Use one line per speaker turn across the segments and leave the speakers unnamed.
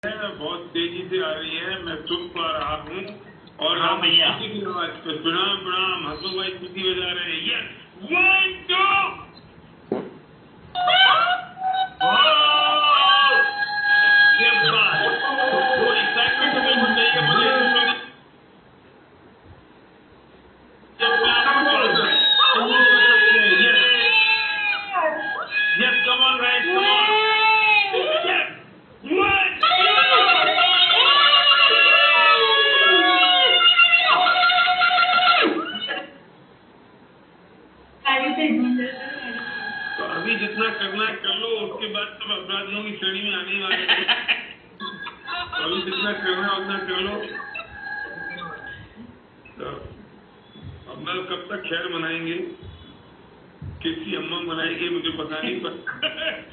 बहुत तेजी से आ रही है, मैं सुन पा रहा हूँ। और
हाँ भैया,
प्रणाम प्रणाम, हसू भाई स्थिति बजा रहे हैं। यस, 1 2 ये बात वो एक्साइटमेंट तो बिल्कुल चाहिए मुझे। जब मैं आपको बात कर yes, come on right, come on. तो अभी जितना करना है कर लो, उसके बाद सब अपराधियों की श्रेणी में आने वाले हैं। तो अभी जितना करना है उतना कर लो। तो अब मैं कब तक खैर मनाएंगे, किसी अम्मा मनाएंगे मुझे पता नहीं, पर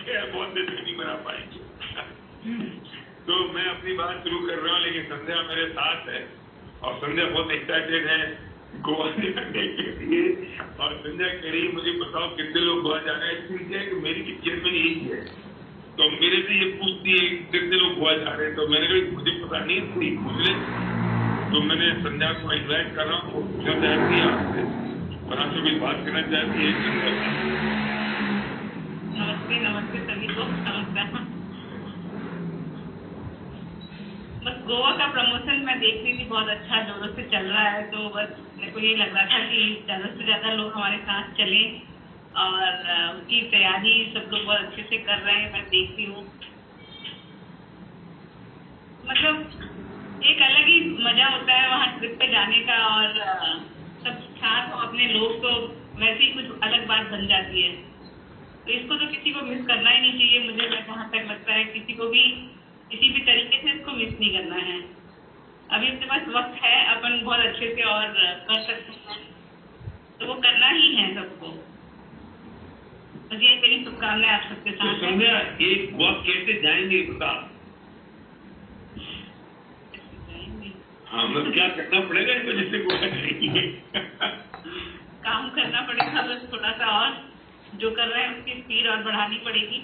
खैर बहुत देर नहीं मना पाएंगे। तो मैं अपनी बात शुरू कर रहा हूँ, लेकिन संध्या मेरे साथ है और संध्या बहुत एक्साइटेड है गोवा जाने के लिए। और संध्या कह रही मुझे बताओ कितने लोग गोवा जा रहे हैं। इसलिए कि मेरी पिक्चर में यही है, तो मेरे से ये पूछती है कितने लोग गोवा जा रहे हैं। तो मैंने कहा मुझे पता नहीं, कोई पूछ ले। तो मैंने संध्या को इन्वाइट कर रहा हूँ, पूछना चाहती है आपसे और आपसे कोई बात करना चाहती है।
नमस्ते नमस्ते सभी को, नमस्कार। बस गोवा का प्रमोशन मैं देख रही थी, बहुत अच्छा जोरों से चल रहा है। तो बस मेरे को ये लग रहा था कि ज़्यादा से ज़्यादा लोग हमारे साथ चलें और उसकी तैयारी सब लोग बहुत अच्छे से कर रहे हैं, मैं देख रही हूँ। मतलब एक अलग ही मज़ा होता है वहाँ ट्रिप पे जाने का, और सब साथ हो अपने लोग तो वैसे ही कुछ अलग बात बन जाती है। तो इसको तो किसी को मिस करना ही नहीं चाहिए। मुझे जहाँ तक लगता है किसी को भी किसी भी तरीके से इसको मिस नहीं करना है। अभी अपने पास वक्त है, अपन बहुत अच्छे से और कर सकते हैं, तो वो करना ही है सबको। बस ये मेरी शुभकामनाएं आप सबके साथ हैं।
तो एक वक्त कैसे जाएंगे बता? हाँ, मतलब क्या करना पड़ेगा इनको जिससे गोवा जाएंगे?
काम करना पड़ेगा, बस थोड़ा सा और जो कर रहे हैं उसकी स्पीड और बढ़ानी पड़ेगी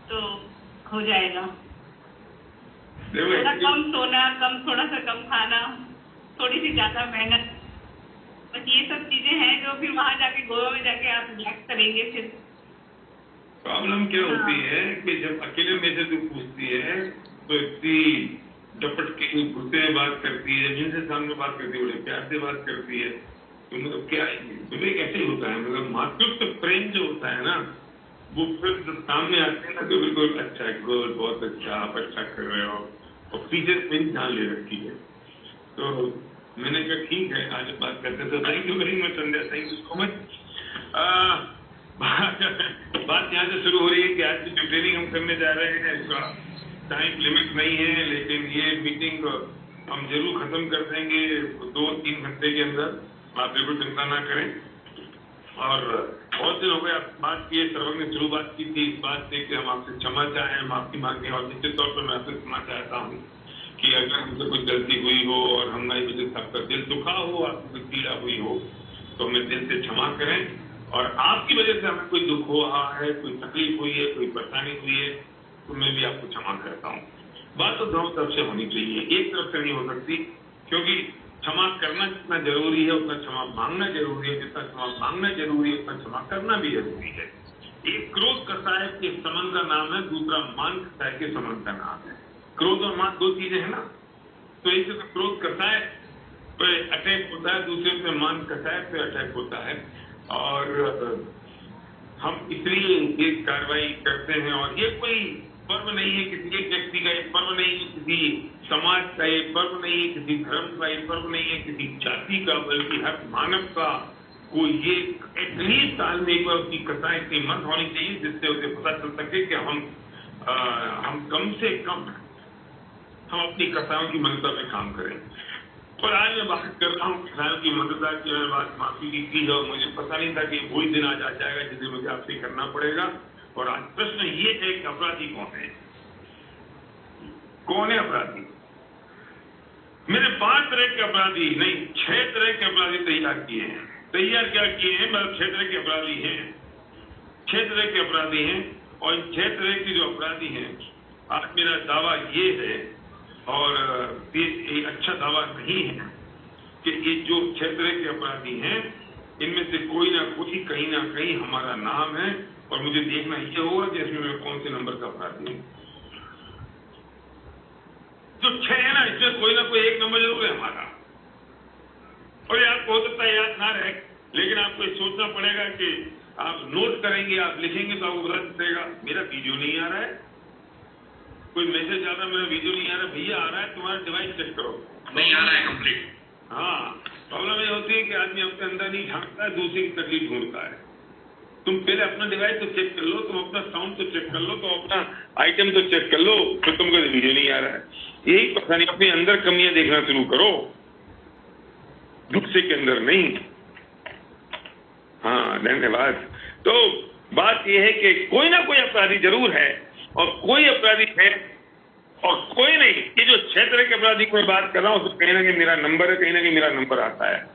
तो हो जाएगा। थोड़ा कम सोना, थोड़ा सा कम खाना, थोड़ी सी ज्यादा मेहनत, बस ये सब चीजें हैं जो फिर वहाँ जाके गोवा में जाके आप रिलैक्स करेंगे। फिर
प्रॉब्लम क्या होती है कि जब अकेले में से तू पूछती है तो इतनी झपट के गुस्से में बात करती है, जिनसे सामने बात करती है बड़े प्यार से बात करती है। तो मतलब क्या तुम्हें कैसे होता है, मतलब मातृत्व प्रेम जो होता है ना, वो फिर जब सामने आते हैं ना तो बिल्कुल अच्छा, गुड, बहुत अच्छा, आप अच्छा कर रहे हो, और पीछे मेरी जान ले रखी है। तो मैंने कहा ठीक है, आज बात करते। तो thank you very much Sandhya, thank you so much. बात यहाँ से शुरू हो रही है कि आज की जो ट्रेनिंग हम करने जा रहे हैं इसका टाइम लिमिट नहीं है, लेकिन ये मीटिंग हम जरूर खत्म कर देंगे 2-3 घंटे के अंदर। आप बिल्कुल चिंता ना करें। और बहुत दिन हो गए आप बात किए, सर्वज्ञ ने शुरू बात की थी इस बात से कि हम आपसे क्षमा चाहें, माफी मांगे। और निश्चित तौर पर मैं आपसे क्षमा चाहता हूँ कि अगर हमसे कुछ गलती हुई हो और हमारी वजह से आपका दिल दुखा हो, आपको कोई पीड़ा हुई हो, तो हमें दिल से क्षमा करें। और आपकी वजह से हमें कोई दुख हो रहा है, कोई तकलीफ हुई है, कोई परेशानी हुई है, तो मैं भी आपको क्षमा करता हूँ। बात तो दोनों तरफ से होनी चाहिए, एक तरफ से नहीं हो सकती, क्योंकि क्षमा करना जितना जरूरी है उतना क्षमा मांगना जरूरी है, जितना क्षमा मांगना जरूरी है उतना क्षमा करना भी जरूरी है। एक क्रोध कसाय के समन का नाम है, दूसरा मान कसाय के समन का नाम है। क्रोध और मान दो चीजें हैं ना, तो एक तो क्रोध कसाय पे अटैक होता है, दूसरे पे मान कसाय पे अटैक होता है। और हम इसलिए ये कार्रवाई करते हैं। और ये कोई पर्व नहीं है किसी एक व्यक्ति का, ये पर्व नहीं है किसी समाज का, ये पर्व नहीं है किसी धर्म का, ये पर्व नहीं है किसी जाति का, बल्कि हर मानव का को ये एटलीस्ट साल में एक बार उसकी कसाई इतनी मत होनी चाहिए जिससे उसे पता चल सके कि हम कम से कम हम अपनी कसायों की मदद में काम करें। पर आज मैं बात कर रहा हूँ किसानों की मदद की। मैंने बात माफी की थी और मुझे पता नहीं था कि वही दिन आज आ जाएगा जिसे मुझे आपसे करना पड़ेगा। और आज प्रश्न ये है कि अपराधी कौन है? कौन है अपराधी? मैंने 5 तरह के अपराधी नहीं 6 तरह के अपराधी तैयार किए हैं। तैयार क्या किए हैं, मतलब 6 तरह के अपराधी हैं। 6 तरह के अपराधी हैं और इन 6 तरह के जो अपराधी हैं आज मेरा दावा ये है, और ये एक अच्छा दावा नहीं है, कि ये जो 6 तरह के अपराधी हैं, इनमें से कोई ना कोई कहीं ना कहीं हमारा नाम है, और मुझे देखना ये होगा कि इसमें मैं कौन से नंबर का अपराधी हूँ। जो 6 है ना, इसमें कोई ना कोई एक नंबर जरूर है हमारा, और ये आपको हो सकता है याद ना रहे, लेकिन आपको ये सोचना पड़ेगा कि आप नोट करेंगे, आप लिखेंगे तो आपको पता चलेगा मेरा वीडियो नहीं आ रहा है, कोई मैसेज आ रहा है, मेरा वीडियो नहीं आ रहा, भैया आ रहा है, तुम्हारा डिवाइस चेक करो,
नहीं आ रहा है कंप्लीट।
हाँ, प्रॉब्लम ये होती है कि आदमी अपने अंदर नहीं झांकता है, दूसरे की तकलीफ ढूंढता है। तुम पहले अपना डिवाइस तो चेक कर लो, तुम अपना साउंड तो चेक कर लो, तुम अपना आइटम तो चेक कर लो, फिर तुमको वीडियो नहीं आ रहा है। यही पता नहीं, अपने अंदर कमियां देखना शुरू करो, दूसरे के अंदर नहीं। हाँ, धन्यवाद। तो बात यह है कि कोई ना कोई अपराधी जरूर है, और कोई अपराधी है और कोई नहीं। ये जो 6 तरह के अपराधी की मैं बात कर रहा हूँ, उसमें कहीं ना कहीं मेरा नंबर है, कहीं ना कहीं मेरा नंबर आता है।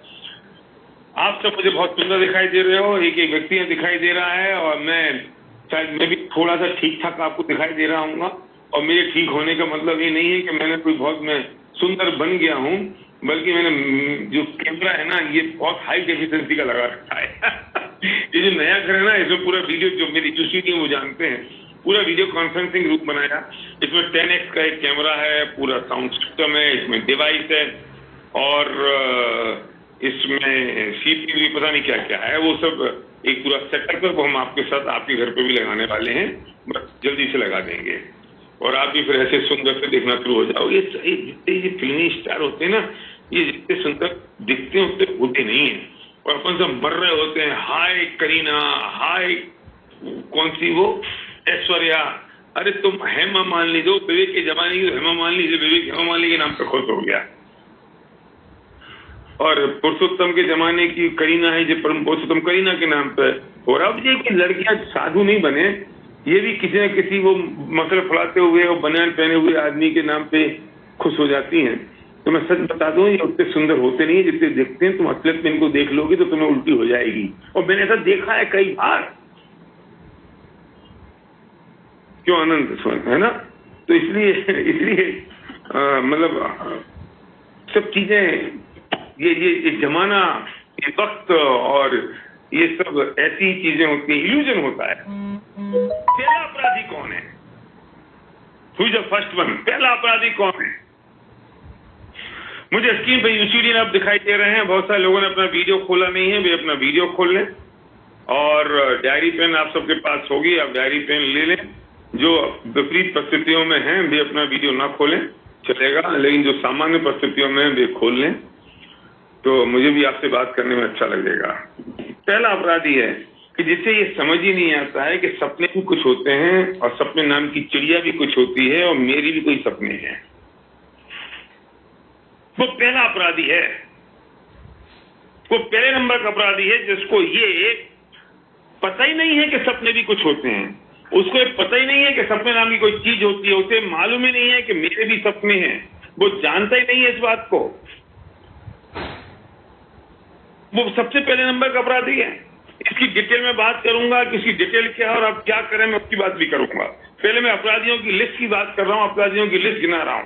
आप सब मुझे बहुत सुंदर दिखाई दे रहे हो, एक एक व्यक्ति दिखाई दे रहा है, और मैं भी थोड़ा सा ठीक ठाक आपको दिखाई दे रहा हूँ। और मेरे ठीक होने का मतलब ये नहीं है कि मैंने मैं सुंदर बन गया हूँ, बल्कि मैंने जो कैमरा है ना, ये बहुत हाई डेफिशिएंसी का लगा रखा है। ये जो नया घर है ना, इसमें पूरा वीडियो, जो मेरी टीम वो जानते हैं, पूरा वीडियो कॉन्फ्रेंसिंग रूप बनाया। इसमें 10x का एक कैमरा है, पूरा साउंड सिस्टम है, इसमें डिवाइस है, और इसमें CPU पता नहीं क्या क्या है, वो सब एक पूरा सेटअप है। वो हम आपके साथ आपके घर पे भी लगाने वाले हैं, बस जल्दी से लगा देंगे, और आप भी फिर ऐसे सुंदर से देखना शुरू हो जाओगे। जितने ये फिल्मी स्टार होते हैं ना, ये जितने सुंदर दिखते हैं उतने होते नहीं है, और अपन सब मर रहे होते हैं। हाय करीना, हाय कौन सी वो ऐश्वर्या, अरे तुम हेमा मालिनी, दो विवेक के जमाने की हेमा मालिनी, विवेक हेमा मालिनी के नाम पे खुश हो गया, और पुरुषोत्तम के जमाने की करीना है, जो परम पुरुषोत्तम करीना के नाम पे। और अब ये कि लड़कियां साधु नहीं बने, ये भी किसी न किसी वो मसल फड़ाते हुए और बनियान पहने हुए आदमी के नाम पे खुश हो जाती हैं। तो मैं सच बता दूं, ये उतने सुंदर होते नहीं जितने दिखते हैं। तुम असलियत में इनको देख लोगे तो तुम्हें उल्टी हो जाएगी, और मैंने ऐसा देखा है कई बार। क्यों आनंद है ना? तो इसलिए मतलब सब चीजें, ये जमाना, ये वक्त, और ये सब ऐसी चीजें होती हैं, इल्यूजन होता है। पहला अपराधी कौन है? Who is the first one? पहला अपराधी कौन है? मुझे स्क्रीन पर यूसीडी अब दिखाई दे रहे हैं। बहुत सारे लोगों ने अपना वीडियो खोला नहीं है, वे अपना वीडियो खोल लें, और डायरी पेन आप सबके पास होगी, आप डायरी पेन ले लें। जो विपरीत परिस्थितियों में हैं वे अपना वीडियो ना खोलें, चलेगा, लेकिन जो सामान्य परिस्थितियों में वे खोल लें, तो मुझे भी आपसे बात करने में अच्छा लगेगा। पहला अपराधी है कि जिसे ये समझ ही नहीं आता है कि सपने भी कुछ होते हैं, और सपने नाम की चिड़िया भी कुछ होती है, और मेरी भी कोई सपने हैं। वो पहला अपराधी है, वो पहले नंबर का अपराधी है, जिसको ये पता ही नहीं है कि सपने भी कुछ होते हैं। उसको ये पता ही नहीं है कि सपने नाम की कोई चीज होती है, उसे मालूम ही नहीं है कि मेरे भी सपने हैं। वो जानता ही नहीं है इस बात को। वो सबसे पहले नंबर का अपराधी है। इसकी डिटेल में बात करूंगा कि इसकी डिटेल क्या है और आप क्या करें, मैं उसकी बात भी करूंगा। पहले मैं अपराधियों की लिस्ट की बात कर रहा हूं, अपराधियों की लिस्ट गिना रहा हूं।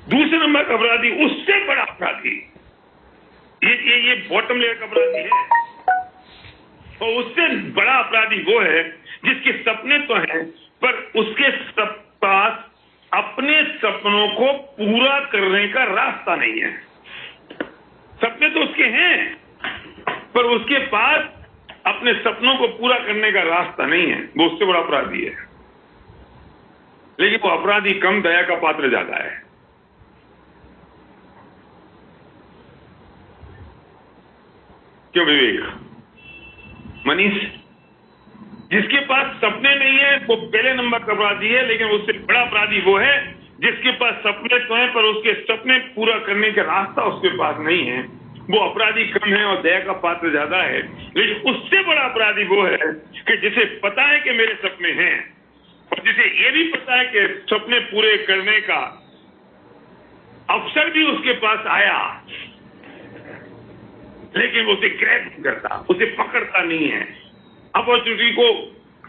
दूसरे नंबर का अपराधी, उससे बड़ा अपराधी, ये बॉटम लेयर का अपराधी है। और उससे बड़ा अपराधी वो है जिसके सपने तो हैं, पर उसके पास अपने सपनों को पूरा करने का रास्ता नहीं है। सपने तो उसके हैं, पर उसके पास अपने सपनों को पूरा करने का रास्ता नहीं है। वो उससे बड़ा अपराधी है। लेकिन वो अपराधी कम, दया का पात्र ज्यादा है। क्यों विवेक? मनीष? जिसके पास सपने नहीं है वो पहले नंबर का अपराधी है, लेकिन उससे बड़ा अपराधी वो है जिसके पास सपने तो हैं, पर उसके सपने पूरा करने का रास्ता उसके पास नहीं है। वो अपराधी कम है और दया का पात्र ज्यादा है। लेकिन उससे बड़ा अपराधी वो है कि जिसे पता है कि मेरे सपने हैं, और जिसे ये भी पता है कि सपने पूरे करने का अवसर भी उसके पास आया, लेकिन वो उसे ग्रैब नहीं करता, उसे पकड़ता नहीं है, अपॉर्चुनिटी को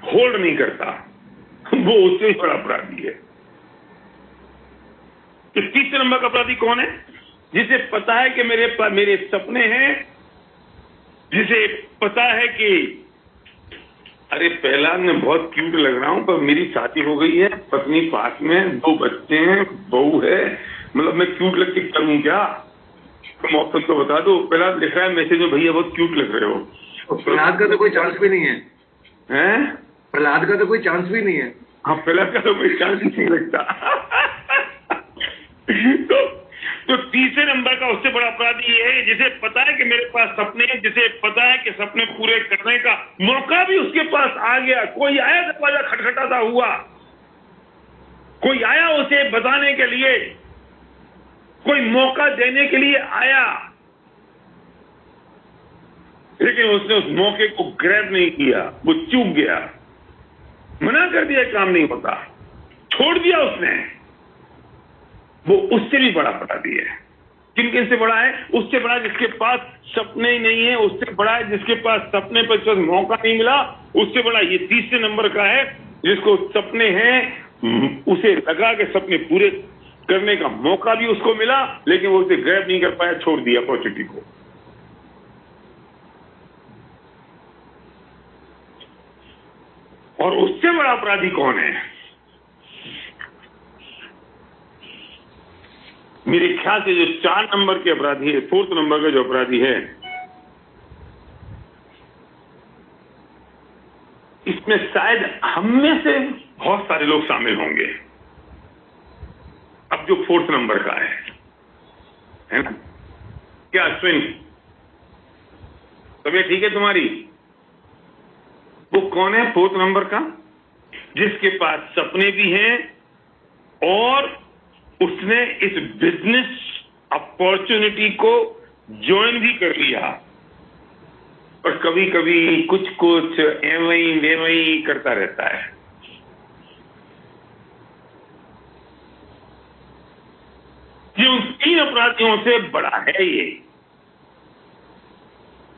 होल्ड नहीं करता। वो उससे बड़ा अपराधी है। तो तीसरे नंबर का अपराधी कौन है? जिसे पता है कि मेरे सपने हैं, जिसे पता है कि अरे पहला मैं बहुत क्यूट लग रहा हूं, पर मेरी शादी हो गई है, पत्नी पास में, 2 बच्चे हैं, बहू है, मतलब मैं क्यूट लग के करूं क्या? तो मौसम को बता दो। पहला लिख रहा है मैसेज में, भैया बहुत क्यूट लग रहे हो।
प्रहलाद का तो कोई चांस भी नहीं है।
हैं?
प्रहलाद का तो कोई चांस भी नहीं है।
हाँ, प्रहलाद का तो कोई चांस ही नहीं लगता। तो तीसरे नंबर का उससे बड़ा अपराधी ये है जिसे पता है कि मेरे पास सपने हैं, जिसे पता है कि सपने पूरे करने का मौका भी उसके पास आ गया। कोई आया, दरवाजा खटखटाता हुआ, कोई आया उसे बताने के लिए, कोई मौका देने के लिए आया, लेकिन उसने उस मौके को ग्रैब नहीं किया, वो चूक गया, मना कर दिया, काम नहीं होता, छोड़ दिया उसने। वो उससे भी बड़ा अपराधी है। किन किन से बड़ा है? उससे बड़ा जिसके पास सपने ही नहीं है, उससे बड़ा है जिसके पास सपने पर मौका नहीं मिला, उससे बड़ा ये तीसरे नंबर का है जिसको सपने हैं, उसे लगा कि सपने पूरे करने का मौका भी उसको मिला, लेकिन वो उसे ग्रैब नहीं कर पाया, छोड़ दिया अपॉर्चुनिटी को। और उससे बड़ा अपराधी कौन है? मेरे ख्याल से जो 4 नंबर के अपराधी है, 4th नंबर का जो अपराधी है, इसमें शायद हम में से बहुत सारे लोग शामिल होंगे। अब जो 4th नंबर का है ना? क्या अश्विन, तबीयत ठीक है तुम्हारी? वो कौन है 4th नंबर का? जिसके पास सपने भी हैं और उसने इस बिजनेस अपॉर्चुनिटी को ज्वाइन भी कर लिया, और कभी कभी कुछ कुछ एवं वेवं करता रहता है। ये उन 3 अपराधियों से बड़ा है। ये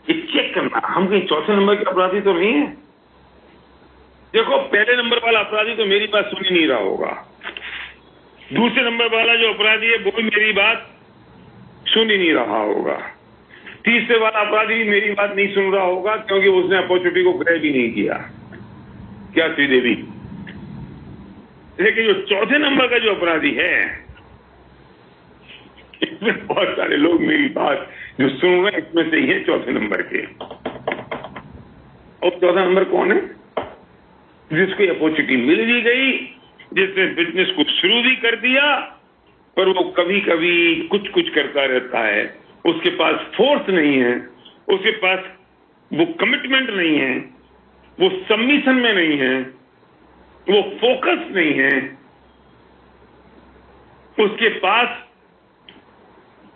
चेक करना, हम कहीं 4थे नंबर के अपराधी तो नहीं है। देखो, पहले नंबर वाला अपराधी तो मेरी बात सुन ही नहीं रहा होगा, दूसरे नंबर वाला जो अपराधी है वो भी मेरी बात सुन ही नहीं रहा होगा, तीसरे वाला अपराधी भी मेरी बात नहीं सुन रहा होगा, क्योंकि उसने अपॉर्चुनिटी को ग्रैब ही नहीं किया। क्या श्रीदेवी? लेकिन जो 4थे नंबर का जो अपराधी है, इसमें बहुत सारे लोग मेरी बात जो सुन रहे हैं, इसमें से ही है 4थे नंबर के। और 4था नंबर कौन है? जिसको अपॉर्चुनिटी मिल भी गई, जिसने बिजनेस को शुरू भी कर दिया, पर वो कभी कभी कुछ कुछ करता रहता है। उसके पास फोर्स नहीं है, उसके पास वो कमिटमेंट नहीं है, वो सबमिशन में नहीं है, वो फोकस नहीं है, उसके पास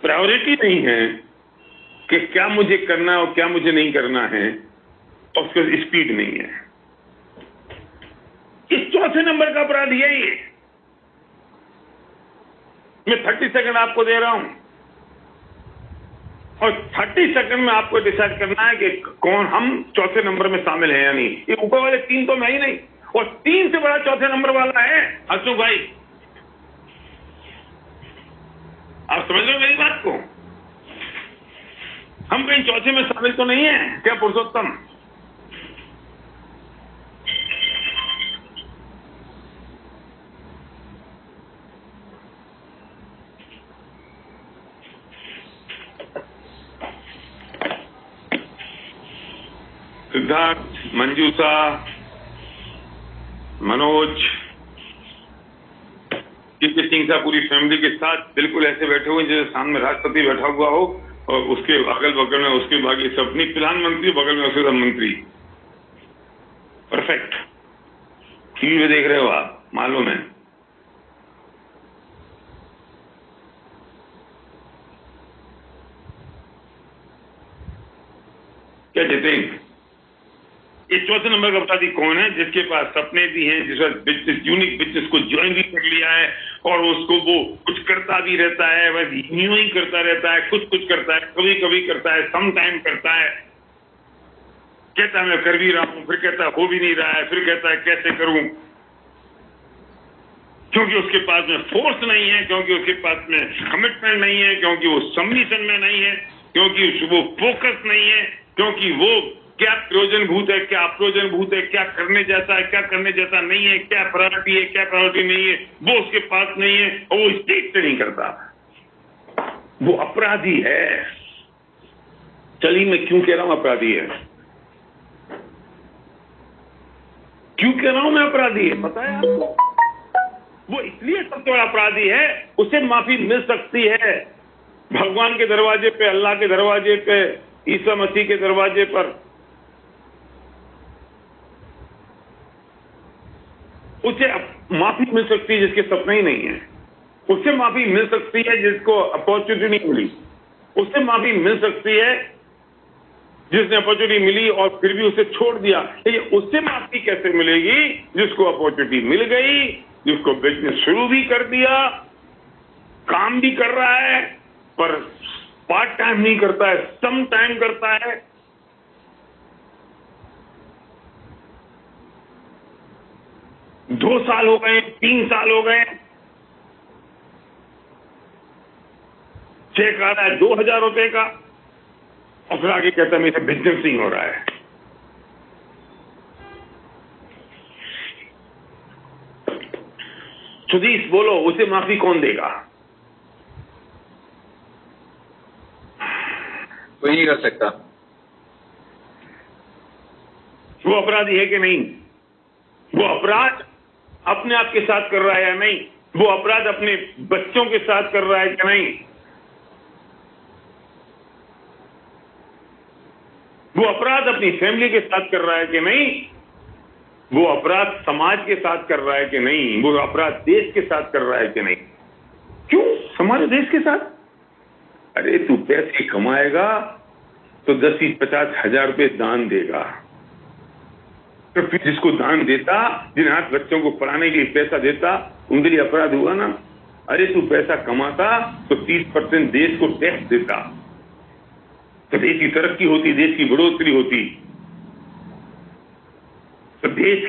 प्रायोरिटी नहीं है कि क्या मुझे करना है और क्या मुझे नहीं करना है, और उसके पास स्पीड नहीं है। इस 4थे नंबर का अपराधी है ये। मैं 30 सेकंड आपको दे रहा हूं, और 30 सेकंड में आपको डिसाइड करना है कि कौन हम 4थे नंबर में शामिल है या नहीं। ये ऊपर वाले 3 तो मैं ही नहीं, और 3 से बड़ा 4थे नंबर वाला है अशोक भाई। आप समझ रहे हो मेरी बात को? हम कहीं 4थे में शामिल तो नहीं है क्या पुरुषोत्तम? सिद्धार्थ, मंजूषा, मनोज, के सिंह साहब पूरी फैमिली के साथ बिल्कुल ऐसे बैठे हुए जैसे सामने राष्ट्रपति बैठा हुआ हो, और उसके अगल बगल में उसके बाकी सब प्रधानमंत्री, बगल में उसके सब मंत्री। परफेक्ट। टीवी में देख रहे हो आप, मालूम है। क्या जितेंद्र, ये 4थे नंबर का अपराधी कौन है? जिसके पास सपने भी हैं, जिसका बिजनेस, यूनिक बिजनेस को ज्वाइन भी कर लिया है, और उसको वो कुछ करता भी रहता है, बस यूं ही करता रहता है, कुछ कुछ करता है, कभी कभी करता है, सम टाइम करता है, कहता है मैं कर भी रहा हूं, फिर कहता है हो भी नहीं रहा है, फिर कहता है कैसे करूं, क्योंकि उसके पास में फोर्स नहीं है, क्योंकि उसके पास में कमिटमेंट नहीं है, क्योंकि वो सबमिशन में नहीं है, क्योंकि वो फोकस नहीं है, क्योंकि वो क्या प्रयोजनभूत है, क्या अप्रयोजनभूत है, क्या करने जैसा है, क्या करने जैसा नहीं है, क्या प्रायोरिटी है, क्या प्रायोरिटी नहीं है, वो उसके पास नहीं है और वो स्टेट से नहीं करता, वो अपराधी है। चलिए मैं क्यों कह रहा हूं अपराधी है, क्यों कह रहा हूं मैं अपराधी है, पता है आपको? वो इसलिए सबसे बड़ा अपराधी है, उसे माफी मिल सकती है भगवान के दरवाजे पे, अल्लाह के दरवाजे पे, ईसा मसीह के दरवाजे पर। उसे माफी मिल सकती है जिसके सपने ही नहीं है, उससे माफी मिल सकती है जिसको अपॉर्चुनिटी नहीं मिली, उससे माफी मिल सकती है जिसने अपॉर्चुनिटी मिली और फिर भी उसे छोड़ दिया। लेकिन उससे माफी कैसे मिलेगी जिसको अपॉर्चुनिटी मिल गई, जिसको बिजनेस शुरू भी कर दिया, काम भी कर रहा है, पर पार्ट टाइम नहीं करता है, सम टाइम करता है। दो साल हो गए, 3 साल हो गए, चेक आ रहा है 2000 रुपए का और फिर आगे कहता है मेरे बिजनेस नहीं हो रहा है। सुधीश बोलो, उसे माफी कौन देगा?
कोई नहीं कर सकता।
वो अपराधी है कि नहीं? वो अपराध अपने आप के साथ कर रहा है या नहीं? वो अपराध अपने बच्चों के साथ कर रहा है कि नहीं? वो अपराध अपनी फैमिली के साथ कर रहा है कि नहीं? वो अपराध समाज के साथ कर रहा है कि नहीं? वो अपराध देश के साथ कर रहा है कि नहीं? क्यों हमारे देश के साथ? अरे तू पैसे कमाएगा तो 10-50 हजार रुपए दान देगा, तो फिर जिसको दान देता, जिन हाथ बच्चों को पढ़ाने के लिए पैसा देता, उनके लिए अपराध हुआ ना? अरे तू पैसा कमाता तो 30% देश को टैक्स देता, तो देश की तरक्की होती, देश की बढ़ोतरी होती, तो देश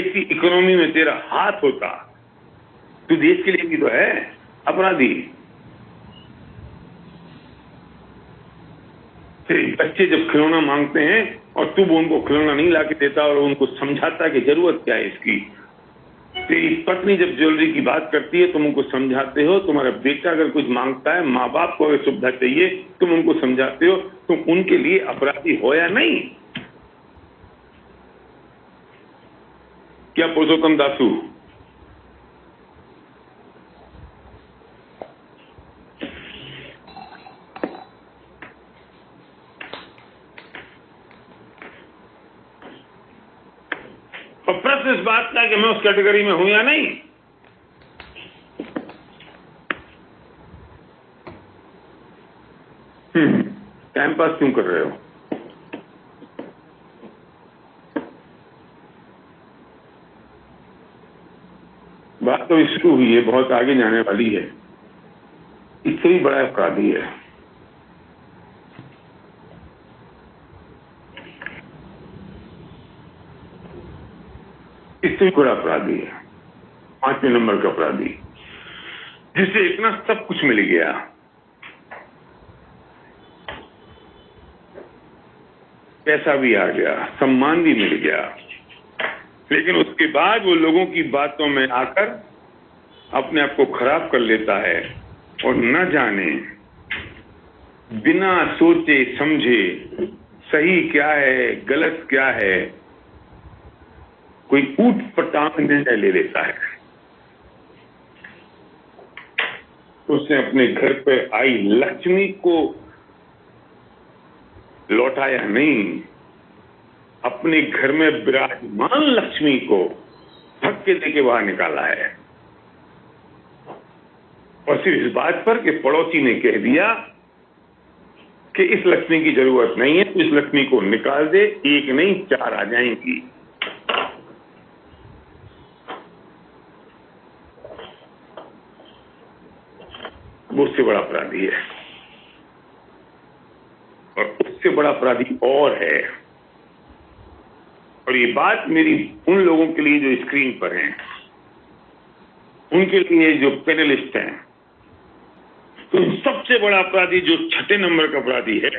की इकोनॉमी में तेरा हाथ होता। तू देश के लिए भी तो है अपराधी। तेरे बच्चे जब खिलौना मांगते हैं और तू वो उनको खिलौना नहीं लाके देता और उनको समझाता कि जरूरत क्या है इसकी। तेरी पत्नी जब ज्वेलरी की बात करती है तुम उनको समझाते हो। तुम्हारा बेटा अगर कुछ मांगता है, माँ बाप को अगर सुविधा चाहिए, तुम उनको समझाते हो। तुम उनके लिए अपराधी हो या नहीं? क्या पुरुषोत्तम दासू? और प्रश्न इस बात का कि मैं उस कैटेगरी में हूं या नहीं। टाइम पास क्यों कर रहे हो? बात तो शुरू हुई है, बहुत आगे जाने वाली है। इससे भी बड़ा अपराधी है। इससे भी बड़ा अपराधी है 5वें नंबर का अपराधी, जिसे इतना सब कुछ मिल गया, पैसा भी आ गया, सम्मान भी मिल गया, लेकिन उसके बाद वो लोगों की बातों में आकर अपने आप को खराब कर लेता है और न जाने बिना सोचे समझे सही क्या है गलत क्या है कोई ऊट पटांग निर्णय ले लेता है। उसने अपने घर पे आई लक्ष्मी को लौटाया नहीं, अपने घर में विराजमान लक्ष्मी को धक्के देके बाहर निकाला है। और सिर्फ इस बात पर कि पड़ोसी ने कह दिया कि इस लक्ष्मी की जरूरत नहीं है, तो इस लक्ष्मी को निकाल दे, 1 नहीं 4 आ जाएंगी। वो उससे बड़ा अपराधी है। और उससे बड़ा अपराधी और है, और ये बात मेरी उन लोगों के लिए जो स्क्रीन पर हैं, उनके लिए जो पेनलिस्ट हैं, तो सबसे बड़ा अपराधी जो 6ठे नंबर का अपराधी है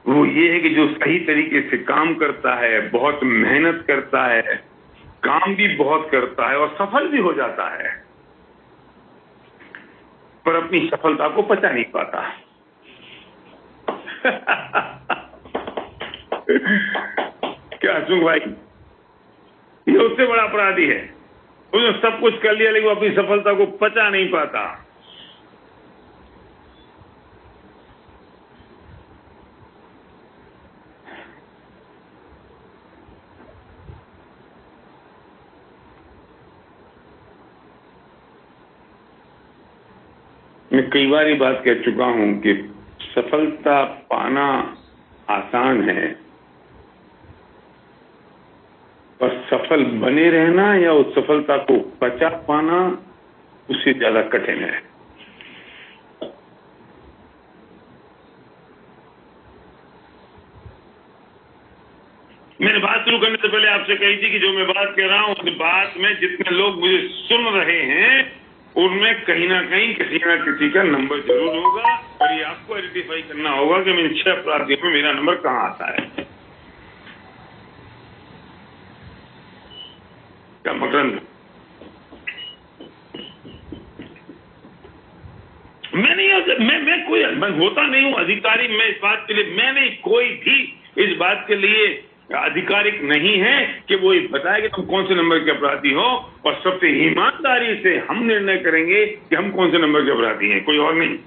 वो ये है कि जो सही तरीके से काम करता है, बहुत मेहनत करता है, काम भी बहुत करता है और सफल भी हो जाता है, पर अपनी सफलता को पचा नहीं पाता। क्या सुन भाई, ये उससे बड़ा अपराधी है। उसने सब कुछ कर लिया लेकिन वो अपनी सफलता को पचा नहीं पाता। मैं कई बार ये बात कह चुका हूं कि सफलता पाना आसान है, पर सफल बने रहना या उस सफलता को पचा पाना उससे ज्यादा कठिन है। मैंने बात शुरू करने से पहले आपसे कही थी कि जो मैं बात कह रहा हूं उस बात में जितने लोग मुझे सुन रहे हैं उनमें कहीं ना कहीं किसी ना किसी का नंबर जरूर होगा, और ये आपको आइडेंटिफाई करना होगा कि इन 6 अपराधियों में मेरा नंबर कहां आता है। क्या मकरंद, मैं होता नहीं हूं अधिकारी, मैं इस बात के लिए, मैं नहीं, कोई भी इस बात के लिए आधिकारिक नहीं है कि वो ये बताए कि तुम कौन से नंबर के अपराधी हो, और सबसे ईमानदारी से हम निर्णय करेंगे कि हम कौन से नंबर के अपराधी हैं, कोई और नहीं।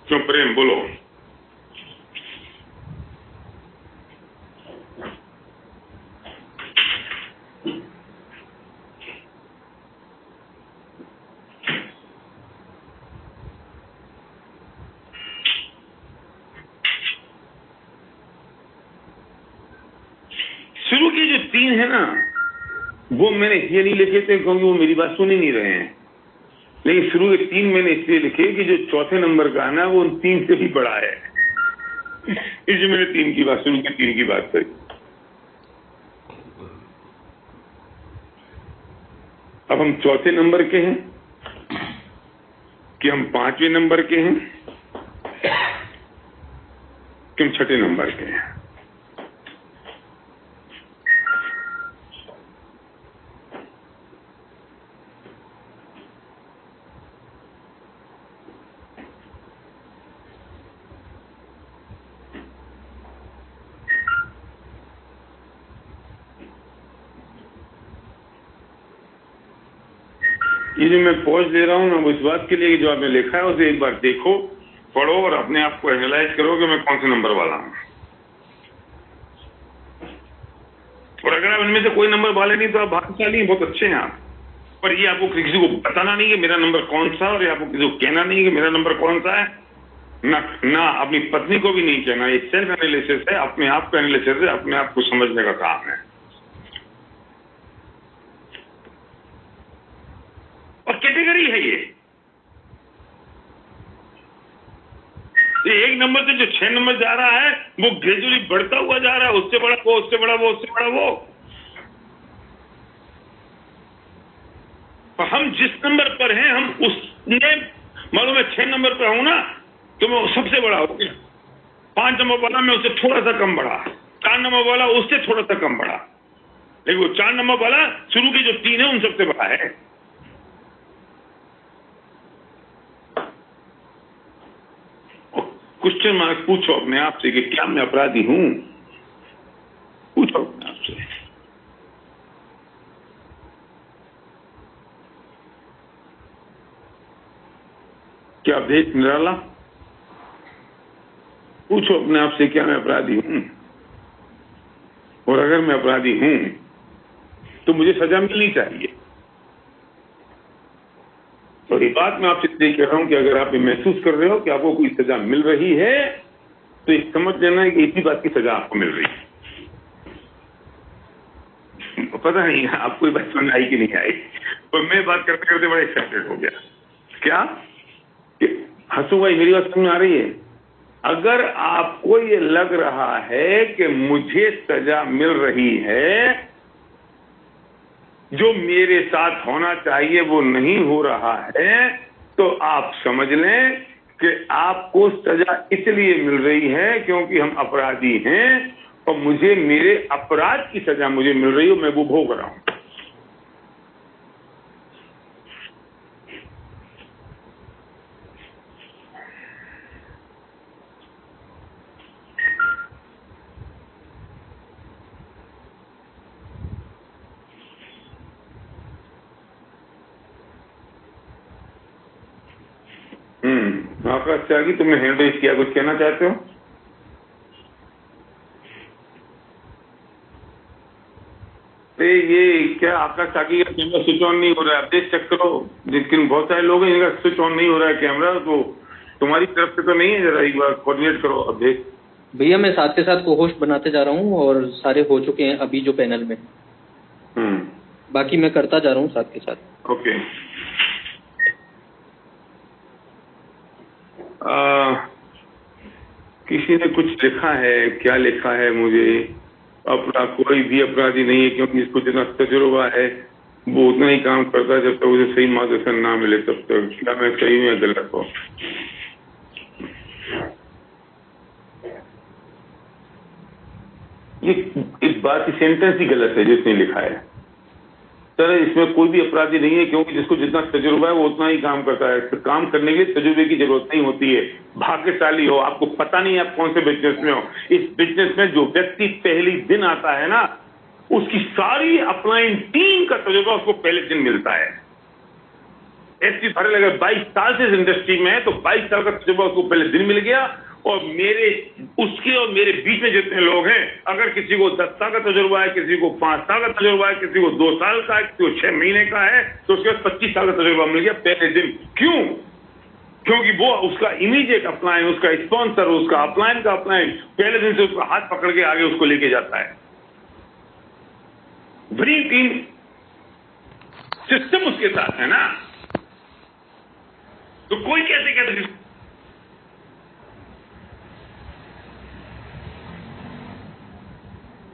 क्यों प्रेम, बोलो। शुरू के जो 3 है ना, वो मैंने इसलिए नहीं लिखे थे क्योंकि वो मेरी बात सुन ही नहीं रहे हैं, लेकिन शुरू के 3 मैंने इसलिए लिखे कि जो 4थे नंबर का है ना वो उन 3 से भी बड़ा है, इसलिए मैंने 3 की बात, शुरू के 3 की बात करी। अब हम 4थे नंबर के हैं कि हम 5वें नंबर के हैं कि हम 6ठे नंबर के हैं। ये जो मैं पॉज दे रहा हूं ना, वो इस बात के लिए कि जो आपने लिखा है उसे एक बार देखो, पढ़ो और अपने आप को एनालाइज करो कि मैं कौन से नंबर वाला हूं। और अगर आप इनमें से कोई नंबर वाले नहीं तो आप भाग्यशाली हैं, बहुत अच्छे हैं आप, पर ये आपको किसी को बताना नहीं कि मेरा नंबर कौन सा, और ये आपको किसी को कहना नहीं कि मेरा नंबर कौन सा है, ना अपनी पत्नी को भी नहीं कहना। ये सेल्फ एनालिसिस है, अपने आप का एनालिसिस है, अपने आप को समझने का काम है। और कैटेगरी है ये एक नंबर से जो 6 नंबर जा रहा है वो ग्रेजुअली बढ़ता हुआ जा रहा है, उससे बड़ा वो, उससे बड़ा वो, उससे बड़ा वो। और हम जिस नंबर पर हैं, हम उसने, मालूम है 6 नंबर पर हूं ना तो मैं सबसे बड़ा हो गया, 5 नंबर वाला मैं उससे थोड़ा सा कम बढ़ा, 4 नंबर वाला उससे थोड़ा सा कम बढ़ा, लेकिन वो 4 नंबर वाला शुरू के जो 3 है उन सबसे बड़ा है। क्वेश्चन मार्क पूछो अपने आप से कि क्या मैं अपराधी हूं, पूछो अपने आप से। क्या भेद निराला, पूछो अपने आप से क्या मैं अपराधी हूं, और अगर मैं अपराधी हूं तो मुझे सजा मिलनी चाहिए। और ये बात मैं आपसे इसलिए कह रहा हूं कि अगर आप ये महसूस कर रहे हो कि आपको कोई सजा मिल रही है तो ये समझ लेना है कि इसी बात की सजा आपको मिल रही है। पता नहीं आपको ये बात समझ आई कि नहीं आई, पर मैं बात करते करते बड़ा एक्साइटेड हो गया। क्या हंसू भाई, मेरी बात समझ में आ रही है? अगर आपको ये लग रहा है कि मुझे सजा मिल रही है, जो मेरे साथ होना चाहिए वो नहीं हो रहा है, तो आप समझ लें कि आपको सजा इसलिए मिल रही है क्योंकि हम अपराधी हैं और मुझे मेरे अपराध की सजा मुझे मिल रही है, मैं वो भोग रहा हूं। आकाश त्यागी, तुमने हैंड रेज किया, कुछ कहना चाहते हो? ये क्या आकाश त्यागी का कैमरा स्विच ऑन नहीं हो रहा है? अपडेट चेक करो, लेकिन बहुत सारे लोग हैं जिनका स्विच ऑन नहीं हो रहा है कैमरा, तो तुम्हारी तरफ से तो नहीं है? जरा एक बार कोऑर्डिनेट करो अपडेट।
भैया मैं साथ के साथ को होस्ट बनाते जा रहा हूँ और सारे हो चुके हैं अभी जो पैनल में। बाकी मैं करता जा रहा हूँ साथ के साथ।
ओके। किसी ने कुछ लिखा है, क्या लिखा है? मुझे कोई भी अपराधी नहीं है क्योंकि जिसको जितना तजुर्बा है वो उतना ही काम करता है जब तक उसे सही मार्गदर्शन ना मिले तब तक। क्या मैं सही हूँ या गलत हूँ? ये इस बात की सेंटेंस ही गलत है जिसने लिखा है। सर इसमें कोई भी अपराधी नहीं है क्योंकि जिसको जितना तजुर्बा है वो उतना ही काम करता है। काम करने के लिए तजुर्बे की जरूरत नहीं होती है। भाग्यशाली हो, आपको पता नहीं आप कौन से बिजनेस में हो। इस बिजनेस में जो व्यक्ति पहली दिन आता है ना, उसकी सारी अपलाइन टीम का तजुर्बा उसको पहले दिन मिलता है। ऐसी भरे लगे 22 साल से इस इंडस्ट्री में है तो 22 साल का तजुर्बा उसको पहले दिन मिल गया। और उसके और मेरे बीच में जितने लोग हैं, अगर किसी को 10 साल का तजुर्बा है, किसी को 5 साल का तजुर्बा है, किसी को 2 साल का है, किसी को 6 महीने का है, तो उसके बाद 25 साल का तजुर्बा मिल गया पहले दिन। क्यों? क्योंकि वो उसका इमीडिएट अपलाइन, उसका स्पॉन्सर, उसका अपलाइन का अपलाइन पहले दिन से उसका हाथ पकड़ के आगे उसको लेके जाता है। ड्रीम टीम सिस्टम उसके साथ है ना, तो कोई कैसे कहते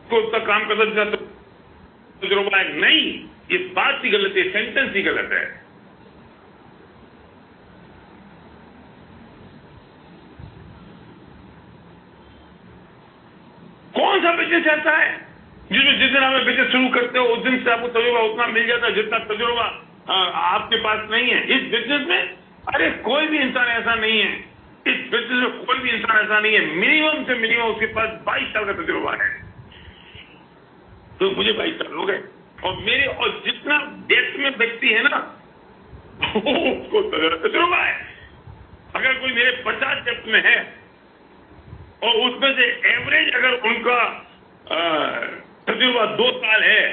को उसका काम करता तजुर्बा है? नहीं, ये बात ही गलत है, सेंटेंस ही गलत है। कौन सा बिजनेस ऐसा है जिसमें जिस दिन आप बिजनेस शुरू करते हो उस दिन से आपको तजुर्बा उतना मिल जाता है जितना तजुर्बा आपके पास नहीं है? इस बिजनेस में अरे कोई भी इंसान ऐसा नहीं है। इस बिजनेस में कोई भी इंसान ऐसा नहीं है। मिनिमम से मिनिमम उसके पास 22 साल का तजुर्बा है। तो मुझे 22 साल हो गए और मेरे और जितना डेप्थ में व्यक्ति है ना उसको तजुर्बा है। अगर कोई मेरे 50 डेप्थ में है और उसमें से एवरेज अगर उनका तजुर्बा 2 साल है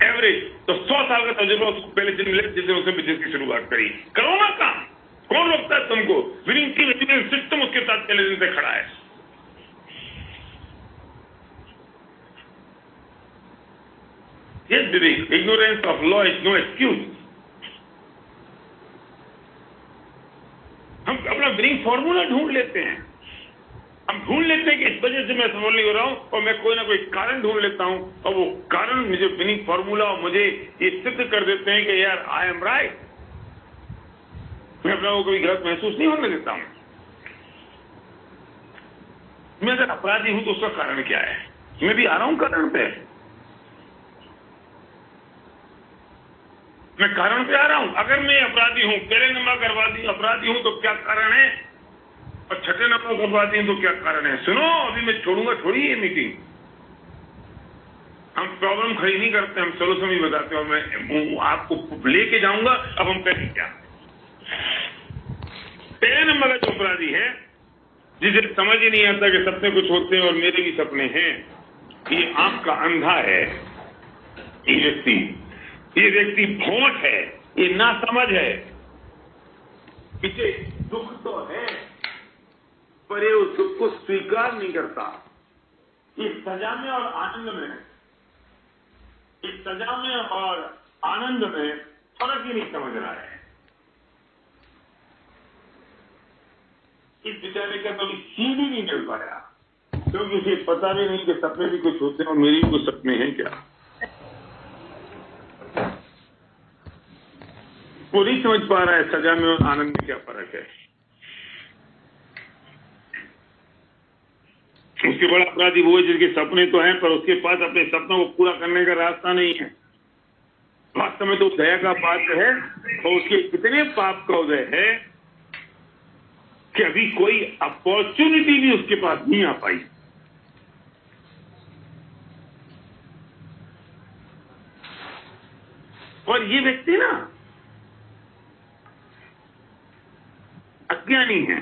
एवरेज, तो 100 साल का तजुर्बा उसको पहले दिन मिले जिस दिन उसने बिजनेस की शुरुआत करी। करो ना काम, कौन रोकता है तुमको? विनिंग टीम एजुकेशन सिस्टम उसके साथ पहले दिन से खड़ा है। Yes, Vivek, ignorance of law is no excuse. हम अपना विनिंग फॉर्मूला ढूंढ लेते हैं। हम ढूंढ लेते हैं कि इस वजह से मैं सफल नहीं हो रहा हूं और मैं कोई ना कोई कारण ढूंढ लेता हूं और वो कारण मुझे विनिंग फॉर्मूला और मुझे ये सिद्ध कर देते हैं कि यार आई एम राइट। मैं अपना को कभी गलत महसूस नहीं होने देता हूं। मैं अगर अपराधी हूं तो उसका कारण क्या है? मैं भी आ रहा हूं कारण पे, मैं कारण पे आ रहा हूं। अगर मैं अपराधी हूं, पहले नंबर करवादी अपराधी हूं तो क्या कारण है, और छठे नंबर करवादी हूं तो क्या कारण है? सुनो, अभी मैं छोड़ूंगा थोड़ी ये मीटिंग। हम प्रॉब्लम खड़ी नहीं करते, हम सोल्यूशन भी बताते हैं। मैं आपको लेके जाऊंगा। अब हम करें क्या? पहले नंबर का जो अपराधी है, जिसे समझ ही नहीं आता कि सपने कुछ होते हैं और मेरे भी सपने हैं, ये आंख का अंधा है। ये व्यक्ति भोंट है, ये नासमझ है। इसे दुख तो है पर ये उस दुख को स्वीकार नहीं करता। ये सजा में और आनंद में है। इस सजा में और आनंद में फर्क ही नहीं समझ रहा है। इस बेचारे का कभी सीन ही नहीं मिल पाया, क्योंकि उसे पता भी नहीं कि सपने भी कुछ होते हैं और मेरी भी कुछ सपने हैं क्या। वो नहीं समझ पा रहा है सजा में और आनंद में क्या फर्क है। उसके बड़ा अपराधी वो है जिसके सपने तो हैं, पर उसके पास अपने सपनों को पूरा करने का रास्ता नहीं है। वास्तव में तो दया का पात्र है और उसके इतने पाप का उदय है कि अभी कोई अपॉर्चुनिटी भी उसके पास नहीं आ पाई। और ये व्यक्ति ना अज्ञानी है,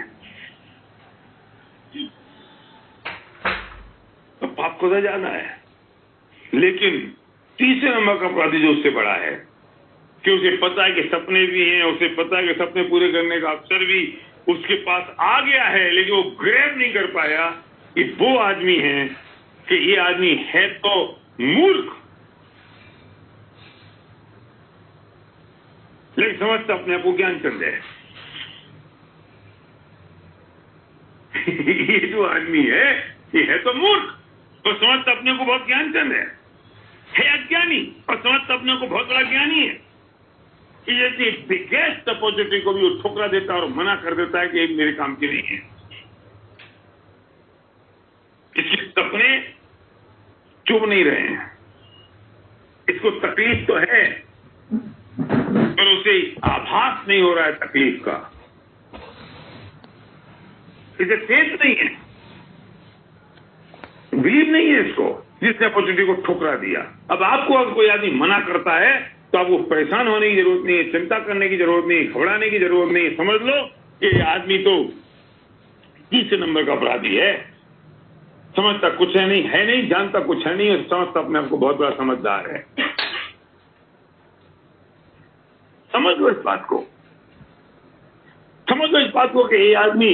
तो पाप को तो ज्यादा है। लेकिन तीसरे नंबर का अपराधी जो उससे बड़ा है कि उसे पता है कि सपने भी हैं, उसे पता है कि सपने पूरे करने का अवसर भी उसके पास आ गया है, लेकिन वो ग्रैब नहीं कर पाया कि वो आदमी है कि ये आदमी है तो मूर्ख, लेकिन समझता अपने आप को ज्ञानचंद है। ये जो आदमी है ये है तो मूर्ख और समझता अपने को बहुत ज्ञानचंद है अज्ञानी और समझता अपने को बहुत बड़ा ज्ञानी है। ये बिगेस्ट अपॉर्चुनिटी को भी वो ठुकरा देता है और मना कर देता है कि ये मेरे काम की नहीं है। इसके सपने चुभ नहीं रहे हैं, इसको तकलीफ तो है पर उसे आभास नहीं हो रहा है तकलीफ का, इसे सेंस नहीं है, बिलीव नहीं है इसको, जिसने अपॉर्चुनिटी को ठुकरा दिया। अब आपको अगर कोई आदमी मना करता है तो आपको परेशान होने की जरूरत नहीं है, चिंता करने की जरूरत नहीं है, घबराने की जरूरत नहीं है। समझ लो कि ये आदमी तो तीसरे नंबर का अपराधी है, समझता कुछ है नहीं, जानता कुछ है नहीं और समझता अपने आप को बहुत बड़ा समझदार है। समझ लो इस बात को, समझ लो इस बात को कि ये आदमी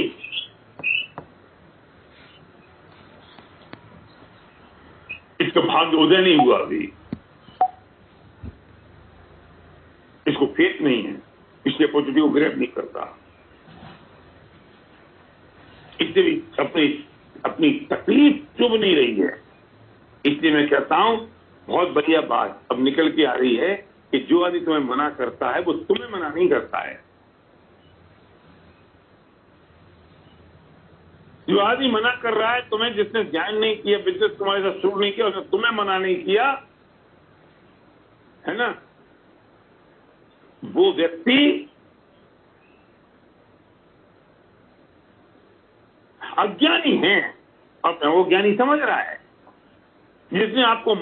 इसका भाग्य उदय नहीं हुआ, अभी इसको फेथ नहीं है, इसलिए अपॉर्चुनिटी को ग्रैब नहीं करता, इससे भी अपनी तकलीफ चुभ नहीं रही है। इसलिए मैं कहता हूं बहुत बढ़िया बात अब निकल के आ रही है कि जो आदमी तुम्हें मना करता है वो तुम्हें मना नहीं करता है। जो आदमी मना कर रहा है तुम्हें, जिसने ज्ञान नहीं किया, बिजनेस तुम्हारे साथ शुरू नहीं किया, उसने तुम्हें मना नहीं किया है ना, वो व्यक्ति अज्ञानी है और वो ज्ञानी समझ रहा है। जिसने आपको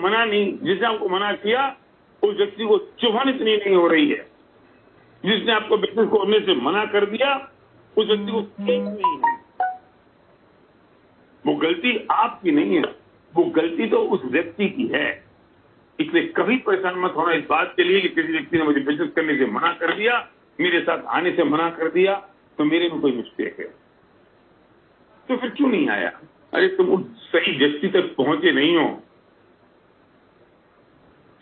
मना किया उस व्यक्ति को चुभन इतनी नहीं हो रही है, जिसने आपको बिजनेस करने से मना कर दिया उस व्यक्ति को ठीक नहीं है। वो गलती आपकी नहीं है, वो गलती तो उस व्यक्ति की है। इसलिए कभी परेशान मत होना इस बात के लिए कि किसी व्यक्ति ने मुझे बिजनेस करने से मना कर दिया, मेरे साथ आने से मना कर दिया, तो मेरे में कोई मिस्टेक है। तो फिर क्यों नहीं आया? अरे तुम उस सही व्यक्ति तक पहुंचे नहीं हो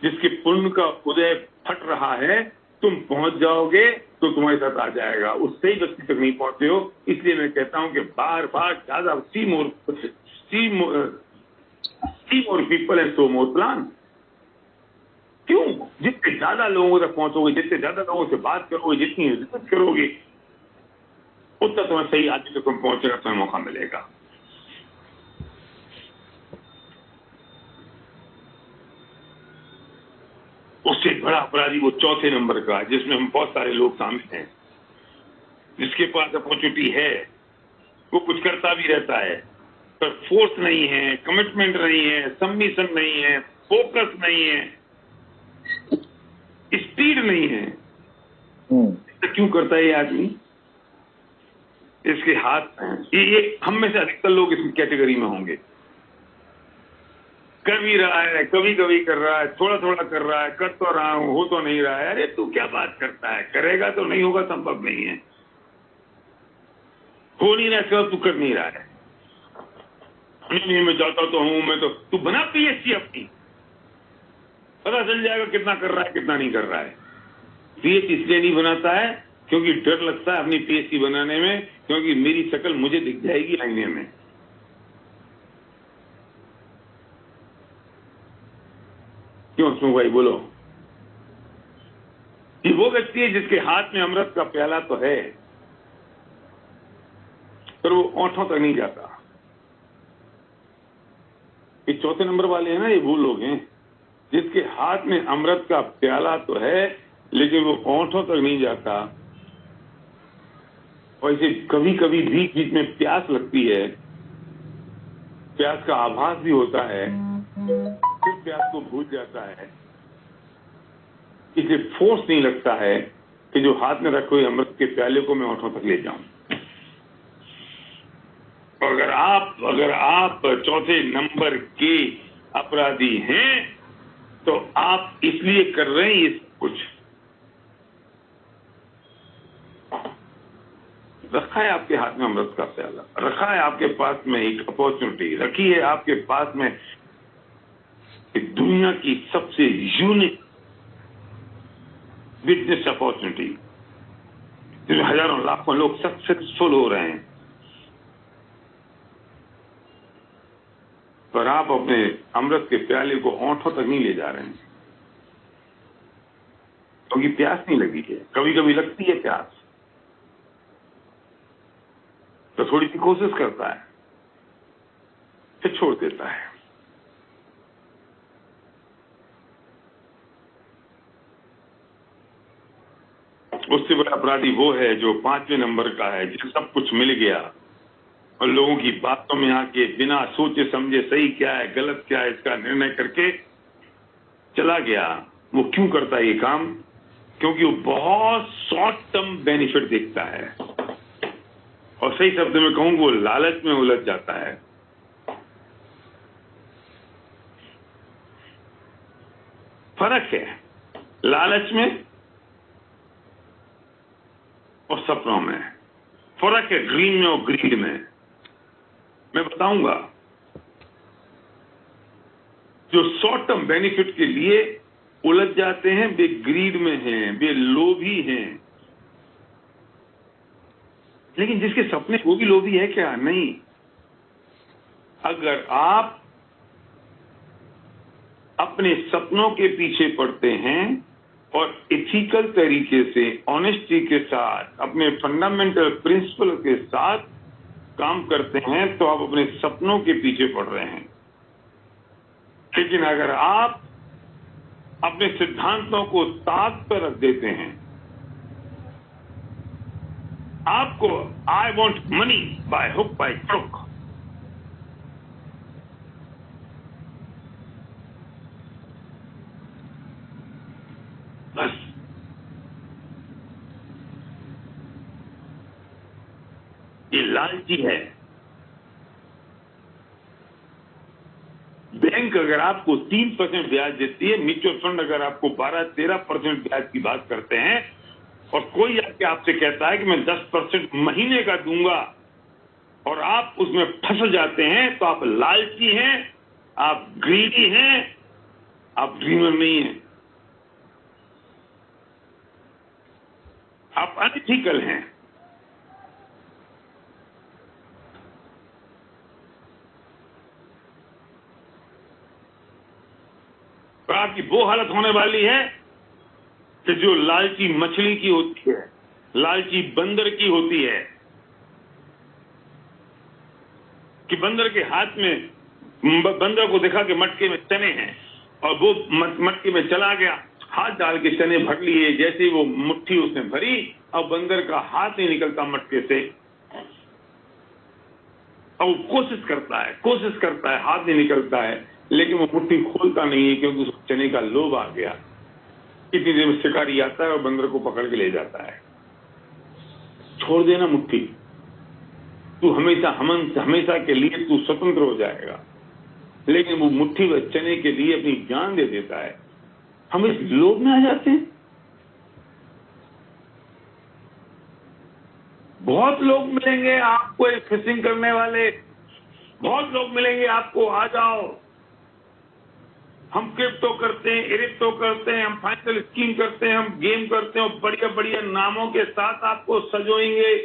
जिसके पुण्य का उदय फट रहा है, तुम पहुंच जाओगे तो तुम्हारे साथ आ जाएगा। उस सही व्यक्ति तक नहीं पहुंचे हो, इसलिए मैं कहता हूं कि बार बार ज्यादा सी more people and so more plan. क्यों? जितने ज्यादा लोगों तक पहुंचोगे, जितने ज्यादा लोगों से बात करोगे, जितनी इज्जत करोगे, उतना तुम्हें सही आदमी तक तुम पहुंचेगा, तुम्हें मौका मिलेगा। उससे बड़ा अपराधी वो चौथे नंबर का, जिसमें हम बहुत सारे लोग शामिल हैं, जिसके पास अपॉर्चुनिटी है, वो कुछ करता भी रहता है पर फोर्स नहीं है, कमिटमेंट नहीं है, सबमिशन नहीं है, फोकस नहीं है, स्पीड नहीं है। तो क्यों करता है ये आदमी? इसके हाथ ये हम में से अधिकतर लोग इस कैटेगरी में होंगे। कर भी रहा है, कभी कभी कर रहा है, थोड़ा थोड़ा कर रहा है, कर तो रहा हूं, हो तो नहीं रहा है। अरे तू क्या बात करता है? करेगा तो नहीं होगा, संभव नहीं है, हो नहीं रहा, तू कर नहीं रहा है। नहीं मैं जाता तो हूं, मैं तो, तू बना पीएचडी अपनी, पता चल जाएगा कितना कर रहा है कितना नहीं कर रहा है। पीएच इसलिए नहीं बनाता है क्योंकि डर लगता है अपनी पीएचडी बनाने में, क्योंकि मेरी शक्ल मुझे दिख जाएगी आईने में। क्यों सुन भाई बोलो? ये वो व्यक्ति है जिसके हाथ में अमृत का प्याला तो है पर वो ओंठों तक नहीं जाता। ये चौथे नंबर वाले हैं ना, ये वो लोग हैं जिसके हाथ में अमृत का प्याला तो है लेकिन वो ओंठों तक नहीं जाता। और इसे कभी कभी बीच बीच में प्यास लगती है, प्यास का आभास भी होता है, फिर प्यास को भूल जाता है। इसे फोर्स नहीं लगता है कि जो हाथ में रखे हुए अमृत के प्याले को मैं ओंठों तक ले जाऊं। अगर आप चौथे नंबर के अपराधी हैं तो आप इसलिए कर रहे हैं ये सब कुछ। रखा है आपके हाथ में अमृत का प्याला, रखा है आपके पास में एक अपॉर्चुनिटी, रखी है आपके पास में एक दुनिया की सबसे यूनिक बिजनेस अपॉर्चुनिटी, जिसमें हजारों लाखों लोग सक्सेसफुल हो रहे हैं। पर आप अपने अमृत के प्याले को ओंठों तक नहीं ले जा रहे हैं क्योंकि प्यास नहीं लगी है। कभी कभी लगती है प्यास तो थोड़ी सी कोशिश करता है फिर छोड़ देता है। उससे बड़ा अपराधी वो है जो 5वें नंबर का है, जिसे सब कुछ मिल गया और लोगों की बातों में आके बिना सोचे समझे सही क्या है गलत क्या है इसका निर्णय करके चला गया। वो क्यों करता है ये काम? क्योंकि वो बहुत शॉर्ट टर्म बेनिफिट देखता है और सही शब्द में कहूं वो लालच में उलझ जाता है। फर्क है लालच में और सपनों में, फर्क है ड्रीम में और ग्रीड में। मैं बताऊंगा, जो शॉर्ट टर्म बेनिफिट के लिए उलझ जाते हैं वे ग्रीड में हैं, वे लोभी हैं। लेकिन जिसके सपने वो भी लोभी है क्या? नहीं। अगर आप अपने सपनों के पीछे पड़ते हैं और इथिकल तरीके से ऑनेस्टी के साथ अपने फंडामेंटल प्रिंसिपल के साथ काम करते हैं तो आप अपने सपनों के पीछे पड़ रहे हैं। लेकिन अगर आप अपने सिद्धांतों को ताक पर रख देते हैं, आपको I want money by hook by crook, बस ये लालची है। बैंक अगर आपको 3% ब्याज देती है, म्यूचुअल फंड अगर आपको 12-13% ब्याज की बात करते हैं और कोई आके आपसे कहता है कि मैं 10% महीने का दूंगा और आप उसमें फंस जाते हैं तो आप लालची हैं, आप ग्रीडी हैं, आप ड्रीमर नहीं हैं, आप अनइथिकल हैं। और आपकी वो हालत होने वाली है कि जो लालची मछली की होती है, लालची बंदर की होती है, कि बंदर के हाथ में, बंदर को देखा कि मटके में चने हैं और वो मटके में चला गया, हाथ डाल के चने भर लिए। जैसे वो मुट्ठी उसने भरी और बंदर का हाथ नहीं निकलता मटके से, और वो कोशिश करता है, हाथ नहीं निकलता है, लेकिन वो मुट्ठी खोलता नहीं है क्योंकि उसको चने का लोभ आ गया। इतनी देर में शिकारी आता है और बंदर को पकड़ के ले जाता है। छोड़ देना मुट्ठी, तू हमेशा के लिए तू स्वतंत्र हो जाएगा। लेकिन वो मुट्ठी व चने के लिए अपनी जान दे देता है। हम इस लोभ में आ जाते हैं। बहुत लोग मिलेंगे आपको फिशिंग करने वाले, बहुत लोग मिलेंगे आपको, आ जाओ हम क्रिप्टो करते हैं, इरिप्टो करते हैं, हम फाइनेंशियल स्कीम करते हैं, हम गेम करते हैं और बढ़िया बढ़िया नामों के साथ आपको सजोएंगे,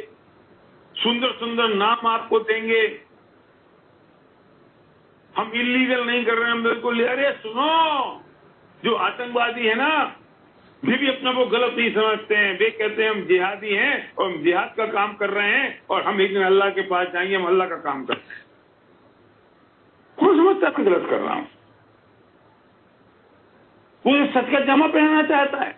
सुंदर सुंदर नाम आपको देंगे। हम इलीगल नहीं कर रहे हैं, हम बिल्कुल। अरे सुनो, जो आतंकवादी है ना, वे भी अपना वो गलत नहीं समझते हैं। वे कहते हैं हम जिहादी हैं और हम जिहाद का काम कर रहे हैं और हम एक दिन अल्लाह के पास जाएंगे, हम अल्लाह का काम करते हैं। कौन समझता है मैं गलत कर रहा हूं? वो सच का जामा पहनना चाहता है।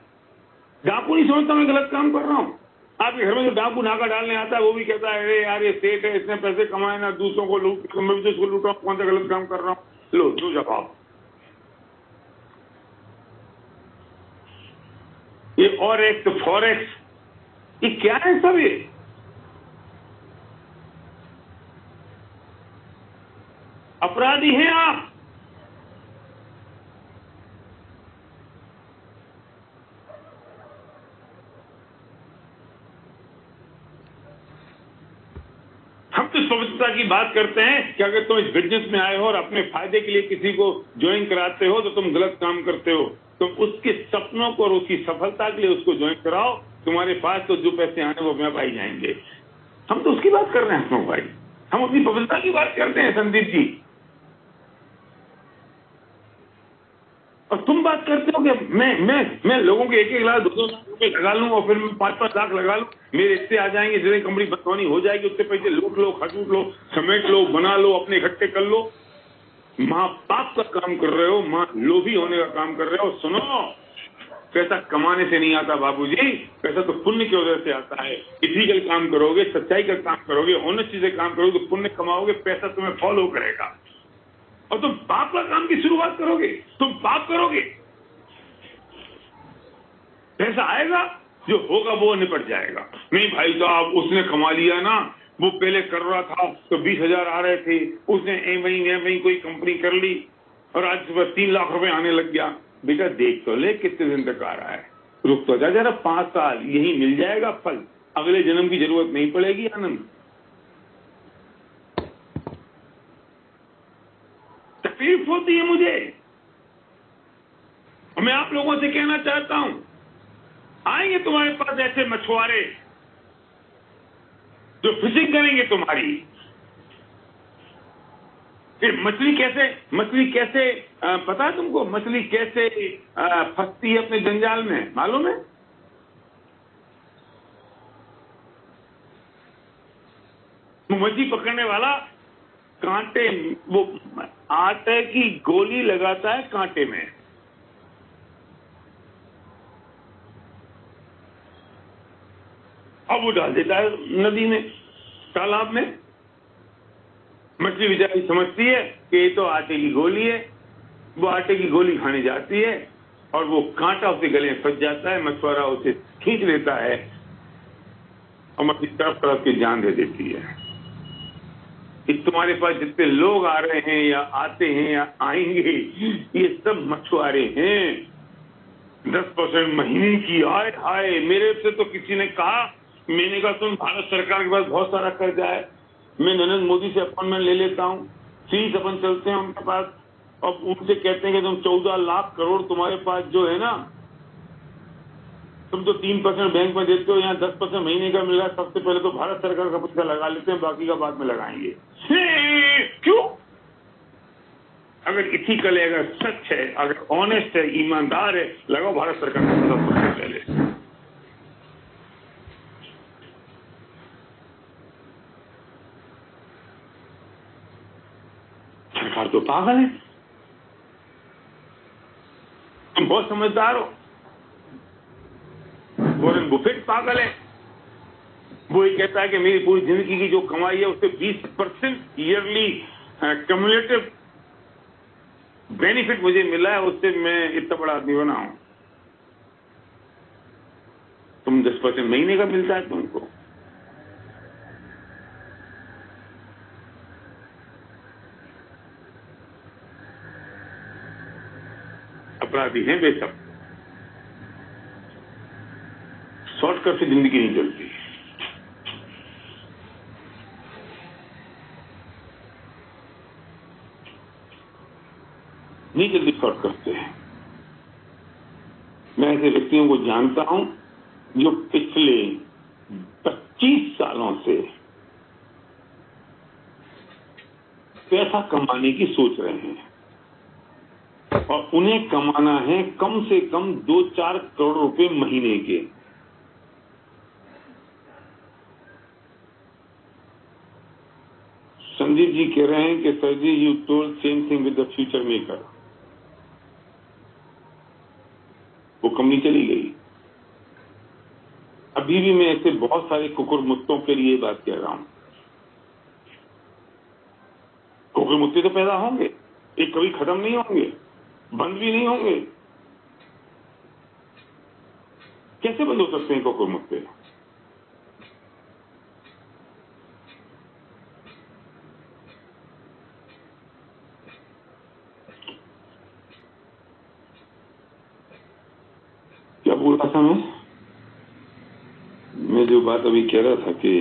डाकू नहीं समझता मैं गलत काम कर रहा हूं। आपके घर में जो डाकू नाका डालने आता है वो भी कहता है अरे यार ये सेठ है, इसने पैसे कमाए ना, दूसरों को लूट, मैं भी तो उसको लूटा, कौन सा गलत काम कर रहा हूं? लो दो जवाब। ये और एक तो फॉरेक्स, ये क्या है सब? ये अपराधी हैं आप। हम तो पवित्रता की बात करते हैं कि अगर तुम इस बिजनेस में आए हो और अपने फायदे के लिए किसी को ज्वाइन कराते हो तो तुम गलत काम करते हो। तुम उसके सपनों को और उसकी सफलता के लिए उसको ज्वाइन कराओ, तुम्हारे पास तो जो पैसे आने वो अपने आप आई जाएंगे। हम तो उसकी बात कर रहे हैं हसमुख भाई, हम अपनी पवित्रता की बात करते हैं संदीप जी। और तुम बात करते हो कि मैं लोगों के 1-1 लाख 2-2 लाख रुपए लगा लूं और फिर मैं 5-5 लाख लगा लूं, मेरे इससे आ जाएंगे, जितनी कंपनी बदतौनी हो जाएगी उससे पैसे लूट लो, खसूट लो, समेट लो, बना लो, अपने इकट्ठे कर लो। माँ बाप का काम कर रहे हो, माँ लोभी होने का काम कर रहे हो। सुनो, पैसा कमाने से नहीं आता बाबूजी, पैसा तो पुण्य की वजह से आता है। इथीकल काम करोगे, सच्चाई का काम करोगे, ऑनेस्टी से काम करोगे तो पुण्य कमाओगे, पैसा तुम्हें फॉलो करेगा। और तुम पाप का काम की शुरुआत करोगे, तुम पाप करोगे, पैसा आएगा, जो होगा वो निपट जाएगा। नहीं भाई साहब, उसने कमा लिया ना, वो पहले कर रहा था तो 20,000 आ रहे थे, उसने वही कोई कंपनी कर ली और आज सुबह 3 लाख रुपए आने लग गया। बेटा देख तो ले कितने दिन तक आ रहा है, रुक तो जा जरा, 5 साल यही मिल जाएगा फल, अगले जन्म की जरूरत नहीं पड़ेगी। आनंद, तकलीफ होती है मुझे, और मैं आप लोगों से कहना चाहता हूं, आएंगे तुम्हारे पास ऐसे मछुआरे जो फिशिंग करेंगे तुम्हारी। फिर मछली कैसे पता है तुमको, मछली कैसे फंसती है अपने जंजाल में, मालूम है? मछली पकड़ने वाला कांटे, वो आटे की गोली लगाता है कांटे में, अब वो डाल देता है नदी में, तालाब में। मछली बेचारी समझती है कि ये तो आटे की गोली है, वो आटे की गोली खाने जाती है और वो कांटा उसके गले में फंस जाता है, मछुआरा उसे खींच लेता है और मछली तरफ तरफ की जान दे देती है। इस तुम्हारे पास जितने लोग आ रहे हैं या आते हैं या आएंगे, ये सब मछुआरे हैं। 10% महीने की आय हाय। मेरे से तो किसी ने कहा, मैंने कहा तुम भारत सरकार के पास बहुत सारा कर्जा है, मैं नरेंद्र मोदी से अपॉइंटमेंट ले लेता हूँ, 30 अपन चलते हैं उनके पास और उनसे कहते हैं कि तुम 14 लाख करोड़ तुम्हारे पास जो है ना, तुम तो 3% बैंक में देते हो, यहाँ 10% महीने का मिल रहा है, सबसे पहले तो भारत सरकार का पैसा लगा लेते हैं, बाकी का बाद में लगाएंगे। क्यों? अगर इथिकल है, अगर सच है, अगर ऑनेस्ट है, ईमानदार है, लगाओ भारत सरकार का पैसा सबसे पहले। सरकार तो पागल है, तुम बहुत समझदार हो। वॉरेन बुफेट पागल है, वो ये कहता है कि मेरी पूरी जिंदगी की जो कमाई है उससे 20% ईयरली कम्युलेटिव बेनिफिट मुझे मिला है, उससे मैं इतना बड़ा आदमी बना हूं। तुम 10% महीने का मिलता है तुमको। अपराधी हैं वे सब, शॉर्टकट से जिंदगी नहीं चलती।
नहीं जल्दी शॉर्ट करते हैं। मैं ऐसे व्यक्तियों को जानता हूं जो पिछले 25 सालों से पैसा कमाने की सोच रहे हैं और उन्हें कमाना है कम से कम 2-4 करोड़ रुपए महीने के। संदीप जी कह रहे हैं कि sir ji you told same thing with the future maker. वो कंपनी चली गई। अभी भी मैं ऐसे बहुत सारे कुकुरमुत्तों के लिए बात कह रहा हूं। कुकुरमुत्ते तो पैदा होंगे, ये कभी खत्म नहीं होंगे, बंद भी नहीं होंगे। कैसे बंद हो सकते हैं कुकुरमुत्ते? क्या बोल रहा था मैं जो बात अभी कह रहा था कि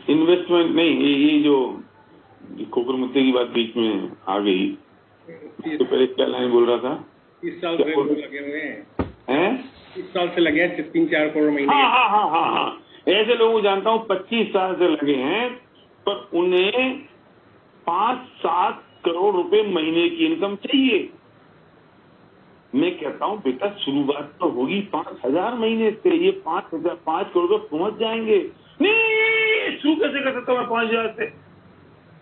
इन्वेस्टमेंट नहीं, ये जो कुकुरमुत्ते की बात बीच में आ गई, तो पहले क्या लाइन बोल रहा था?
30 साल से लगे हुए हैं 30 साल से लगे हैं 3-4 करोड़ महीने।
हाँ। ऐसे लोगों को जानता हूँ 25 साल से लगे हैं, पर उन्हें 5-7 करोड़ रुपए महीने की इनकम चाहिए। मैं कहता हूं बेटा शुरुआत तो होगी 5,000 महीने से, ये 5 करोड़ रुपए पहुंच जाएंगे। नहीं शुरू कैसे कर सकता हूं मैं 5,000 से?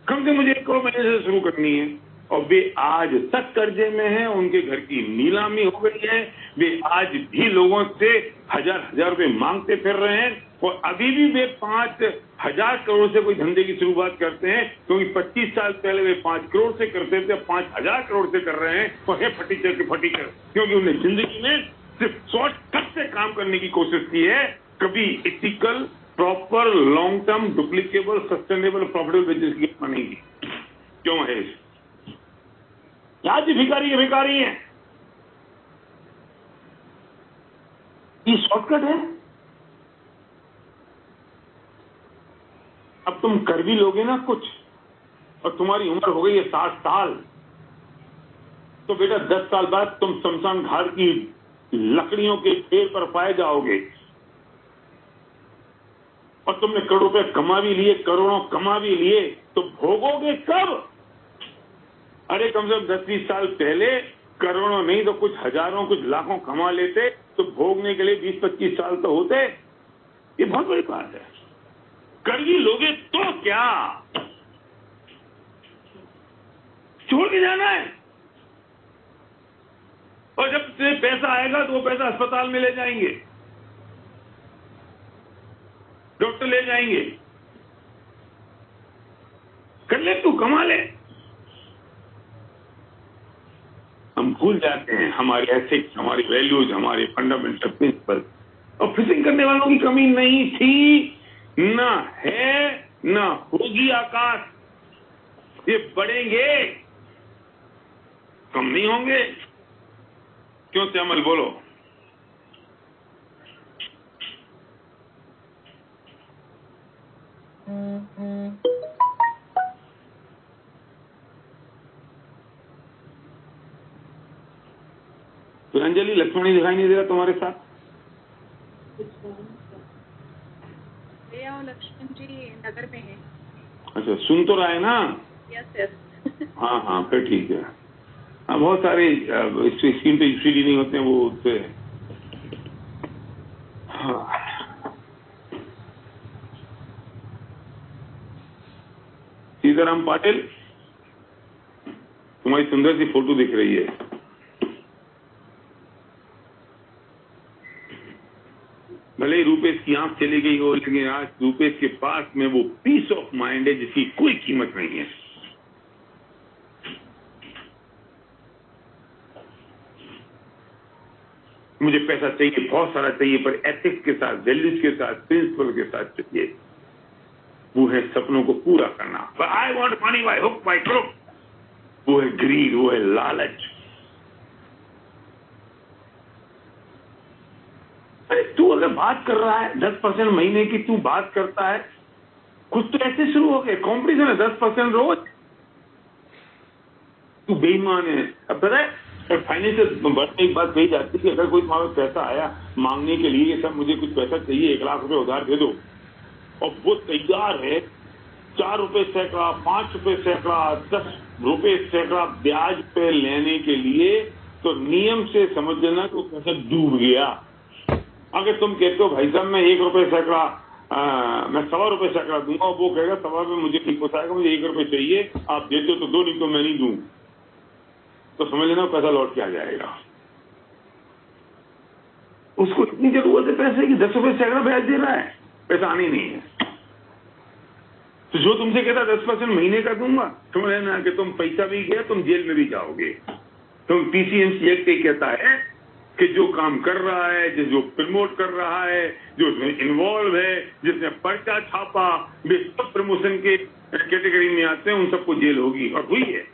कम से मुझे 1 करोड़ महीने से शुरू करनी है। और वे आज तक कर्जे में हैं, उनके घर की नीलामी हो गई है, वे आज भी लोगों से 1,000 रुपए मांगते फिर रहे हैं और अभी भी वे 5,000 करोड़ से कोई धंधे की शुरुआत करते हैं, क्योंकि 25 साल पहले वे 5 करोड़ से करते थे, 5,000 करोड़ से कर रहे हैं और है फटीचर के फटीचर, क्योंकि उन्हें जिंदगी में सिर्फ शॉर्टकट से काम करने की कोशिश की है, कभी ethical proper long term duplicable sustainable profitable business की नहीं की। क्यों महेश? आज भी भिखारी के भिखारी हैं। ये शॉर्टकट है। अब तुम कर भी लोगे ना कुछ और तुम्हारी उम्र हो गई है 60 साल, तो बेटा 10 साल बाद तुम शमशान घाट की लकड़ियों के ढेर पर पाए जाओगे और तुमने करोड़ों रुपए कमा भी लिए, करोड़ों कमा भी लिए, तो भोगोगे कब? अरे कम से कम 10-20 साल पहले करोड़ों नहीं तो कुछ हजारों कुछ लाखों कमा लेते तो भोगने के लिए 20-25 साल तो होते। ये बहुत बड़ी बात है। कर ही लोगे तो क्या, छोड़ के जाना है। और जब से पैसा आएगा तो वो पैसा अस्पताल में ले जाएंगे, डॉक्टर ले जाएंगे। कर ले तू, कमा ले। हम भूल जाते हैं हमारे एथिक्स, हमारी वैल्यूज, हमारे फंडामेंटल प्रिंसिपल। और फिशिंग करने वालों की कमी नहीं थी, ना है, ना होगी आकाश। ये बढ़ेंगे, कम नहीं होंगे। क्यों श्यामल बोलो? तो अंजलि लक्ष्मणी दिखाई नहीं दे रहा तुम्हारे साथ?
लक्ष्मण जी नगर में है।
अच्छा, सुन तो रहा है ना?
यस।
हाँ फिर ठीक है। हाँ, बहुत सारे स्क्रीन पे इसीलिए नहीं होते हैं वो उससे। हाँ सीताराम पाटिल, तुम्हारी सुंदर सी फोटो दिख रही है। भले ही रूपेश की आंख चली गई हो, लेकिन आज रूपेश के पास में वो पीस ऑफ माइंड है जिसकी कोई कीमत नहीं है। मुझे पैसा चाहिए, बहुत सारा चाहिए, पर एथिक्स के साथ, वैल्यूज के साथ, प्रिंसिपल के साथ चाहिए। वो है सपनों को पूरा करना। I want money by hook by crook. वो है ग्रीड, वो है लालच। अरे तू अगर बात कर रहा है 10% महीने की, तू बात करता है, कुछ तो ऐसे शुरू हो गए। कॉम्पिटिशन है 10% रोज, तू बेईमान है। अब पता है फाइनेंशियल वर्ड में एक बात कही जाती है कि अगर कोई तुम्हारे पैसा आया मांगने के लिए, सर मुझे कुछ पैसा चाहिए, 1 लाख रुपए उधार दे दो, और वो तैयार है 4 रुपए सैकड़ा, 5 रुपए सैकड़ा, 10 रुपए सैकड़ा ब्याज पे लेने के लिए, तो नियम से समझ लेना कि वो पैसा डूब गया। अगर तुम कहते हो भाई साहब मैं 1 रुपए सैकड़ा, मैं 1.25 रुपए सैकड़ा दूंगा, और वो कहेगा 1.25 में मुझे ठीक पोसाएगा, मुझे 1 रुपए चाहिए, आप देते हो तो दो, नहीं तो मैं नहीं दूं, तो समझ लेना पैसा लौट के आ जाएगा। उसको इतनी जरूरत है पैसे की, 10 रुपए सैकड़ा ब्याज दे रहा है, पैसा आनी नहीं है। तो जो तुमसे कहता 10% महीने का दूंगा, समझ लेना कि तुम पैसा भी गया, तुम जेल में भी जाओगे। तुम PCMC एक्ट कहता है कि जो काम कर रहा है, जो प्रमोट कर रहा है, जो उसमें इन्वॉल्व है, जिसने पर्चा छापा, वे सब प्रमोशन के कैटेगरी में आते हैं, उन सबको जेल होगी, और हुई है।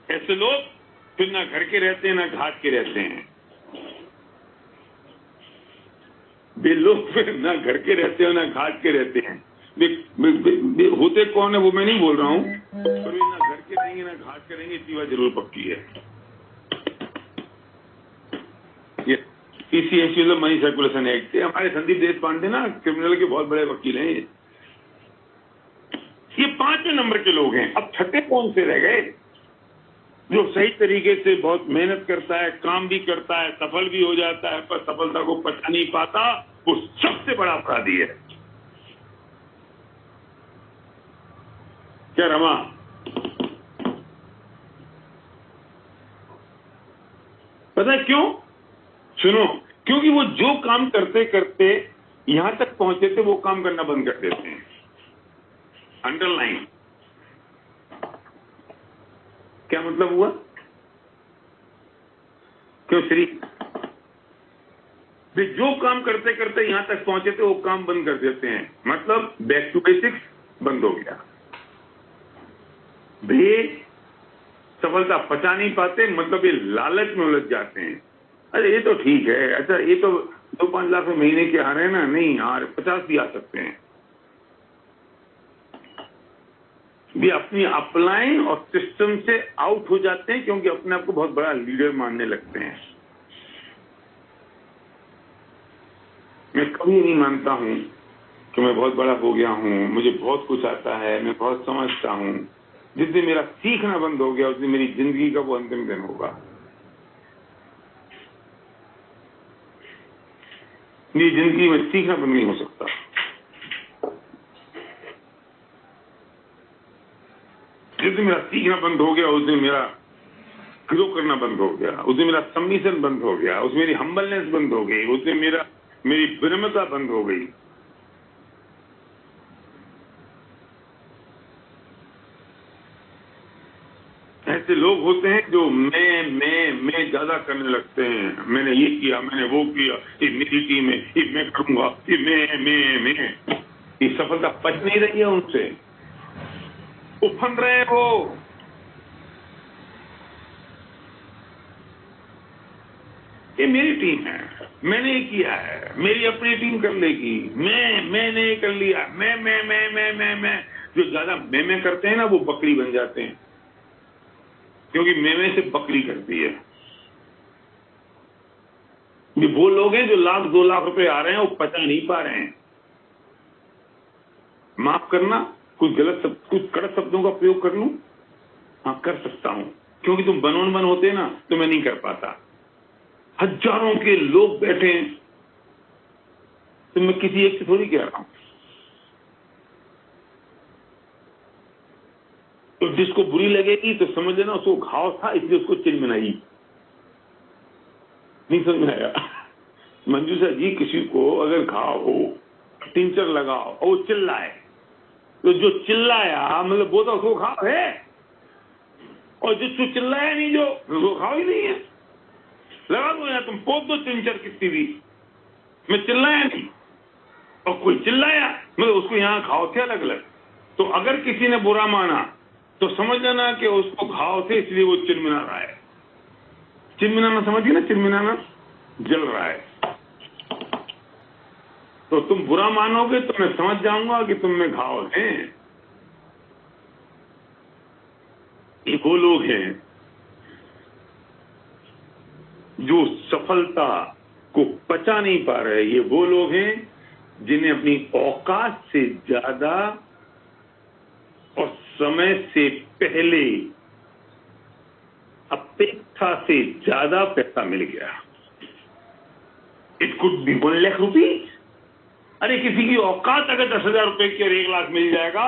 ऐसे लोग फिर ना घर के रहते हैं ना घाट के रहते हैं। वे लोग फिर ना घर के रहते हैं ना घाट के रहते हैं। वे होते कौन है वो मैं नहीं बोल रहा हूं, पर वे ना घर के रहेंगे ना घाट के रहेंगे, इतनी बात जरूर पक्की है। ये PCMC मतलब मनी सर्कुलेशन एक्ट, हमारे संदीप देशपांडे ना क्रिमिनल के बहुत बड़े वकील हैं। ये 5वें नंबर के लोग हैं। अब छठे कौन से रह गए? जो सही तरीके से बहुत मेहनत करता है, काम भी करता है, सफल भी हो जाता है, पर सफलता को पचा नहीं पाता, वो सबसे बड़ा अपराधी है। क्या रमा? पता है क्यों? सुनो, क्योंकि वो जो काम करते करते यहां तक पहुंचे थे, वो काम करना बंद कर देते हैं। अंडरलाइन क्या मतलब हुआ? क्यों श्री? वे जो काम करते करते यहां तक पहुंचे थे, वो काम बंद कर देते हैं, मतलब बैक टू बेसिक्स बंद हो गया। वे सफलता पचा नहीं पाते, मतलब ये लालच में उलझ जाते हैं। अरे ये तो ठीक है, अच्छा ये तो 2-5 लाख महीने के आ रहे हैं ना, नहीं यार 50 भी आ सकते हैं। वे अपनी अपलाइन और सिस्टम से आउट हो जाते हैं, क्योंकि अपने आप को बहुत बड़ा लीडर मानने लगते हैं। मैं कभी नहीं मानता हूं कि मैं बहुत बड़ा हो गया हूं, मुझे बहुत कुछ आता है, मैं बहुत समझता हूं। जिस दिन मेरा सीखना बंद हो गया, उस दिन मेरी जिंदगी का वो अंतिम दिन होगा। मेरी जिंदगी में सीखना बंद नहीं हो सकता। जिस दिन मेरा सीखना बंद हो गया, उस दिन मेरा ग्रो करना बंद हो गया, उस दिन मेरा सबमिशन बंद हो गया, उस मेरी हम्बलनेस बंद हो गई, उस दिन मेरी विनम्रता बंद हो गई। ऐसे लोग होते हैं जो मैं ज्यादा करने लगते हैं। मैंने ये किया, मैंने वो किया, ये मेरी टीम है, ये मैं करूंगा, ये मैं। ये सफलता पच नहीं रही है उनसे, उफन रहे हैं वो। ये मेरी टीम है, मैंने ये किया है, मेरी अपनी टीम कर लेगी, मैंने कर लिया, मैं। जो ज्यादा मैं करते हैं ना, वो बकरी बन जाते हैं, क्योंकि मैं से बकरी करती है। ये वो लोग हैं जो 1-2 लाख रुपए आ रहे हैं, वो पचा नहीं पा रहे हैं। माफ करना, कुछ कड़क शब्दों का प्रयोग कर लूं? हाँ कर सकता हूं, क्योंकि तुम बनोन होते ना तो मैं नहीं कर पाता। हजारों के लोग बैठे हैं, तो मैं किसी एक से थोड़ी कह रहा हूं। तो जिसको बुरी लगेगी तो समझ लेना उसको घाव था, इसलिए उसको चिलमिलाई। नहीं समझ में आया? मंजूषा जी, किसी को अगर घाव हो, टिंचर लगाओ और वो चिल्लाए, तो जो चिल्लाया मतलब वो तो उसको घाव है, और जो चिल्लाया नहीं, जो वो घाव ही नहीं है। लगा दो यार, तुम पोत दो टिंचर कितनी भी, मैं चिल्लाया नहीं, और कोई चिल्लाया मतलब उसको यहाँ घाव थे अलग अलग। तो अगर किसी ने बुरा माना तो समझ लेना कि उसको घाव थे, इसलिए वो चिलमिला रहा है। चिलमिलाना समझिए ना, चिलमिलाना, जल रहा है। तो तुम बुरा मानोगे तो मैं समझ जाऊंगा कि तुम में घाव हैं। ये वो लोग हैं जो सफलता को पचा नहीं पा रहे। ये वो लोग हैं जिन्हें अपनी औकात से ज्यादा और समय से पहले अपेक्षा से ज्यादा पैसा मिल गया। It could be 1 lakh rupees. अरे किसी की औकात अगर 10,000 रुपए की और 1 लाख मिल जाएगा,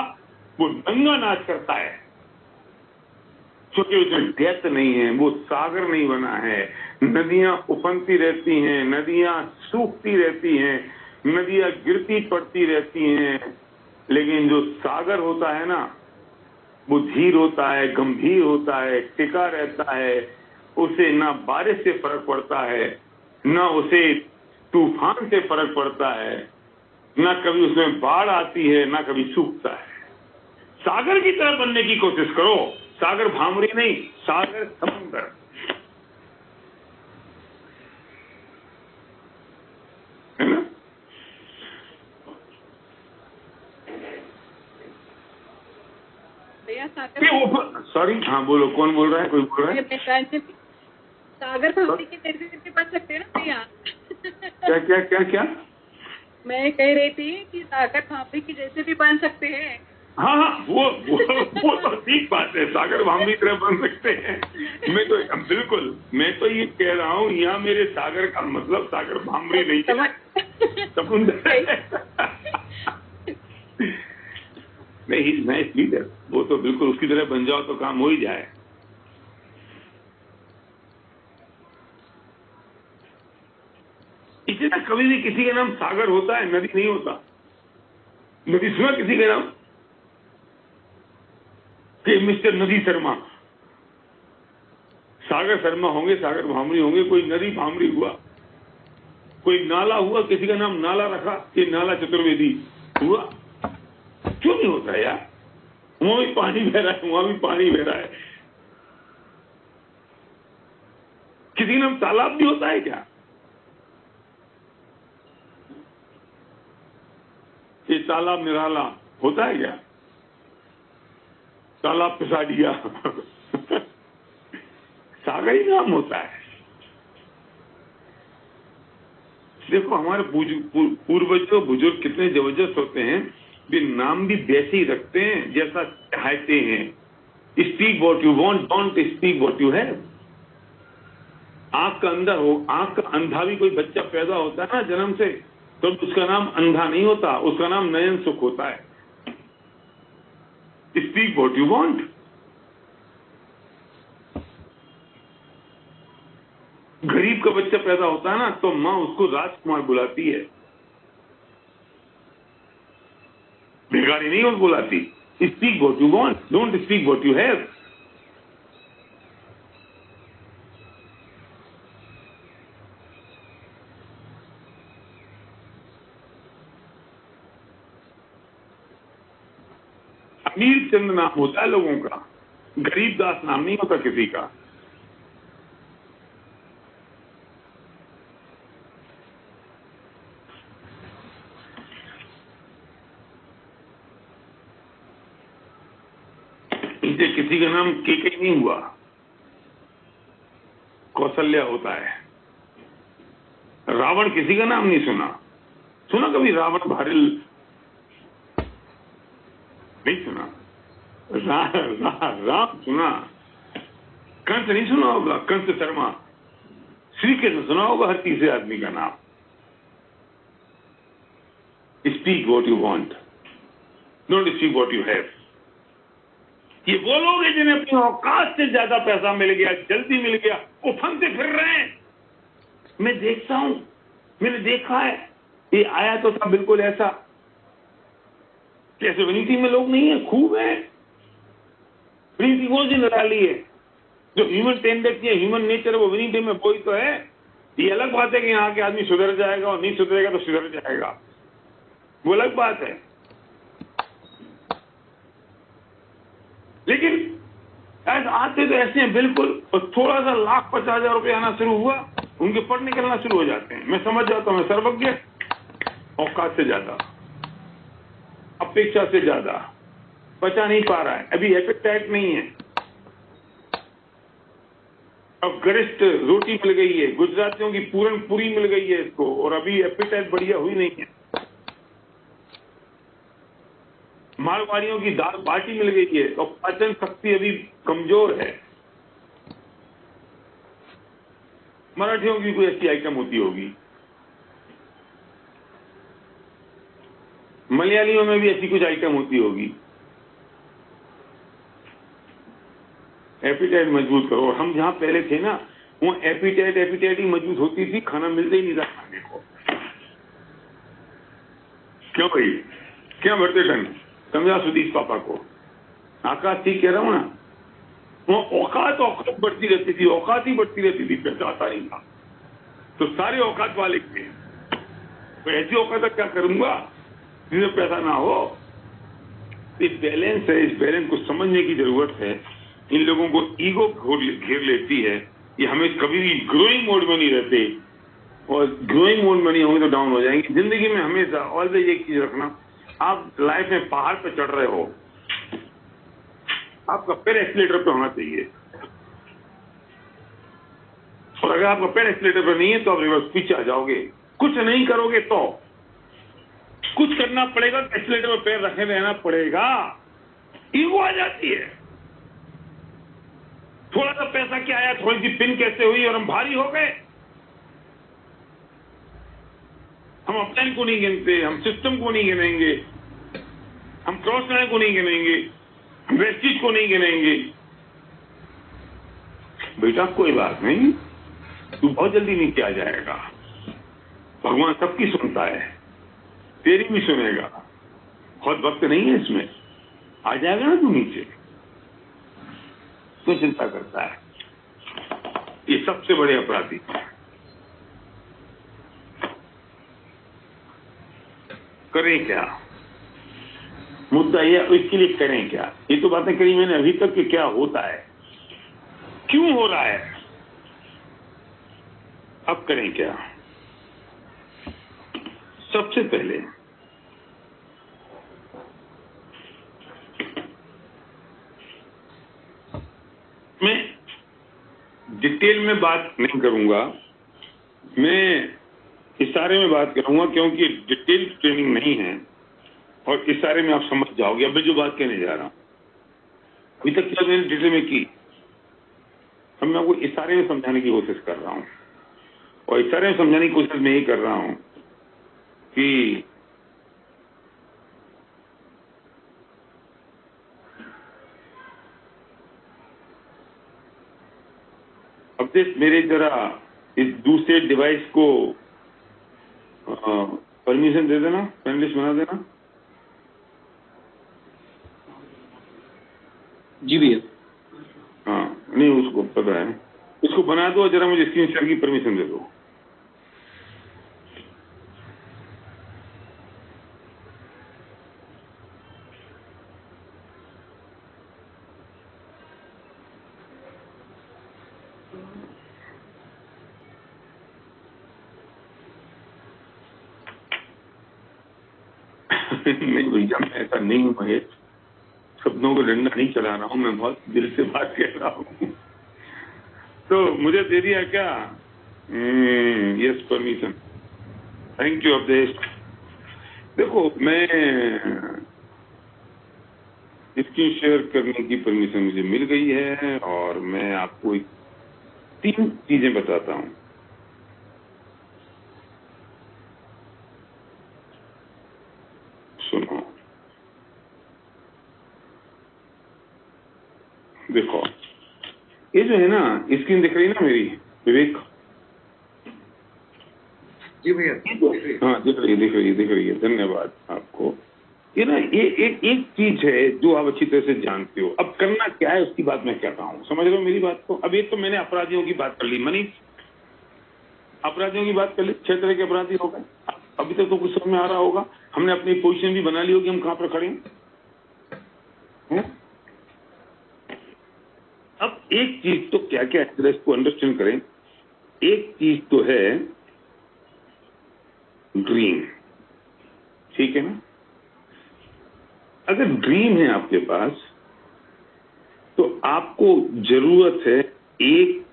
वो नंगा नाच करता है, क्योंकि उसमें डेप्थ नहीं है, वो सागर नहीं बना है। नदियां उफनती रहती हैं, नदियां सूखती रहती हैं, नदियां गिरती पड़ती रहती हैं, लेकिन जो सागर होता है ना, वो धीर होता है, गंभीर होता है, टिका रहता है। उसे ना बारिश से फर्क पड़ता है, ना उसे तूफान से फर्क पड़ता है, ना कभी उसमें बाढ़ आती है, ना कभी सूखता है। सागर की तरह बनने की कोशिश करो। सागर भामरी नहीं, सागर समुंदर। है ना?
भैया सागर,
सॉरी, हाँ बोलो, कौन बोल रहा है? कोई बोल रहा है?
सागर भाभी की जैसे भी बन सकते हैं ना भैया।
क्या क्या क्या क्या?
मैं कह रही थी कि सागर भाभी की जैसे भी बन सकते हैं।
हाँ हाँ, वो तो ठीक बात है, सागर भामरी तरह बन सकते हैं। मैं तो बिल्कुल, मैं तो ये कह रहा हूँ, यहाँ मेरे सागर का मतलब सागर भामरी नहीं है, समुद्र नहीं। नाइस लीडर, वो तो बिल्कुल उसकी तरह बन जाओ तो काम हो ही जाए। इतना कभी भी किसी का नाम सागर होता है, नदी नहीं होता। नदी सुना किसी का नाम कि मिस्टर नदी शर्मा? सागर शर्मा होंगे, सागर भामरी होंगे, कोई नदी भामरी हुआ, कोई नाला हुआ, किसी का नाम नाला रखा, ये नाला चतुर्वेदी हुआ? क्यों नहीं होता यार? वहां भी पानी बह रहा है, वहां भी पानी बह रहा है। किसी का नाम तालाब भी होता है क्या? ये तालाब निराला होता है क्या? तालाब पिसा दिया सागर ही नाम होता है। देखो हमारे पूर्वजों बुजुर्ग कितने जबरदस्त होते हैं, वे नाम भी वैसे ही रखते हैं जैसा चाहते हैं। Speak what you want, don't speak what you have. आंख का अंदर हो, आंख का अंधा भी कोई बच्चा पैदा होता है ना जन्म से, तो उसका नाम अंधा नहीं होता, उसका नाम नयन सुख होता है। Speak what you want. गरीब का बच्चा पैदा होता है ना, तो माँ उसको राजकुमार बुलाती है, भिखारी नहीं और बुलाती। Speak what you want, don't speak what you have. अमीर चंद नाम होता है लोगों का, गरीब दास नाम नहीं होता किसी का। इसे किसी का नाम केके नहीं हुआ, कौशल्या होता है। रावण किसी का नाम नहीं सुना। सुना कभी रावण भारिल? नहीं सुना। राम सुना। कंस नहीं सुना होगा, कंस शर्मा। श्री कृष्ण सुना होगा हर तीसरे आदमी का नाम। Speak what you want, don't speak what you have. ये वो लोग हैं जिन्हें अपनी औकात से ज्यादा पैसा मिल गया, जल्दी मिल गया, उफनते फिर रहे हैं। मैं देखता हूं, मैंने देखा है, ये आया तो था बिल्कुल ऐसा, कैसे विनीति में लोग नहीं है, खूब है। विनीति कौन सी निराली है? जो ह्यूमन टेंडेंसी है, ह्यूमन नेचर है, वो विनीति में वही तो है। ये अलग बात है कि यहाँ के आदमी सुधर जाएगा और नहीं सुधरेगा तो सुधर जाएगा, वो अलग बात है। लेकिन ऐसे आते तो ऐसे हैं बिल्कुल, और थोड़ा सा 1,50,000 रुपये आना शुरू हुआ, उनके पट निकलना शुरू हो जाते हैं। मैं समझ जाता हूँ, मैं सर्वज्ञ, औकात से ज्यादा, अपेक्षा से ज्यादा, बचा नहीं पा रहा है, अभी एपेटाइट नहीं है। अब गरिष्ठ रोटी मिल गई है, गुजरातियों की पूरन पूरी मिल गई है इसको, और अभी एपिटाइट बढ़िया हुई नहीं है। मारवाड़ियों की दाल बाटी मिल गई है और पाचन शक्ति अभी कमजोर है। मराठियों की कोई ऐसी आइटम होती होगी, मलयालियों में भी ऐसी कुछ आइटम होती होगी। एपिटाइट मजबूत करो। और हम जहां पहले थे ना, वो एपिटाइट ही मजबूत होती थी, खाना मिलता ही नहीं था खाने को। क्यों भाई, क्या बढ़ते टन समझा सुदीश पापा को। आकाश ठीक कह रहा हूं ना, वो औकात बढ़ती रहती थी, औकात ही बढ़ती रहती थी, पैसा आता नहीं था। तो सारे औकात वाले थे, तो ऐसी औकात क्या करूंगा जिसमें पैसा ना हो। ये बैलेंस है, इस बैलेंस को समझने की जरूरत है। इन लोगों को ईगो घेर लेती है, ये हमें कभी भी ग्रोइंग मोड में नहीं रहते, और ग्रोइंग मोड में नहीं होंगे तो डाउन हो जाएंगे। जिंदगी में हमेशा ऑलवेज एक चीज रखना, आप लाइफ में पहाड़ पे चढ़ रहे हो, आपका पैर एक्सीलेटर पे होना चाहिए, और अगर आपका पैर एक्सीलेटर पे नहीं है तो आप रिवर्स पीछे आ जाओगे। कुछ नहीं करोगे तो कुछ करना पड़ेगा, एक्सीलेटर पे पैर रखे रहना पड़ेगा। ईगो आ जाती है, थोड़ा सा पैसा क्या आया, थोड़ी सी पिन कैसे हुई और हम भारी हो गए। हम अपलाइन को नहीं गिनते, हम सिस्टम को नहीं गिनेंगे, हम क्रॉस लाइन को नहीं गिनेंगे, हम वेस्टिज को नहीं गिनेंगे। बेटा कोई बात नहीं, तू बहुत जल्दी नीचे आ जाएगा। भगवान सबकी सुनता है, तेरी भी सुनेगा। बहुत वक्त नहीं है इसमें, आ जाएगा ना तू नीचे। तो चिंता करता है, ये सबसे बड़े अपराधी। करें क्या, मुद्दा ये, इसके लिए करें क्या। ये तो बातें करी मैंने अभी तक कि क्या होता है, क्यों हो रहा है, अब करें क्या। सबसे पहले मैं डिटेल में बात नहीं करूंगा, मैं इशारे में बात करूंगा, क्योंकि डिटेल ट्रेनिंग नहीं है और इशारे में आप समझ जाओगे। अब मैं जो बात कहने जा रहा हूं, अभी तक क्या मैंने डिटेल में की, अब मैं आपको इशारे में समझाने की कोशिश कर रहा हूं। और इशारे में समझाने की कोशिश मैं ये कर रहा हूं कि अब देख मेरे जरा इस दूसरे डिवाइस को परमिशन दे देना, पैनलिस्ट बना देना।
जी भैया।
हाँ नहीं, उसको पता है, इसको बना दो, जरा मुझे स्क्रीन शेयर की परमिशन दे दो। नहीं भैया, मैं ऐसा नहीं हूं महेश, शब्दों को डंडा नहीं चला रहा हूं, मैं बहुत दिल से बात कह रहा हूं। तो मुझे दे दिया क्या? Yes permission, thank you Avdhesh. देखो मैं स्क्रीन शेयर करने की परमिशन मुझे मिल गई है, और मैं आपको 3 चीजें बताता हूं। सुनो, देखो ये जो है ना, स्क्रीन दिख रही है ना मेरी विवेक?
जी भैया।
हाँ दिख रही है, धन्यवाद आपको। ये ना ये एक चीज है जो आप अच्छी तरह से जानते हो। अब करना क्या है उसकी बात मैं कहता हूँ, समझ रहे हो मेरी बात को? अब ये तो मैंने अपराधियों की बात कर ली, मनीष अपराधियों की बात कर ली, 6 तरह के अपराधी हो गए। अभी तक तो कुछ समझ में आ रहा होगा, हमने अपनी पोजीशन भी बना ली होगी, हम कहाँ पर खड़े हैं। अब एक चीज तो क्या क्या है, इसको अंडरस्टैंड करें। एक चीज तो है ड्रीम, ठीक है ना? अगर ड्रीम है आपके पास तो आपको जरूरत है एक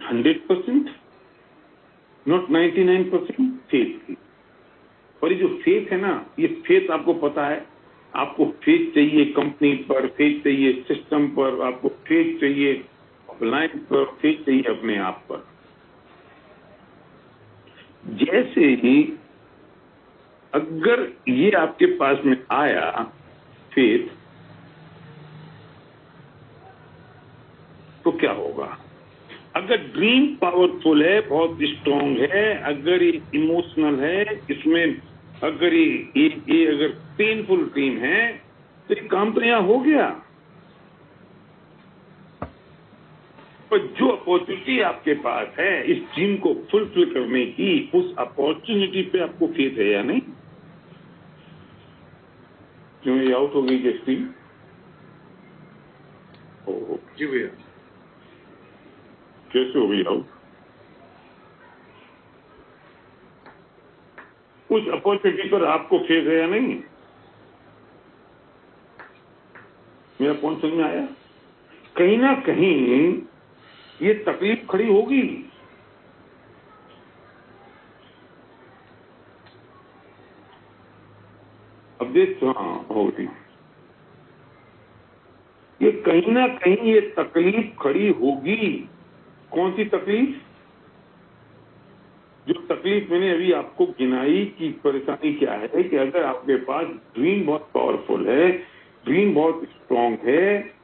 100%, नॉट 99% फेथ की। और ये जो फेथ है ना, ये फेथ आपको पता है, आपको फेथ चाहिए कंपनी पर, फेथ चाहिए सिस्टम पर, आपको फेथ चाहिए अप्लायंस पर, फेथ चाहिए अपने आप पर। जैसे ही अगर ये आपके पास में आया फेथ, तो क्या होगा? अगर ड्रीम पावरफुल है, बहुत स्ट्रांग है, अगर ये इमोशनल है, इसमें अगर ये अगर पेनफुल ड्रीम है, तो ये काम तो यहाँ हो गया। पर जो अपॉर्चुनिटी आपके पास है इस ड्रीम को फुलफिल करने की, उस अपॉर्चुनिटी पे आपको फेथ है या नहीं? क्यों ये आउट हो गई कैसी?
जी भैया।
कैसे हो गई आउट? उस अपॉर्चुनिटी पर आपको फेथ है या नहीं? मेरा पॉइंट समझ में आया? कहीं ना कहीं ये तकलीफ खड़ी होगी। अब देख, हाँ होगी। ये कहीं ना कहीं ये तकलीफ खड़ी होगी। कौन सी तकलीफ? जो तकलीफ मैंने अभी आपको गिनाई कि परेशानी क्या है, कि अगर आपके पास ड्रीम बहुत पावरफुल है, ड्रीम बहुत स्ट्रांग है,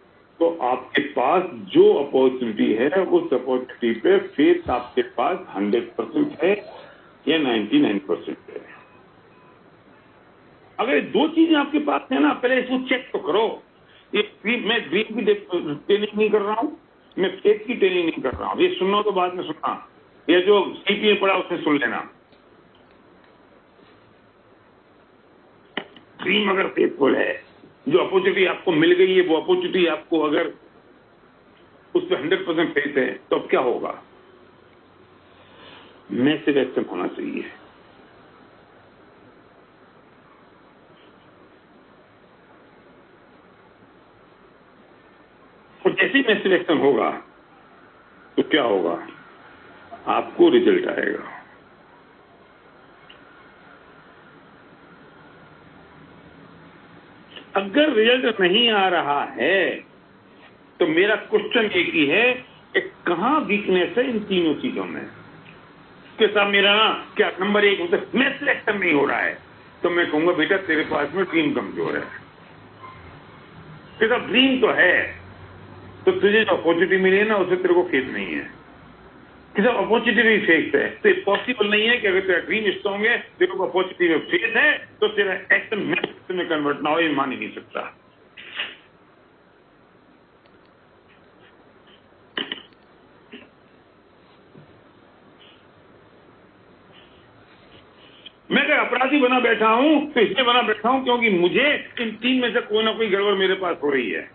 तो आपके पास जो अपॉर्चुनिटी है उस अपॉर्चुनिटी पे फेथ आपके पास 100% है या 99% है। अगर दो चीजें आपके पास है ना, पहले इसको चेक तो करो। ये मैं ड्रीम की ट्रेनिंग नहीं कर रहा हूं, मैं फेथ की ट्रेनिंग नहीं कर रहा हूं। ये सुनना तो बाद में सुनना, ये जो सीपीए पढ़ा उससे सुन लेना। ड्रीम अगर फेथफुल है, जो अपॉर्चुनिटी आपको मिल गई है वो अपॉर्चुनिटी आपको अगर उस पर 100% फेथ है, तो अब क्या होगा? मैसिव एक्शन होना चाहिए। और जैसे ही मैसिव एक्शन होगा तो क्या होगा? आपको रिजल्ट आएगा। अगर रिजल्ट नहीं आ रहा है तो मेरा क्वेश्चन एक ही है कि कहां वीकनेस है इन तीनों चीजों में। इसके साथ मेरा ना क्या नंबर 1 होता है, मैसिव एक्शन नहीं हो रहा है, तो मैं कहूंगा बेटा तेरे पास में ड्रीम कमजोर है। तेरा ड्रीम तो है, तो तुझे जो अपॉर्चुनिटी मिली है ना उससे तेरे को फेथ नहीं है। कि जब अपॉर्चुनिटी भी फेथ है तो ये पॉसिबल नहीं है कि अगर तेरा ड्रीम स्ट्रांग है, तेरे को अपॉर्चुनिटी में फेथ है, तो तेरा एक्शन मैसिव में कन्वर्ट ना हो। ये मान ही नहीं सकता। मैं अगर अपराधी बना बैठा हूं तो इसलिए बना बैठा हूं क्योंकि मुझे इन तीन में से कोई ना कोई गड़बड़ मेरे पास हो रही है।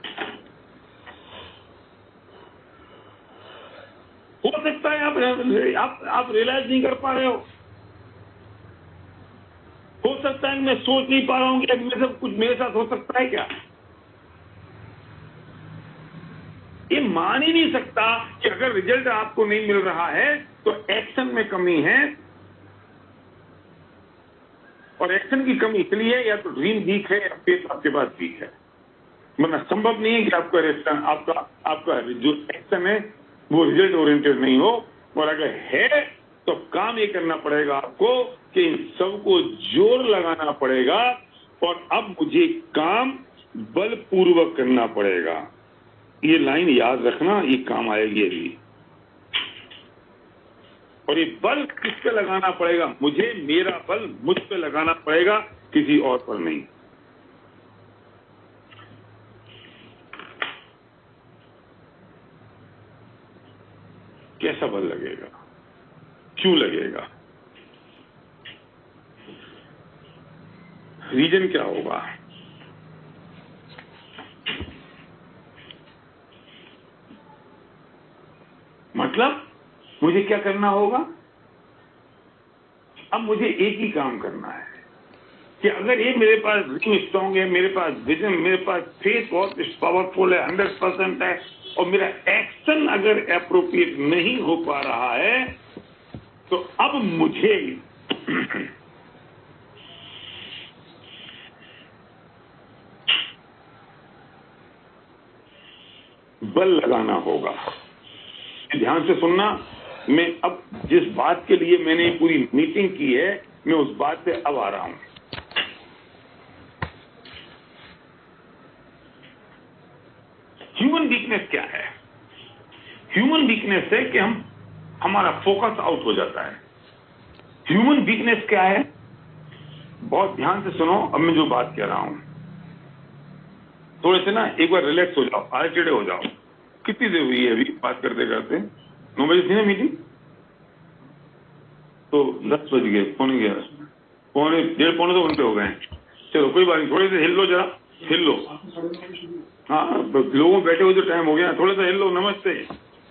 हो सकता है आप रियलाइज नहीं कर पा रहे हो सकता है मैं सोच नहीं पा रहा हूं कि अभी सब कुछ मेरे साथ हो सकता है क्या। ये मान ही नहीं सकता कि अगर रिजल्ट आपको नहीं मिल रहा है तो एक्शन में कमी है, और एक्शन की कमी इसलिए या तो ड्रीम वीक है या फेथ आपके पास वीक है। वरना संभव नहीं है कि आपका जो एक्शन है वो रिजल्ट ओरिएंटेड नहीं हो। और अगर है तो काम ये करना पड़ेगा आपको कि इन सबको जोर लगाना पड़ेगा, और अब मुझे काम बलपूर्वक करना पड़ेगा। ये लाइन याद रखना, ये काम आएगी अभी। और ये बल किस पे लगाना पड़ेगा? मुझे मेरा बल मुझ पे लगाना पड़ेगा, किसी और पर नहीं। कैसा बल लगेगा? क्यों लगेगा? रीजन क्या होगा? मतलब मुझे क्या करना होगा? अब मुझे एक ही काम करना है कि अगर ये मेरे पास ड्रीम स्ट्रांग है, मेरे पास विजन, मेरे पास फेथ बहुत पावरफुल है, 100% है, और मेरा एक्शन अगर एप्रोप्रिएट नहीं हो पा रहा है तो अब मुझे बल लगाना होगा। ध्यान से सुनना, मैं अब जिस बात के लिए मैंने पूरी मीटिंग की है मैं उस बात पे अब आ रहा हूं। ह्यूमन वीकनेस क्या है? ह्यूमन वीकनेस है कि हमारा फोकस आउट हो जाता है। ह्यूमन वीकनेस क्या है? बहुत ध्यान से सुनो, अब मैं जो बात कह रहा हूं, थोड़े से ना एक बार रिलैक्स हो जाओ, आलचेड़े हो जाओ। कितनी देर हुई है अभी बात करते करते? 9 बजे थी ना मीटिंग, तो 10 बज गए, पौने 1.5 2 घंटे हो गए। चलो कोई बात नहीं, थोड़े से हिल लो, जरा हिल लो। हाँ, लोगों बैठे हुए जो टाइम हो गया, थोड़ा सा हिल लो। नमस्ते।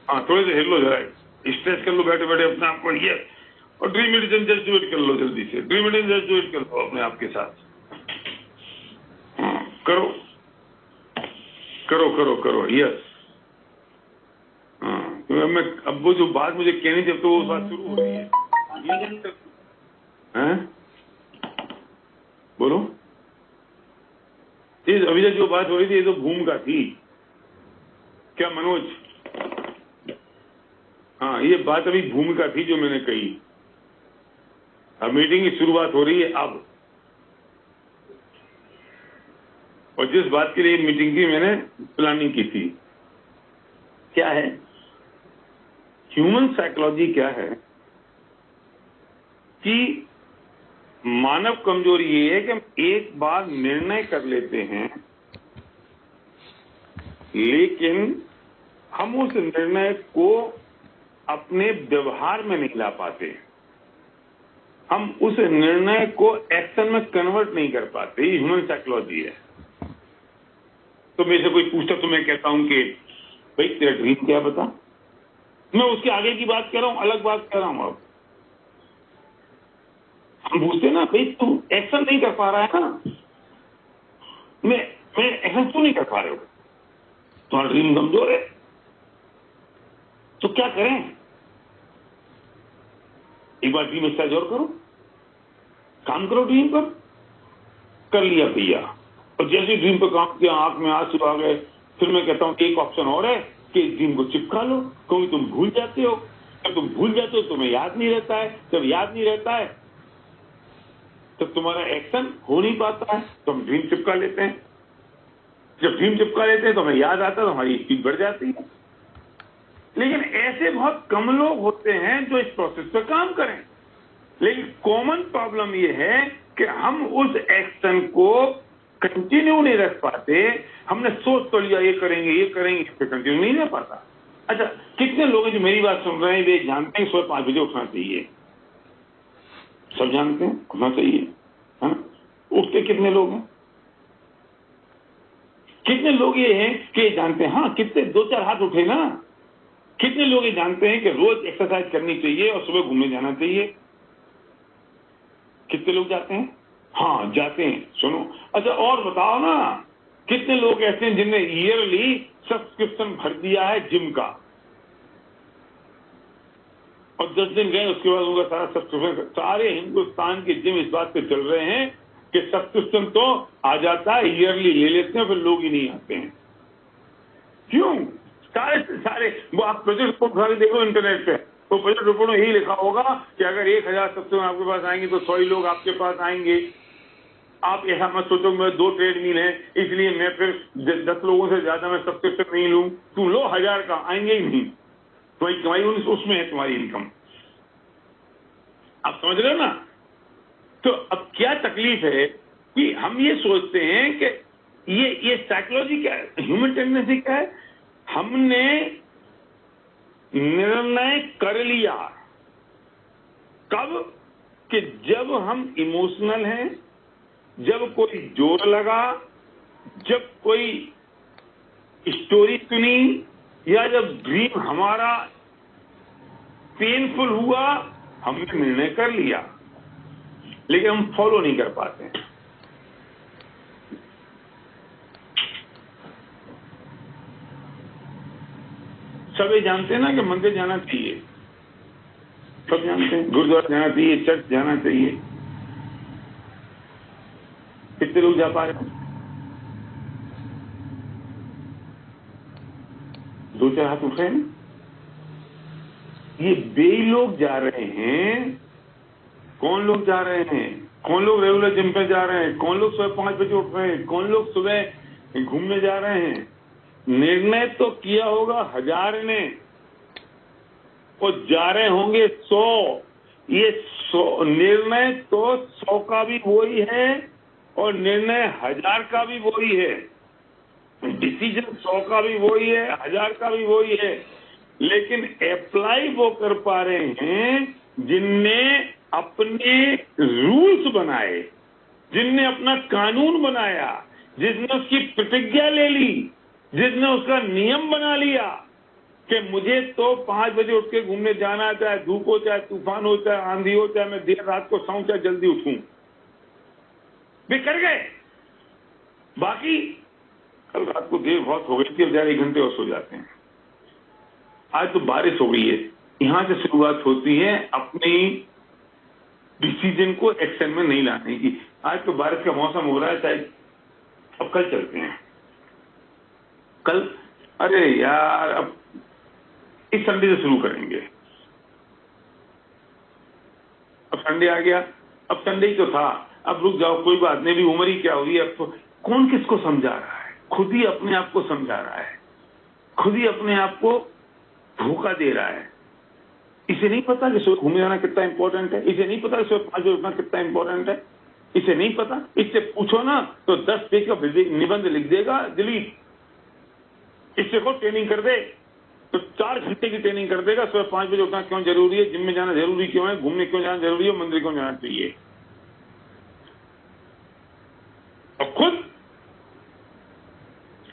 हाँ, थोड़े से हिल लो, जरा स्ट्रेच कर लो बैठे बैठे अपने आप को। ये और dream meditation just do it कर लो, जल्दी से dream meditation just do it कर लो अपने आप के साथ। हाँ, करो करो करो करो, यस। हाँ, तो मैं अब वो जो बात मुझे कहनी थी, अब तो वो बात शुरू हो रही है। बोलो। इस अभी तक जो बात हो रही थी ये तो भूमिका थी क्या मनोज? हाँ, ये बात अभी भूमिका थी जो मैंने कही। अब मीटिंग की शुरुआत हो रही है अब, और जिस बात के लिए मीटिंग की मैंने प्लानिंग की थी, क्या है ह्यूमन साइकोलॉजी? क्या है कि मानव कमजोरी ये है कि हम एक बार निर्णय कर लेते हैं लेकिन हम उस निर्णय को अपने व्यवहार में नहीं ला पाते, हम उस निर्णय को एक्शन में कन्वर्ट नहीं कर पाते। ये ह्यूमन साइकोलॉजी है। तो मेरे से कोई पूछता तो मैं कहता हूं कि भाई तेरा ड्रीम क्या बता, मैं उसके आगे की बात कह रहा हूं, अलग बात कह रहा हूं। अब हम पूछते ना, भाई तू एक्शन नहीं कर पा रहा है ना, मैं एक्शन क्यों नहीं कर पा रहे हो? तुम्हारा ड्रीम कमजोर है, तो क्या करें? एक बार ड्रीम एक्सरसाइज और करो, काम करो ड्रीम पर। कर लिया भैया, और जैसे ड्रीम पर काम किया आंख में आंसू आ गए, फिर मैं कहता हूं एक ऑप्शन और है कि ड्रीम को चिपका लो, क्योंकि तुम भूल जाते हो। जब तुम भूल जाते हो तुम्हें याद नहीं रहता है, जब याद नहीं रहता है तब तुम्हारा एक्शन हो नहीं पाता है, तो हम ड्रीम चिपका लेते हैं। जब ड्रीम चिपका लेते हैं तो हमें याद आता है, तो हमारी स्पीड बढ़ जाती है। लेकिन ऐसे बहुत कम लोग होते हैं जो इस प्रोसेस पर काम करें। लेकिन कॉमन प्रॉब्लम ये है कि हम उस एक्शन को कंटिन्यू नहीं रख पाते। हमने सोच तो लिया ये करेंगे इस पे कंटिन्यू नहीं रह पाता। अच्छा, कितने लोग हैं जो मेरी बात सुन रहे हैं, वे जानते हैं सुबह 5 बजे उठना चाहिए? सब जानते हैं उठना चाहिए, है ना? उठते कितने लोग हैं? कितने लोग ये हैं कि जानते हैं? हाँ, कितने 2-4 हाथ उठे ना। कितने लोग ये जानते हैं कि रोज एक्सरसाइज करनी चाहिए और सुबह घूमने जाना चाहिए? कितने लोग जाते हैं? हाँ, जाते हैं। सुनो, अच्छा और बताओ ना, कितने लोग ऐसे हैं जिनने ईयरली सब्सक्रिप्शन भर दिया है जिम का, और 10 दिन गए उसके बाद उनका सारा सब्सक्रिप्शन? सारे हिंदुस्तान के जिम इस बात पे चल रहे हैं कि सब्सक्रिप्शन तो आ जाता है, ईयरली ले लेते हैं, फिर लोग ही नहीं आते हैं। क्यों? सारे वो आप प्रोजेक्ट रिपोर्ट उठा के देखो इंटरनेट पे, तो प्रोजेक्ट रिपोर्ट में यही लिखा होगा कि अगर 1000 सब्सक्रिप्शन आपके पास आएंगे तो 100 ही लोग आपके पास आएंगे। आप ऐसा मत सोचो मेरे 2 ट्रेडमिल है इसलिए मैं फिर 10 लोगों से ज्यादा मैं सब्सक्रिप्शन नहीं लूं। तुम लो 1000 का, आएंगे ही नहीं। तुम्हारी कमाई उसमें है, तुम्हारी इनकम। आप समझ रहे हो ना? तो अब क्या तकलीफ है कि हम ये सोचते हैं कि ये साइकोलॉजी क्या है, ह्यूमन टेंडेंसी क्या है? हमने निर्णय कर लिया कब? कि जब हम इमोशनल हैं, जब कोई जोर लगा, जब कोई स्टोरी सुनी, या जब ड्रीम हमारा पेनफुल हुआ, हमने निर्णय कर लिया लेकिन हम फॉलो नहीं कर पाते हैं। सब ये जानते हैं ना कि मंदिर जाना चाहिए, सब जानते हैं, गुरुद्वारा जाना चाहिए, चर्च जाना चाहिए। कितने लोग जा पा रहे हैं? 2-4 हाथ उठे हैं। ये बेई लोग जा रहे हैं। कौन लोग जा रहे हैं? कौन लोग रेगुलर जिम पे जा रहे हैं? कौन लोग सुबह 5 बजे उठ रहे हैं? कौन लोग सुबह घूमने जा रहे हैं? निर्णय तो किया होगा 1000 ने, और जा रहे होंगे 100। ये 100 निर्णय तो 100 का भी वही है और निर्णय 1000 का भी वही है। डिसीजन 100 का भी वही है, 1000 का भी वही है, लेकिन अप्लाई वो कर पा रहे हैं जिनने अपने रूल्स बनाए, जिनने अपना कानून बनाया, जिसने उसकी प्रतिज्ञा ले ली, जिसने उसका नियम बना लिया कि मुझे तो 5 बजे उठ के घूमने जाना, चाहे धूप हो, चाहे तूफान हो, चाहे आंधी हो, चाहे मैं देर रात को सोऊं, चाहे जल्दी उठूं। वे कर गए। बाकी कल रात को देर बहुत हो गई थी, 1 घंटे और सो जाते हैं। आज तो बारिश हो गई है, यहां से शुरुआत होती है अपनी डिसीजन को एक्शन में नहीं लाने की। आज तो बारिश का मौसम हो रहा है, शायद अब कल चलते हैं। कल, अरे यार, अब इस संडे से शुरू करेंगे। अब संडे आ गया, अब संडे ही तो था, अब रुक जाओ, कोई बात नहीं, भी उम्र ही क्या हुई। अब तो कौन किसको समझा रहा है? खुद ही अपने आप को समझा रहा है, खुद ही अपने आप को धोखा दे रहा है। इसे नहीं पता कि सुबह घूमने जाना कितना इंपॉर्टेंट है, इसे नहीं पता कि सुबह 5 बजे उठना कितना इंपॉर्टेंट है, इसे नहीं पता। इससे पूछो ना तो 10 पेज का निबंध लिख देगा, डिलीट। इससे को ट्रेनिंग कर दे तो 4 घंटे की ट्रेनिंग कर देगा, सुबह 5 बजे उठना क्यों जरूरी है, जिम में जाना जरूरी क्यों है, घूमने क्यों जाना जरूरी है, मंदिर क्यों जाना चाहिए। अब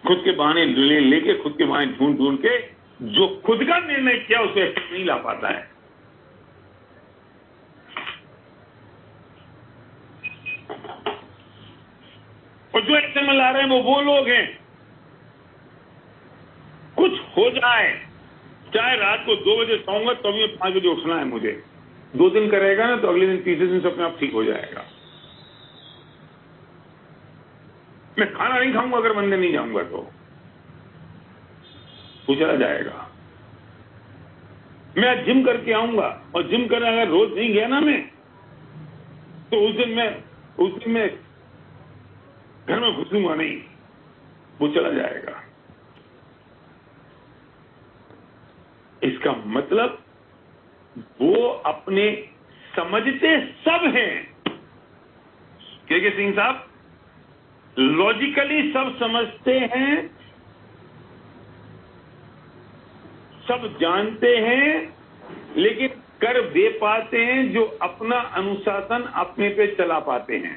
खुद के बहाने लेके, खुद के बहाने ढूंढ के जो खुद का निर्णय किया उसे एक्शन नहीं ला पाता है। और जो एक्शन में ला रहे हैं वो लोग हैं। कुछ हो जाए, चाहे रात को 2 बजे सोऊंगा तो भी 5 बजे उठना है मुझे, 2 दिन करेगा ना तो अगले दिन, तीसरे दिन से अपने आप ठीक हो जाएगा। मैं खाना नहीं खाऊंगा अगर मंदिर नहीं जाऊंगा तो चला जाएगा। मैं आज जिम करके आऊंगा, और जिम करने अगर रोज नहीं गया ना मैं, तो उस दिन मैं घर में घुसूंगा नहीं, वो चला जाएगा। इसका मतलब वो अपने समझते सब हैं। के सिंह साहब लॉजिकली सब समझते हैं, सब जानते हैं, लेकिन कर दे पाते हैं जो अपना अनुशासन अपने पे चला पाते हैं।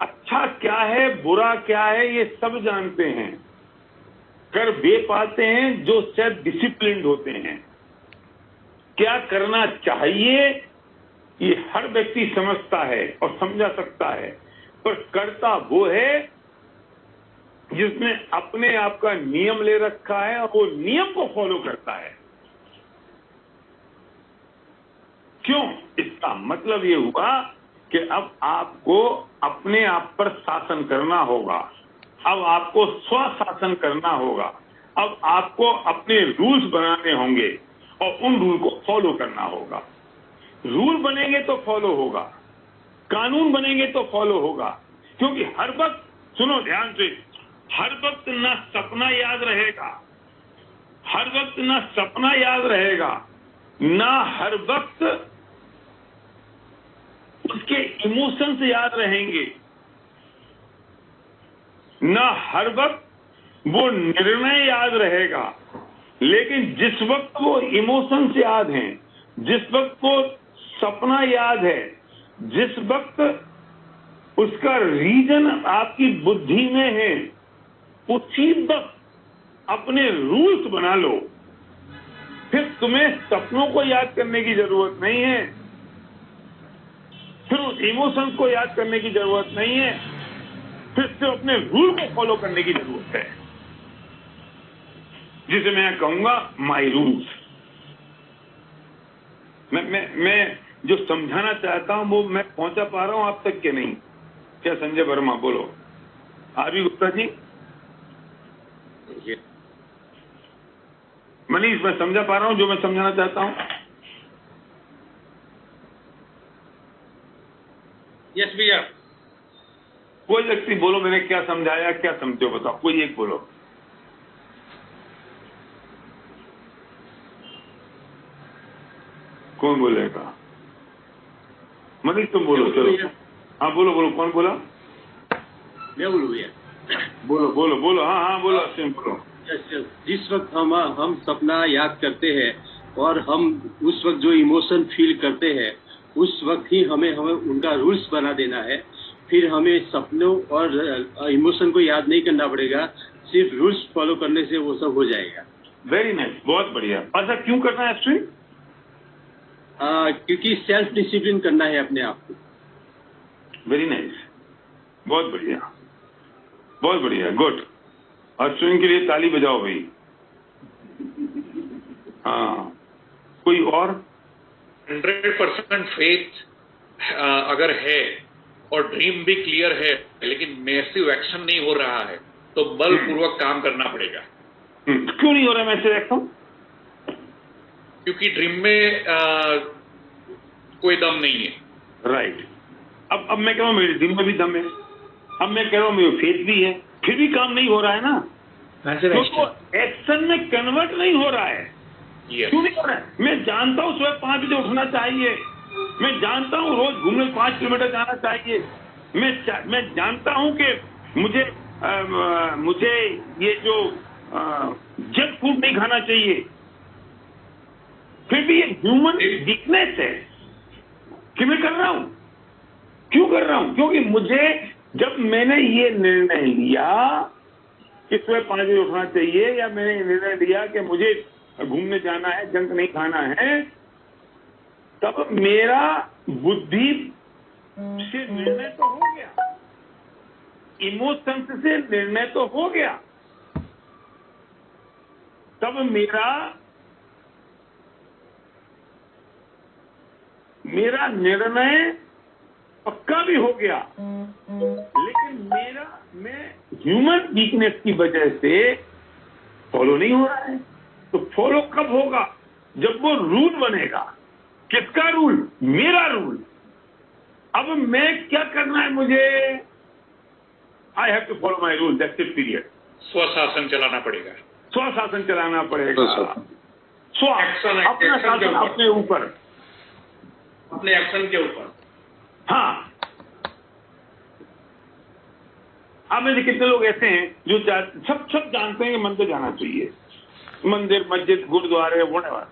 अच्छा क्या है, बुरा क्या है, ये सब जानते हैं। कर दे पाते हैं जो सेल्फ डिसिप्लिन्ड होते हैं। क्या करना चाहिए ये हर व्यक्ति समझता है और समझा सकता है, पर करता वो है जिसने अपने आप का नियम ले रखा है और वो नियम को फॉलो करता है। क्यों? इसका मतलब ये हुआ कि अब आपको अपने आप पर शासन करना होगा, अब आपको स्वशासन करना होगा, अब आपको अपने रूल्स बनाने होंगे और उन रूल को फॉलो करना होगा। रूल बनेंगे तो फॉलो होगा, कानून बनेंगे तो फॉलो होगा। क्योंकि हर वक्त, सुनो ध्यान से, हर वक्त ना सपना याद रहेगा, हर वक्त ना सपना याद रहेगा, ना हर वक्त उसके इमोशंस याद रहेंगे, ना हर वक्त वो निर्णय याद रहेगा। लेकिन जिस वक्त वो इमोशंस याद हैं, जिस वक्त वो सपना याद है, जिस वक्त उसका रीजन आपकी बुद्धि में है, उसी वक्त अपने रूल्स बना लो। फिर तुम्हें सपनों को याद करने की जरूरत नहीं है, फिर उस इमोशंस को याद करने की जरूरत नहीं है। फिर से अपने रूल को फॉलो करने की जरूरत है, जिसे मैं कहूंगा माई रूल्स। मैं जो समझाना चाहता हूं वो मैं पहुंचा पा रहा हूं आप तक के नहीं? क्या संजय वर्मा, बोलो। आरबी गुप्ता जी, मनीष, मैं समझा पा रहा हूं जो मैं समझाना चाहता हूं?
यस भैया।
कोई व्यक्ति बोलो, मैंने क्या समझाया, क्या समझते हो बताओ, कोई एक बोलो। कौन बोलेगा? मनीष तुम बोलो, चलो। हाँ बोलो बोलो, कौन बोला?
मैं बोलूँ भैया?
बोलो बोलो बोलो, हाँ हाँ बोलो, अश्विन बोलो।
जिस वक्त हम सपना याद करते हैं और हम उस वक्त जो इमोशन फील करते हैं, उस वक्त ही हमें उनका रूल्स बना देना है। फिर हमें सपनों और इमोशन को याद नहीं करना पड़ेगा, सिर्फ रूल्स फॉलो करने से वो सब हो जाएगा।
वेरी नाइस, बहुत बढ़िया। ऐसा क्यों करना है अश्विन?
क्योंकि सेल्फ डिसिप्लिन करना है अपने आप को।
वेरी नाइस, बहुत बढ़िया, बहुत बढ़िया, गुड। अश्विन के लिए ताली बजाओ भाई। हाँ, कोई और?
100% फेथ अगर है और ड्रीम भी क्लियर है, लेकिन मैसिव एक्शन नहीं हो रहा है, तो बलपूर्वक काम करना पड़ेगा।
क्यों नहीं हो रहा मैसिव एक्शन?
क्योंकि ड्रीम में कोई दम नहीं है।
राइट। अब मैं कह रहा हूँ मेरे ड्रीम में भी दम है, अब मैं कह रहा हूँ मेरे फेथ भी है, फिर भी काम नहीं हो रहा है ना, क्योंकि एक्शन में कन्वर्ट नहीं हो रहा है। क्यों नहीं हो रहा है? मैं जानता हूँ सुबह 5 बजे उठना चाहिए, मैं जानता हूँ रोज घूमने 5 किलोमीटर जाना चाहिए, मैं जानता हूँ कि मुझे ये जो जंक फूड नहीं खाना चाहिए, फिर भी ये ह्यूमन वीकनेस है कि मैं कर रहा हूं। क्यों कर रहा हूं? क्योंकि मुझे, जब मैंने ये निर्णय लिया कि सुबह 5 बजे उठना चाहिए, या मैंने निर्णय लिया कि मुझे घूमने जाना है, जंक नहीं खाना है, तब मेरा बुद्धि से निर्णय तो हो गया, इमोशंस से निर्णय तो हो गया, तब मेरा निर्णय पक्का भी हो गया, लेकिन मैं ह्यूमन वीकनेस की वजह से फॉलो नहीं हो रहा है। तो फॉलो कब होगा? जब वो रूल बनेगा। किसका रूल? मेरा रूल। अब मैं क्या करना है मुझे? I have to follow my rule, that's it, period.
स्वशासन चलाना पड़ेगा।
स्वशासन चलाना पड़ेगा। अपना शासन अपने ऊपर,
अपने एक्शन के ऊपर।
हाँ। आप में से कितने लोग ऐसे हैं जो सब जानते हैं कि मंदिर जाना चाहिए, मंदिर, मस्जिद, गुरुद्वारे, व्हाटएवर,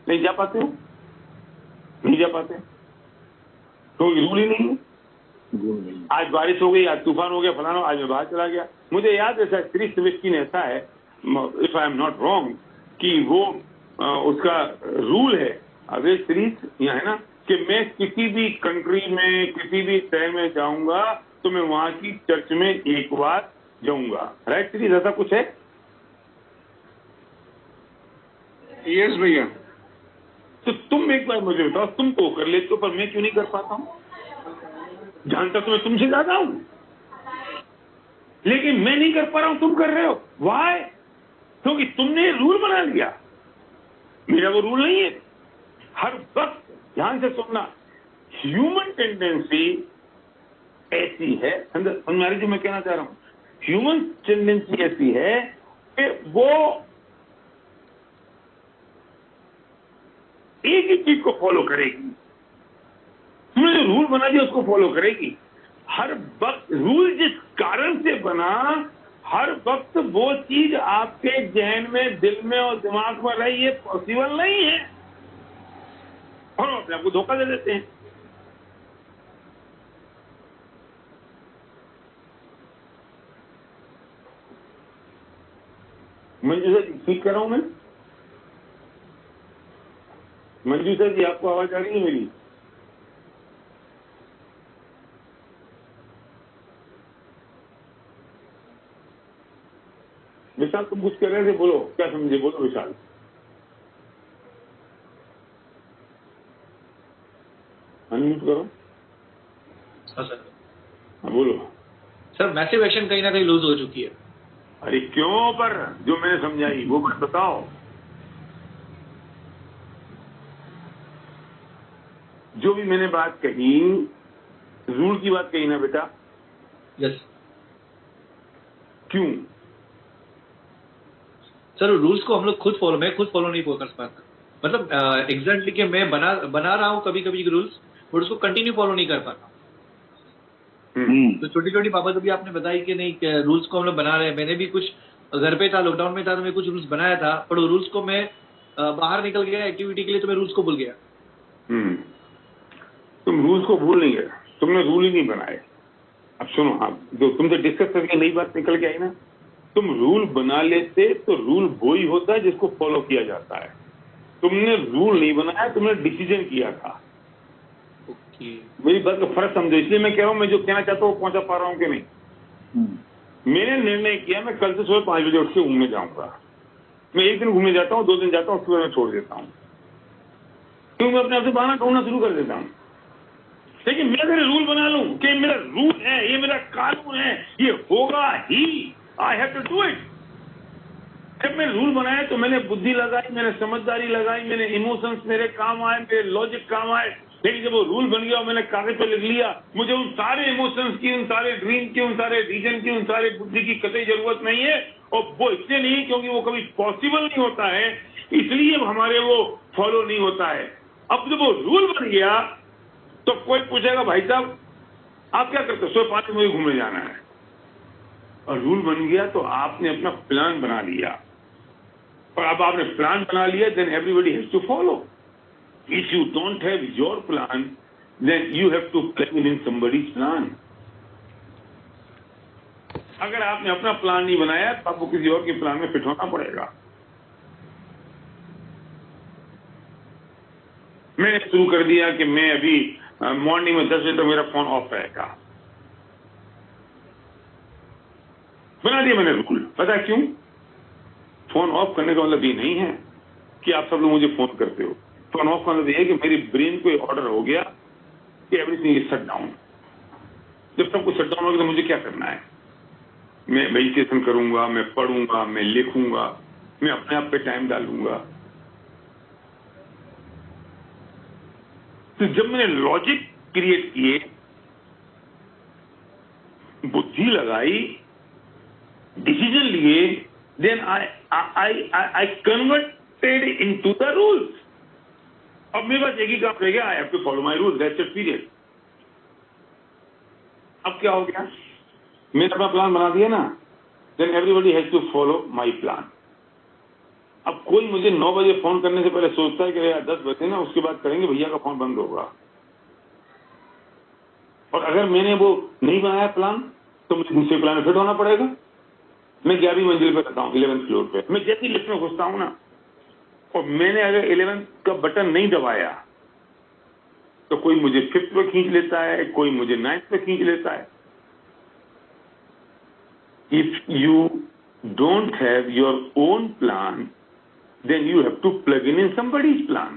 नहीं जा पाते हो? नहीं जा पाते क्योंकि रूल ही नहीं है। आज बारिश हो गई, आज तूफान हो गया, फलाना, आज मैं बाहर चला गया। मुझे याद है सर, क्रिस विस्की ने ऐसा है, if I am not wrong, कि वो उसका रूल है, अगर सीरीज यहाँ है ना, कि मैं किसी भी कंट्री में, किसी भी शहर में जाऊंगा तो मैं वहां की चर्च में एक बार जाऊंगा। राइट सीरीज, ऐसा कुछ है?
यस भैया।
तो तुम एक बार मुझे बताओ, तुम तो कर लेते हो, पर मैं क्यों नहीं कर पाता हूं? जानता तो मैं तुमसे ज्यादा हूं, लेकिन मैं नहीं कर पा रहा हूं, तुम कर रहे हो। व्हाई? क्योंकि तुमने रूल बना लिया, मेरा वो रूल नहीं है। हर वक्त ध्यान से सुनना, ह्यूमन टेंडेंसी ऐसी है, समझ जो मैं कहना चाह रहा हूं, ह्यूमन टेंडेंसी ऐसी है कि वो एक ही चीज को फॉलो करेगी। तुमने जो रूल बना दिया उसको फॉलो करेगी हर वक्त। रूल जिस कारण से बना, हर वक्त वो चीज आपके जहन में, दिल में और दिमाग में रही, ये पॉसिबल नहीं है, और अपने आप को धोखा दे देते हैं। मंजू सर ठीक कर रहा हूं मैं? मंजू सर जी, आपको आवाज आ रही है मेरी? विशाल तुम कुछ कर रहे थे, बोलो क्या समझे, बोलो विशाल। अनम्यूट करो।
हाँ सर।
हाँ बोलो।
सर मैसिव एक्शन कहीं ना कहीं लूज हो चुकी है।
अरे क्यों, पर जो मैंने समझाई वो बात बताओ। जो भी मैंने बात कही, रूल की बात कही ना बेटा।
यस
क्यों?
सर रूल्स को हम लोग खुद फॉलो नहीं कर पाते। मतलब एग्जैक्टली कि मैं बना रहा हूँ कभी कभी रूल्स, बट उसको कंटिन्यू फॉलो नहीं कर पाता। तो छोटी छोटी बाबत अभी आपने बताई कि नहीं रूल्स को हम लोग बना रहे हैं। मैंने भी कुछ घर पे था, लॉकडाउन में था, तो मैं कुछ रूल्स बनाया था, पर वो रूल्स को मैं बाहर निकल गया एक्टिविटी के लिए, तो मैं रूल्स को भूल गया।
तुम रूल्स को भूल नहीं गए, तुमने रूल ही नहीं बनाए। अब सुनो, आप जो तुमसे डिस्कस करके नई बात निकल के आई ना, तुम रूल बना लेते तो रूल वो ही होता है जिसको फॉलो किया जाता है। तुमने रूल नहीं बनाया, तुमने डिसीजन किया था। मेरी बात का फर्क समझो, इसलिए मैं कह रहा हूं, मैं जो कहना चाहता हूँ पहुंचा पा रहा हूं कि नहीं। मैंने निर्णय किया मैं कल से सुबह 5 बजे उठ के घूमने जाऊंगा। मैं एक दिन घूमने जाता हूँ, 2 दिन जाता हूँ, उसके बाद मैं छोड़ देता हूँ, क्योंकि मैं अपने आप से बहाना ढूंढना शुरू कर देता हूँ। लेकिन मैं अगर रूल बना लूं कि मेरा रूल है, ये मेरा कानून है, ये होगा ही, I have to do it. जब मैं रूल बनाया तो मैंने बुद्धि लगाई, मैंने समझदारी लगाई, मैंने इमोशंस मेरे काम आए, मेरे लॉजिक काम आए। लेकिन जब वो रूल बन गया और मैंने कागज पे लिख लिया, मुझे उन सारे इमोशंस की, उन सारे ड्रीम की, उन सारे रीजन की, उन सारे बुद्धि की कतई जरूरत नहीं है। और वो इसलिए नहीं क्योंकि वो कभी पॉसिबल नहीं होता है, इसलिए हमारे वो फॉलो नहीं होता है। अब जब वो रूल बन गया तो कोई पूछेगा भाई साहब आप क्या करते हो, सुबह 5 बजे घूमने जाना है, और रूल बन गया तो आपने अपना प्लान बना लिया। और अब आपने प्लान बना लिया, then everybody has to follow. If you don't have your plan, then you have to plug in somebody's plan. अगर आपने अपना प्लान नहीं बनाया तो आपको किसी और के प्लान में फिट होना पड़ेगा। मैंने शुरू कर दिया कि मैं अभी मॉर्निंग में 10 बजे तक मेरा फोन ऑफ रहेगा, बना दिया मैंने रूल। पता है क्यों? फोन ऑफ करने का मतलब ये नहीं है कि आप सब लोग मुझे फोन करते हो। फोन ऑफ का मतलब ये है कि मेरी ब्रेन को ऑर्डर हो गया कि एवरीथिंग इज शट डाउन। जब सब कुछ शट डाउन हो गया तो मुझे क्या करना है? मैं मेडिटेशन करूंगा, मैं पढ़ूंगा, मैं लिखूंगा, मैं अपने आप पे टाइम डालूंगा। तो जब मैंने लॉजिक क्रिएट किए, बुद्धि लगाई, डिसीजन लिए, then I converted into the rules. अब मेरे पास एक ही काम रह गया, I have to follow my rules, that's it, period. अब क्या हो गया? मैंने अपना प्लान बना दिया ना, then everybody has to follow my plan. अब कोई मुझे 9 बजे फोन करने से पहले सोचता है कि यार 10 बजे ना, उसके बाद करेंगे, भैया का फोन बंद होगा। और अगर मैंने वो नहीं बनाया प्लान तो मुझे दूसरे प्लान में फिट होना पड़ेगा। मैं 11वीं मंजिल पे रहता हूँ, 11th फ्लोर पे। मैं जैसी लिफ्ट में घुसता हूँ ना, और मैंने अगर 11th का बटन नहीं दबाया तो कोई मुझे 5th पे खींच लेता है, कोई मुझे 9th पे खींच लेता है। If you don't have your own plan, then you have to plug in somebody's plan.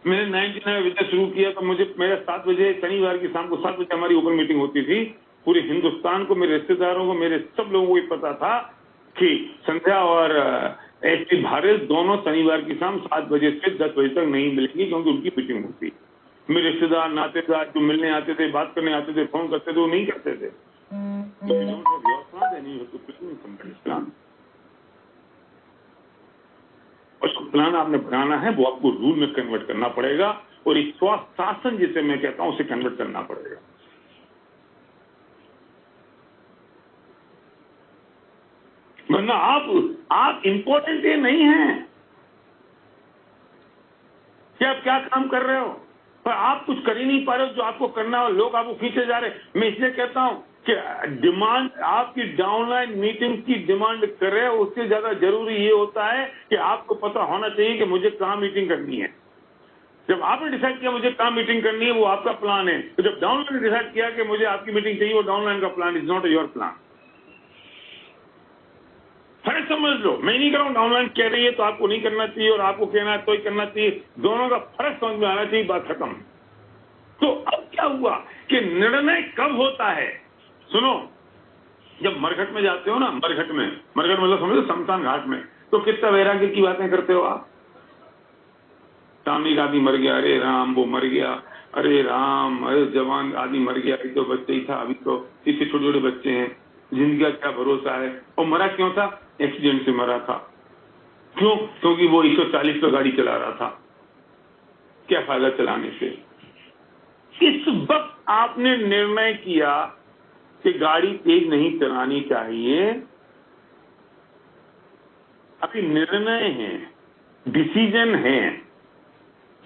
मैंने 99 बजे शुरू किया तो मुझे मेरा 7 बजे शनिवार की शाम को 7 बजे हमारी ओपन मीटिंग होती थी। पूरे हिंदुस्तान को, मेरे रिश्तेदारों को, मेरे सब लोगों को ये पता था कि संध्या और एसपी भारत दोनों शनिवार की शाम 7 बजे से 10 बजे तक नहीं मिलेंगे, क्योंकि उनकी मीटिंग होती। मेरे रिश्तेदार, नातेदार जो मिलने आते थे, बात करने आते थे, फोन करते थे, वो नहीं करते थे। So you don't have your plan, then you have to plan somebody's plan. और जो प्लान आपने बनाना है वो आपको रूल में कन्वर्ट करना पड़ेगा, और इस स्वास्थ्य जिसे मैं कहता हूं उसे कन्वर्ट करना पड़ेगा। वरना आप इंपॉर्टेंट ये नहीं है कि आप क्या काम कर रहे हो, पर आप कुछ कर ही नहीं पा रहे हो जो आपको करना हो। लोग आपको खींचे जा रहे। मैं इसलिए कहता हूं कि डिमांड, आपकी डाउनलाइन मीटिंग की डिमांड कर रहे हो, उससे ज्यादा जरूरी ये होता है कि आपको पता होना चाहिए कि मुझे कहाँ मीटिंग करनी है। जब आपने डिसाइड किया मुझे कहाँ मीटिंग करनी है, वो आपका प्लान है। तो जब डाउनलाइन ने डिसाइड किया कि मुझे आपकी मीटिंग चाहिए, वो डाउनलाइन का plan, is not your plan. फर्क समझ लो। मैं नहीं कह रहा हूं डाउनलाइन कह रही है तो आपको नहीं करना चाहिए और आपको कहना है तो ही करना चाहिए। दोनों का फर्क समझ में आना चाहिए, बात खत्म। तो अब क्या हुआ कि निर्णय कब होता है? सुनो, जब मरघट में जाते हो ना, मरघट मतलब समझो शमशान घाट में, तो कितना वैराग्य की बातें करते हो आप। सामने एक आदमी मर गया, अरे राम वो मर गया, अरे राम, अरे जवान आदमी मर गया, अभी तो बच्चे ही था, अभी तो इससे छोटे छोटे बच्चे हैं, जिंदगी का क्या भरोसा है। और मरा क्यों था? एक्सीडेंट से मरा था। क्यों? क्योंकि वो 140 पे गाड़ी चला रहा था। क्या फायदा चलाने से? इस वक्त आपने निर्णय किया कि गाड़ी तेज नहीं चलानी चाहिए। अभी निर्णय है, डिसीजन है,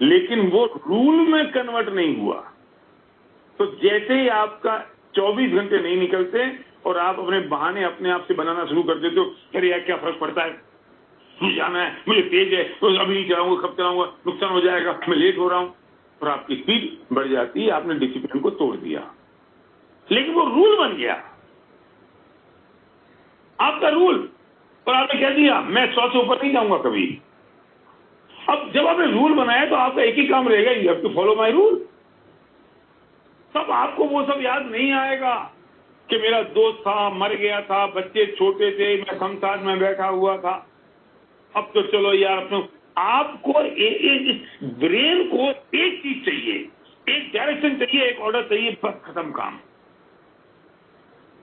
लेकिन वो रूल में कन्वर्ट नहीं हुआ। तो जैसे ही आपका 24 घंटे नहीं निकलते और आप अपने बहाने अपने आप से बनाना शुरू कर देते हो, अरे यार क्या फर्क पड़ता है, मुझे जाना है, मुझे तेज है, तो अभी नहीं चलाऊंगा, कब चलाऊंगा, नुकसान हो जाएगा, मैं लेट हो रहा हूं, और आपकी स्पीड बढ़ जाती है। आपने डिसिप्लिन को तोड़ दिया, लेकिन वो रूल बन गया, आपका रूल, और आपने कह दिया मैं 100 से ऊपर नहीं जाऊंगा कभी। अब जब आपने रूल बनाया तो आपका एक ही काम रहेगा, you have to follow my rule. तब आपको वो सब याद नहीं आएगा कि मेरा दोस्त था, मर गया था, बच्चे छोटे थे, मैं शमशान में बैठा हुआ था। अब तो चलो यार, अपने आपको ब्रेन को एक चीज चाहिए, एक डायरेक्शन चाहिए, एक ऑर्डर चाहिए, बस खत्म काम।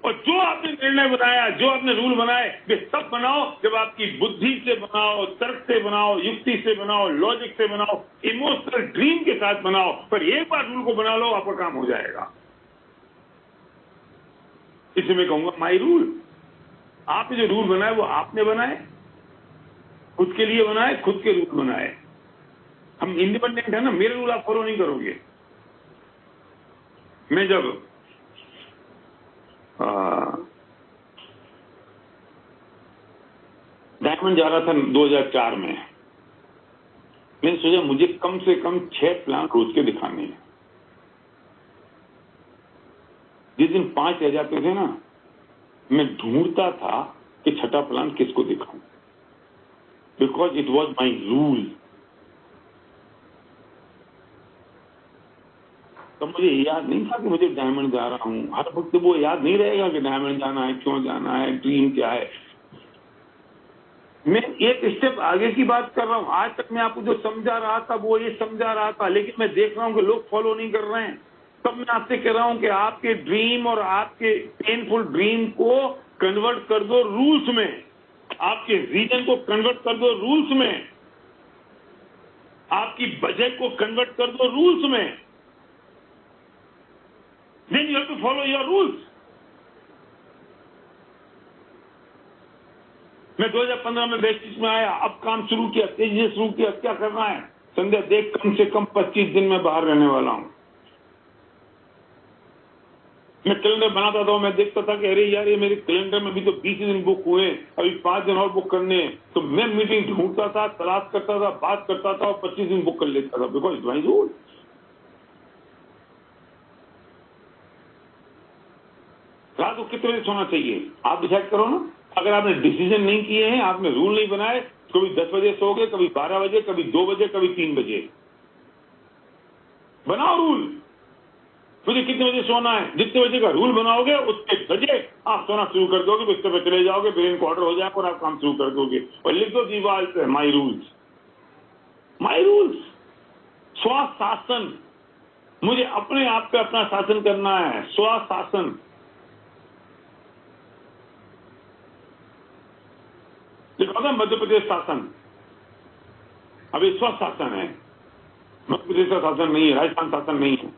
और जो आपने निर्णय बनाया, जो आपने रूल बनाए, वे सब बनाओ जब आपकी बुद्धि से बनाओ, तर्क से बनाओ, युक्ति से बनाओ, लॉजिक से बनाओ, इमोशनल ड्रीम के साथ बनाओ। पर एक बार रूल को बना लो, आपका काम हो जाएगा। इसे मैं कहूंगा माई रूल। आपने जो रूल बनाए वो आपने बनाए, खुद के लिए बनाए, खुद के रूल बनाए। हम इंडिपेंडेंट है ना, मेरे रूल आप फॉलो नहीं करोगे। मैं जब डायमंड जा रहा था 2004 में, मैंने सोचा मुझे कम से कम 6 प्लान रोज के दिखाने हैं। जिस दिन 5 रह जाते थे ना, मैं ढूंढता था कि 6ठा प्लान किसको दिखाऊं, because it was my rule. तो मुझे याद नहीं था कि मुझे डायमंड जा रहा हूं। हर वक्त वो याद नहीं रहेगा कि डायमंड जाना है, क्यों जाना है, ड्रीम क्या है। मैं एक स्टेप आगे की बात कर रहा हूं। आज तक मैं आपको जो समझा रहा था वो ये समझा रहा था, लेकिन मैं देख रहा हूं कि लोग फॉलो नहीं कर रहे हैं। तब मैं आपसे कह रहा हूं कि आपके ड्रीम और आपके पेनफुल ड्रीम को कन्वर्ट कर दो रूल्स में, आपके विजन को कन्वर्ट कर दो रूल्स में, आपकी बजट को कन्वर्ट कर दो रूल्स में। Then you have to follow your rules. मैं 2015 में वेस्टिज में आया, अब काम शुरू किया, तेजी से शुरू किया। क्या करना है संध्या, देख कम से कम 25 दिन में बाहर रहने वाला हूं। मैं कैलेंडर बनाता था, मैं देखता था कि अरे यार ये मेरे कैलेंडर में भी तो 20 दिन बुक हुए, अभी 5 दिन और बुक करने हैं। तो मैं मीटिंग ढूंढता था, तलाश करता था, बात करता था और 25 दिन बुक कर लेता था, बिकॉज इट वाज रूल। रात को कितने बजे सोना चाहिए आप डिसाइड करो ना। अगर आपने डिसीजन नहीं किए हैं, आपने रूल नहीं बनाए, कभी 10 बजे सोओगे, कभी 12 बजे, कभी 2 बजे, कभी 3 बजे। बनाओ रूल, मुझे कितने बजे सोना है। जितने बजे का रूल बनाओगे उतने बजे आप सोना शुरू कर दोगे, बिस्तर पे चले जाओगे, ब्रेन को ऑर्डर हो जाएगा और आप काम शुरू कर दोगे। और लिख दो दीवार पे माई रूल्स, माई रूल्स। स्वशासन, मुझे अपने आप पे अपना शासन करना है, स्वशासन। देखो मध्य प्रदेश शासन अभी स्वशासन है, मध्य प्रदेश का शासन नहीं है, राजस्थान शासन नहीं है।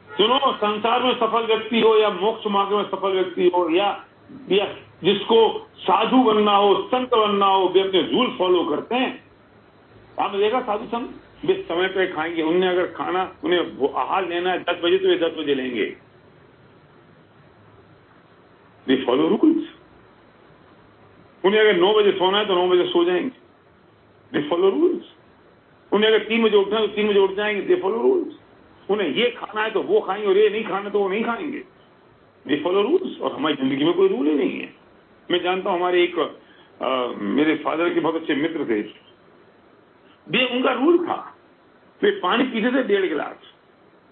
सुनो, संसार में सफल व्यक्ति हो या मोक्ष मार्ग में सफल व्यक्ति हो या जिसको साधु बनना हो, संत बनना हो, वे अपने रूल फॉलो करते हैं। आपने देखा साधु संत वे समय पे खाएंगे। उन्हें अगर खाना, उन्हें आहार लेना है 10 बजे तो वे 10 बजे लेंगे। They follow rules. उन्हें अगर 9 बजे सोना है तो 9 बजे सो जाएंगे। They follow rules. उन्हें अगर 3 बजे उठना है तो 3 बजे उठ जाएंगे, दे फॉलो रूल्स। उन्हें ये खाना है तो वो खाएंगे और ये नहीं खाना तो वो नहीं खाएंगे, दे फॉलो रूल्स। और हमारी जिंदगी में कोई रूल ही नहीं है। मैं जानता हूं हमारे एक मेरे फादर के बहुत अच्छे मित्र थे, उनका रूल था, वे पानी पीते थे 1.5 गिलास,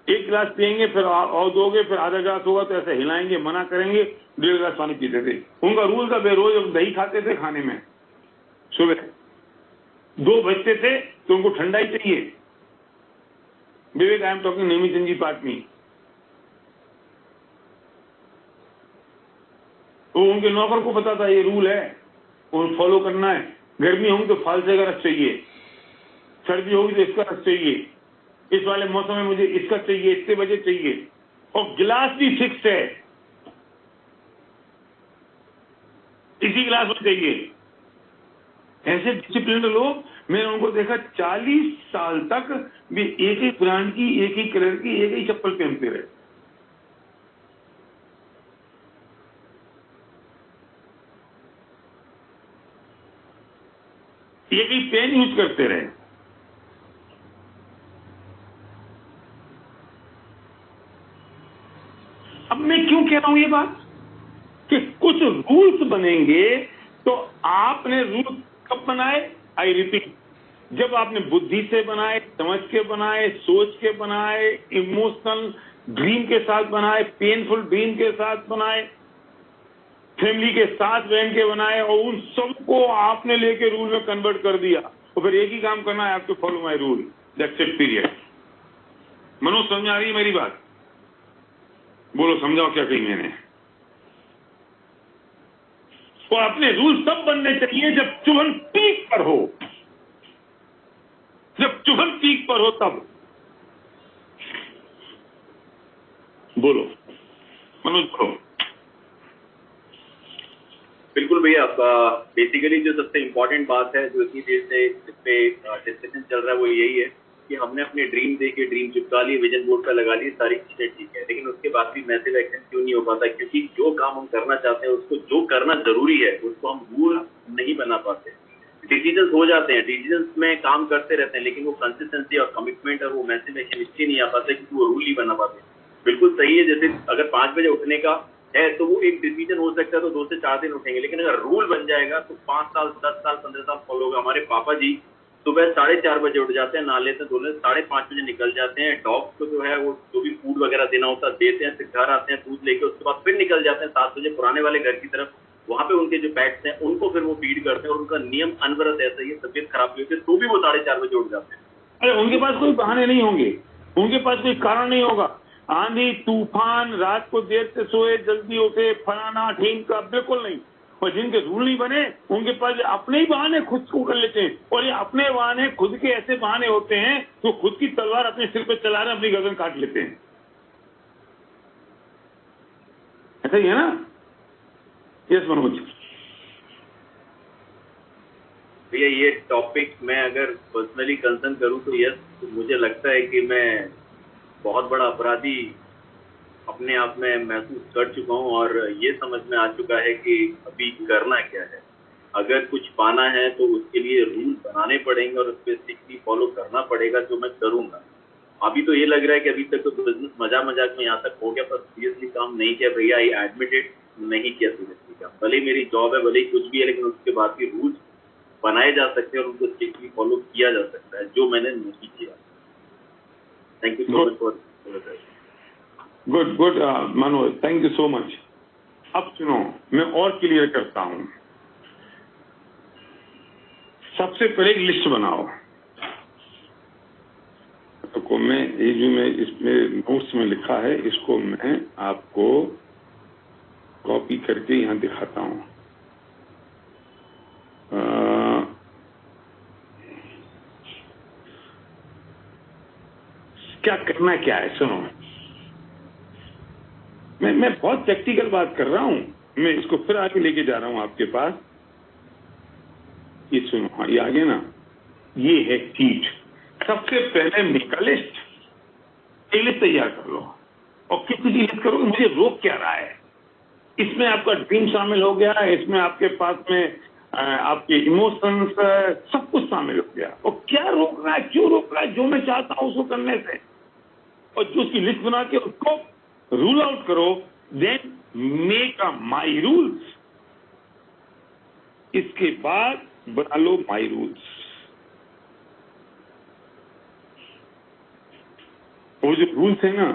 1 गिलास पियेंगे, फिर और दोगे, फिर आधा गिलास होगा तो ऐसे हिलाएंगे, मना करेंगे, 1.5 गिलास पानी पीते थे। उनका रूल था, वे रोज दही खाते थे खाने में, सुबह 2 बजते थे तो उनको ठंडा ही चाहिए। Vivek, I am talking Nemi ji part में। तो उनके नौकर को पता था ये रूल है, उनको फॉलो करना है। गर्मी होगी तो फालसे का रस चाहिए, सर्दी होगी तो इसका रस चाहिए, इस वाले मौसम में मुझे इसका चाहिए, इतने बजे चाहिए, और गिलास भी फिक्स है, इसी गिलास में चाहिए। ऐसे डिसिप्लिन लोग मैंने उनको देखा 40 साल तक भी एक ही ब्रांड की, एक ही कलर की, एक ही चप्पल पहनते रहे। एक ही पेन यूज करते रहे। अब मैं क्यों कह रहा हूं ये बात कि कुछ रूल्स बनेंगे तो आपने रूल्स कब बनाए? आई रिपीट, जब आपने बुद्धि से बनाए, समझ के बनाए, सोच के बनाए, इमोशनल ड्रीम के साथ बनाए, पेनफुल ड्रीम के साथ बनाए, फैमिली के साथ बैठ के बनाए, और उन सबको आपने लेके रूल में कन्वर्ट कर दिया, तो फिर एक ही काम करना है, आपको follow my rule, that's it, period. Manoj, समझ आ रही है मेरी बात? बोलो, समझाओ क्या कही मैंने। और अपने रूल तब बनने चाहिए जब चुभन पीक पर हो, जब चुभन पीक पर हो तब। बोलो मनोज, बोलो।
बिल्कुल भैया, बेसिकली जो सबसे इम्पोर्टेंट बात है जो इतनी देर से इस पे डिस्कशन चल रहा है वो यही है कि हमने अपने ड्रीम देके ड्रीम चिपका लिए, विजन बोर्ड पर लगा लिए, सारी चीजें ठीक है, लेकिन उसके बाद भी मैसिव एक्शन क्यों नहीं हो पाता? क्योंकि जो काम हम करना चाहते हैं उसको जो करना जरूरी है उसको हम रूल नहीं बना पाते। डिसीजन हो जाते हैं, डिसीजन में काम करते रहते हैं, लेकिन वो कंसिस्टेंसी और कमिटमेंट और वो मैसिव एक्शन इसलिए नहीं आ पाते क्योंकि वो रूल नहीं बना पाते। बिल्कुल सही है, जैसे अगर 5 बजे उठने का है तो वो एक डिसीजन हो सकता है तो 2 से 4 दिन उठेंगे, लेकिन अगर रूल बन जाएगा तो 5 साल, 10 साल, 15 साल फॉलो होगा। हमारे पापा जी सुबह 4:30 बजे उठ जाते हैं, नहा लेते हैं, धो लेते, 5:30 बजे निकल जाते हैं, डॉग को जो है वो जो भी फूड वगैरह देना होता है देते हैं, फिर घर आते हैं दूध लेके, उसके बाद फिर निकल जाते हैं 7 बजे पुराने वाले घर की तरफ। वहां पे उनके जो पेट्स हैं उनको फिर वो फीड करते हैं, और उनका नियम अनवरत ऐसा ही है, तबियत खराब होती है तो भी वो 4:30 बजे उठ जाते हैं।
अरे उनके पास कोई बहाने नहीं होंगे, उनके पास कोई कारण नहीं होगा। आंधी तूफान, रात को देर से सोए, जल्दी उठे, फलाना ढींका, बिल्कुल नहीं। और जिनके रूल नहीं बने उनके पास अपने ही बहाने खुद को कर लेते हैं, और ये अपने बहाने खुद के ऐसे बहाने होते हैं तो खुद की तलवार अपने सिर पे चला रहे अपनी गर्दन काट लेते हैं। ऐसा ही है ना? यस मनोज
भैया, ये टॉपिक मैं अगर पर्सनली कंसर्न करूं तो यस, तो मुझे लगता है कि मैं बहुत बड़ा अपराधी अपने आप में महसूस कर चुका हूं, और ये समझ में आ चुका है कि अभी करना क्या है। अगर कुछ पाना है तो उसके लिए रूल बनाने पड़ेंगे और उस पर स्ट्रिक्टली फॉलो करना पड़ेगा, जो मैं करूंगा। अभी तो ये लग रहा है कि अभी तक तो बिजनेस मजाक में यहाँ तक हो गया, पर सीरियसली काम नहीं किया भैया, आई एडमिट इट, नहीं किया सीरियसली काम। भले मेरी जॉब है, भले कुछ भी है, लेकिन उसके बाद भी रूल्स बनाए जा सकते हैं और उनको स्ट्रिक्टली फॉलो किया जा सकता है, जो मैंने नहीं किया। Thank you so much for
good Manoj, thank you so much. अब सुनो, मैं और क्लियर करता हूं। सबसे पहले एक लिस्ट बनाओ, तो मैं ये जो मैं इसमें नोट्स में लिखा है इसको मैं आपको कॉपी करके यहां दिखाता हूं। क्या करना क्या है, सुनो। मैं बहुत प्रैक्टिकल बात कर रहा हूं, मैं इसको फिर आगे लेके जा रहा हूं आपके पास। ये सुनो, हाँ ये आगे ना, ये है चीज। सबसे पहले मेक अ लिस्ट, एक लिस्ट तैयार कर लो, और किसी की लिस्ट करो मुझे रोक क्या रहा है। इसमें आपका ड्रीम शामिल हो गया, इसमें आपके पास में आपके इमोशंस, सब कुछ शामिल हो गया। और क्या रोक रहा है, क्यों रोक रहा है? जो मैं चाहता हूं उसको करने से, और जो उसकी लिस्ट बना के उसको रूल आउट करो, then make a my rules. इसके बाद बना लो माई रूल्स। वो जो रूल्स है ना,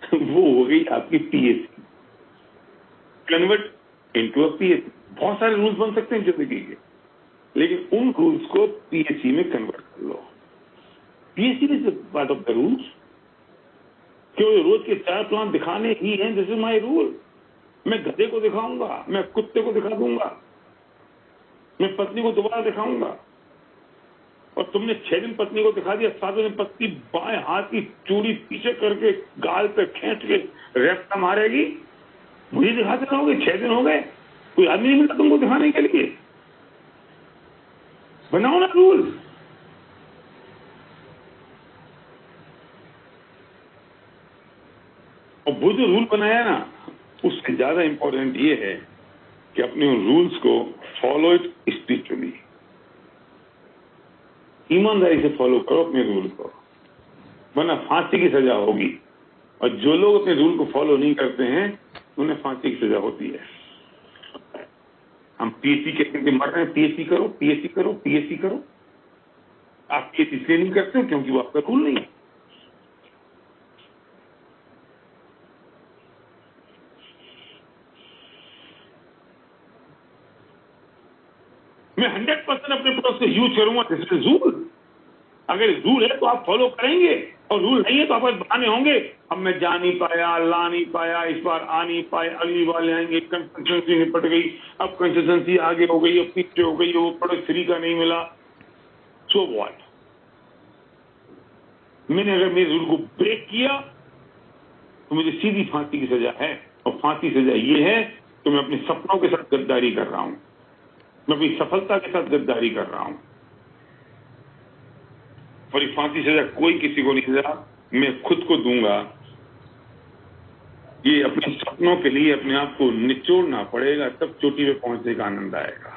वो हो गई आपकी PSC, convert into a PSC. बहुत सारे रूल्स बन सकते हैं जिंदगी के, लेकिन उन रूल्स को पीएससी में कन्वर्ट कर लो। PSC is part of the rules. क्यों रोज के 4 प्लान दिखाने ही हैं, दिस इज माई रूल। मैं गधे को दिखाऊंगा, मैं कुत्ते को दिखा दूंगा, मैं पत्नी को दोबारा दिखाऊंगा। और तुमने 6 दिन पत्नी को दिखा दिया, 7वें दिन पत्नी बाएं हाथ की चूड़ी पीछे करके गाल पे खींच के रेफ्ता मारेगी, मुझे दिखाते रहोगे। 6 दिन हो गए, कोई आदमी नहीं मिला तुमको दिखाने के लिए। बनाओ ना रूल। और वो जो रूल बनाया ना, उससे ज्यादा इंपॉर्टेंट ये है कि अपने रूल्स को फॉलो इट स्पिरिचुअली, ईमानदारी से फॉलो करो अपने रूल को, वरना फांसी की सजा होगी। और जो लोग अपने रूल को फॉलो नहीं करते हैं, उन्हें फांसी की सजा होती है। हम पीएससी कहते मर रहे हैं, पीएससी करो, पीएससी करो, पीएससी करो। आप पीएससी इसलिए नहीं करते हो क्योंकि वो आपका रूल नहीं है। मैं 100% अपने प्रोसेस से यूज करूंगा, दिस इज रूल। अगर रूल है तो आप फॉलो करेंगे, और रूल नहीं है तो आपके बहाने होंगे। अब मैं जा नहीं पाया, ला नहीं पाया, इस बार आ नहीं पाए, अगली बार ले आएंगे, कंसिस्टेंसी निपट गई, अब कंसिस्टेंसी आगे हो गई, अब पीछे हो गई, वो प्रोडक्ट फ्री का नहीं मिला, सो व्हाट। मैंने अगर मेरे रूल को ब्रेक किया तो मुझे सीधी फांसी की सजा है। और फांसी सजा ये है कि मैं अपने सपनों के साथ गद्दारी कर रहा हूं, मैं अपनी सफलता के साथ गद्दारी कर रहा हूं। और ये फांसी सजा कोई किसी को नहीं सजा, मैं खुद को दूंगा। ये अपने सपनों के लिए अपने आप को निचोड़ना पड़ेगा, तब चोटी पे पहुंचने का आनंद आएगा।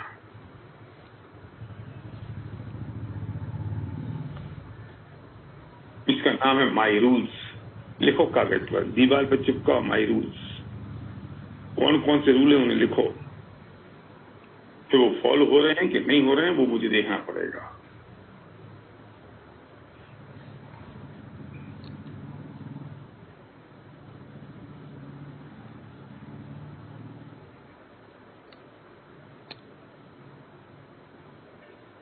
इसका नाम है माई रूल्स। लिखो कागज पर, दीवार पर चिपकाओ माई रूल्स। कौन कौन से रूल है उन्हें लिखो। फिर वो फॉलो हो रहे हैं कि नहीं हो रहे हैं, वो मुझे देखना पड़ेगा।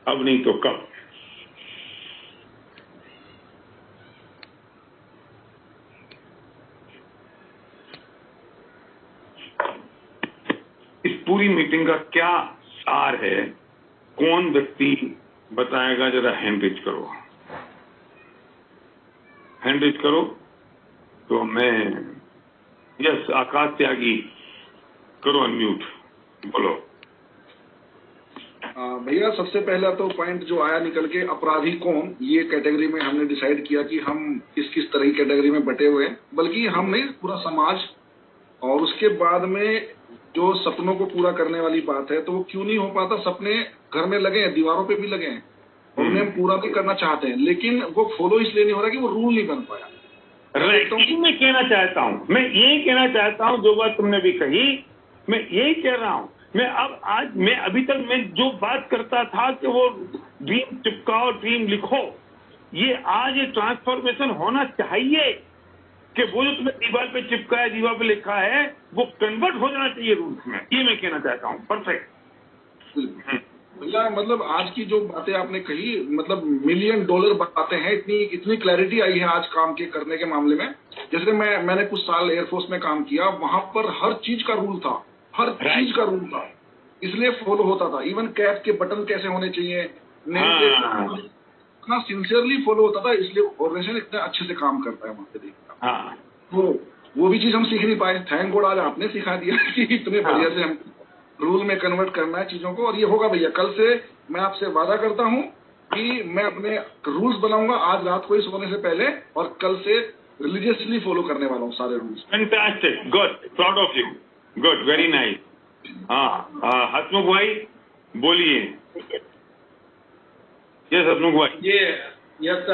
अब नहीं तो कब। इस पूरी मीटिंग का क्या सार है, कौन व्यक्ति बताएगा? जरा हैंड रेज करो, हैंड रेज करो। तो मैं, यस, आकाश त्यागी, करो अनम्यूट, बोलो।
भैया सबसे पहला तो पॉइंट जो आया निकल के, अपराधी कौन, ये कैटेगरी में हमने डिसाइड किया कि हम किस किस तरह की कैटेगरी में बटे हुए हैं, बल्कि हम नहीं, पूरा समाज। और उसके बाद में जो सपनों को पूरा करने वाली बात है, तो वो क्यों नहीं हो पाता? सपने घर में लगे हैं, दीवारों पे भी लगे हैं, और उन्हें हम पूरा भी करना चाहते हैं, लेकिन वो फॉलो इसलिए नहीं हो रहा कि वो रूल नहीं बन पाया।
मैं कहना चाहता हूँ, मैं यही कहना चाहता हूँ, जो बात तुमने भी कही, मैं यही कह रहा हूँ। मैं अभी तक मैं जो बात करता था कि वो ड्रीम चिपकाओ, ड्रीम लिखो, ये आज ये ट्रांसफॉर्मेशन होना चाहिए कि वो जो तुम्हें दीवार पे चिपका है, दीवार पे लिखा है, वो कन्वर्ट हो जाना चाहिए रूल्स में। ये मैं कहना चाहता हूँ। परफेक्ट
भैया, मतलब आज की जो बातें आपने कही, मतलब $1 मिलियन बातें हैं। इतनी क्लैरिटी आई है आज काम के करने के मामले में। जैसे मैंने कुछ साल एयरफोर्स में काम किया, वहां पर हर चीज का रूल था, हर चीज का रूल था, इसलिए फॉलो होता था। इवन कैप के बटन कैसे होने चाहिए, इतना सिंसियरली फॉलो होता था, इसलिए ऑर्गेनाइजेशन इतने अच्छे से काम करता है वहां पे। देखा वो भी चीज हम सीख नहीं पाए। थैंक गॉड आज आपने सिखा दिया कि इतने बढ़िया से हम रूल में कन्वर्ट करना है चीजों को। और ये होगा भैया, कल से मैं आपसे वादा करता हूँ कि मैं अपने रूल्स बनाऊंगा आज रात को ही सोने से पहले, और कल से रिलीजियसली फॉलो करने वाला हूँ सारे rules.
Fantastic, good, proud of you, good, very nice. हाँ, हसमुख भाई, बोलिए। ये सपनू भाई,
यस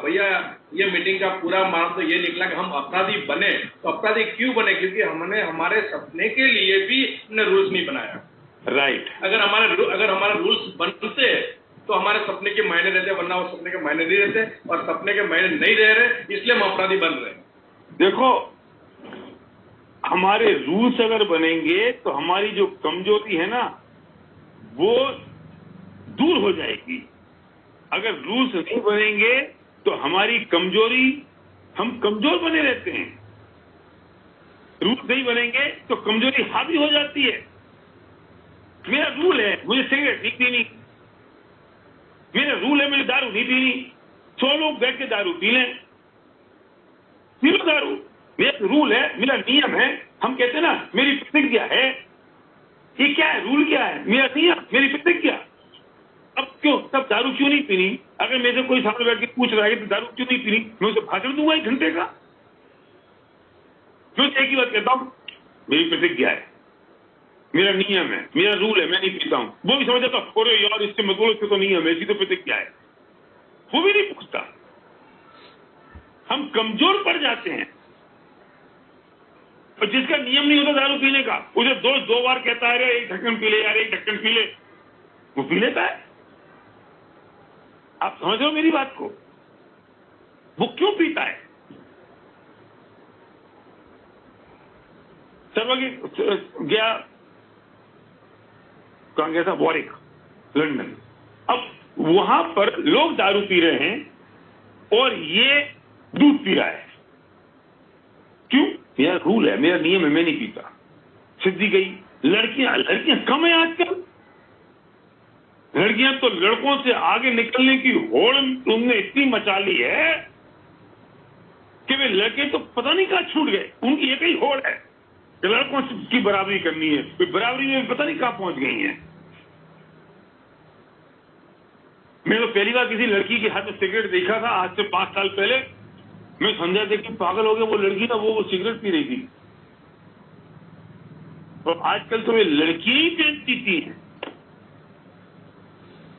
भैया, ये मीटिंग का पूरा मान तो ये निकला कि हम अपराधी बने, तो अपराधी क्यों बने? क्योंकि हमने हमारे सपने के लिए भी हमने रूल्स नहीं बनाया।
राइट।
अगर हमारे रूल्स बनते तो हमारे सपने के मायने रहते, वरना वो सपने के मायने नहीं रहते, और सपने के मायने नहीं रह रहे, इसलिए हम अपराधी बन रहे हैं।
देखो, हमारे रूल्स अगर बनेंगे तो हमारी जो कमजोरी है ना वो दूर हो जाएगी। अगर रूल्स नहीं बनेंगे तो हमारी कमजोरी, हम कमजोर बने रहते हैं। रूल्स नहीं बनेंगे तो कमजोरी हावी हो जाती है। मेरा रूल है मुझे सिगरेट नहीं पीनी, मेरा रूल है मुझे दारू नहीं पीनी। 100 लोग बैठ के दारू पी लें, पी लो दारू, मेरा रूल है, मेरा नियम है। हम कहते हैं ना मेरी प्रतिज्ञा है। ये क्या है? रूल क्या है? मेरा नियम, मेरी प्रतिज्ञा। अब क्यों तब दारू क्यों नहीं पीनी? अगर मेरे से कोई सामने बैठ के पूछ रहा है तो दारू क्यों नहीं पीनी, मैं उसे भाषण दूंगा 1 घंटे का। मैं एक ही बात कहता हूं, मेरी प्रतिज्ञा है, मेरा नियम है, मेरा रूल है, मैं नहीं पीता हूं। वो भी समझ जाता, अरे यार इससे मत बोलो, इससे तो नियम है, इसकी तो प्रतिज्ञा है। वो भी नहीं पूछता। हम कमजोर पड़ जाते हैं। और जिसका नियम नहीं होता दारू पीने का, उसे 2 बार कहता है अरे 1 ढक्कन पी ले यार, 1 ढक्कन पी ले, वो पी लेता है। आप समझ रहे हो मेरी बात को? वो क्यों पीता है? सर्वज्ञ गया, कहां गया था? Warwick, London. अब वहां पर लोग दारू पी रहे हैं और ये दूध पी रहा है। क्यों? मेरा रूल है, मेरा नियम है, मैं नहीं पीता। सिद्धि गई। लड़कियां कम है आजकल। लड़कियां तो लड़कों से आगे निकलने की होड़ तुमने इतनी मचा ली है कि वे लड़के तो पता नहीं कहां छूट गए। उनकी एक ही होड़ है कि लड़कों की बराबरी करनी है। वे बराबरी में पता नहीं कहां पहुंच गई हैं। मैं तो पहली बार किसी लड़की के हाथ में सिगरेट देखा था आज से 5 साल पहले। मैं संध्या देख के पागल हो गया। वो लड़की ना वो सिगरेट पी रही थी। और आजकल तो वे लड़कियां ही पीती हैं।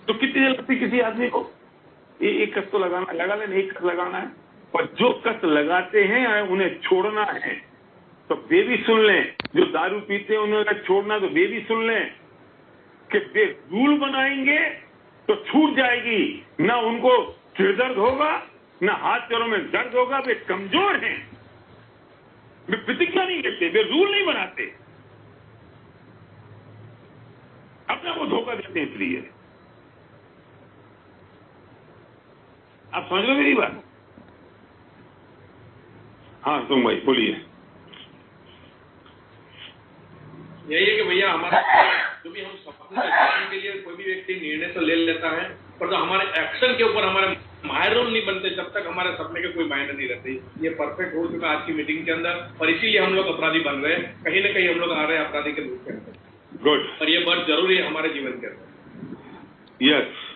तो कितनी देर लगती किसी आदमी को? एक कस तो लगा लेना, एक कस लगाना है। और जो कस लगाते हैं उन्हें छोड़ना है। तो वे भी सुन लें, जो दारू पीते हैं उन्हें अगर छोड़ना तो वे भी सुन लें कि वे रूल बनाएंगे तो छूट जाएगी। ना उनको सिरदर्द होगा, ना हाथ पैरों में दर्द होगा। वे कमजोर हैं, वे प्रतिज्ञा नहीं लेते, वे रूल नहीं बनाते, अपने को धोखा देते हैं। इसलिए आप समझ लो मेरी बात? हाँ तुम भाई बोलिए।
यही है कि भैया हमारा जो भी हम सपने के लिए कोई भी व्यक्ति निर्णय तो ले लेता है, पर तो हमारे एक्शन के ऊपर हमारे मायर रूल नहीं बनते जब तक हमारे सपने के कोई मायने नहीं रहते। ये परफेक्ट हो चुका आज की मीटिंग के अंदर, और इसीलिए हम लोग अपराधी बन रहे हैं। कहीं ना कहीं हम लोग आ रहे हैं अपराधी के रूप के अंदर।
गुड।
और ये बहुत जरूरी है हमारे जीवन के अंदर।
यस।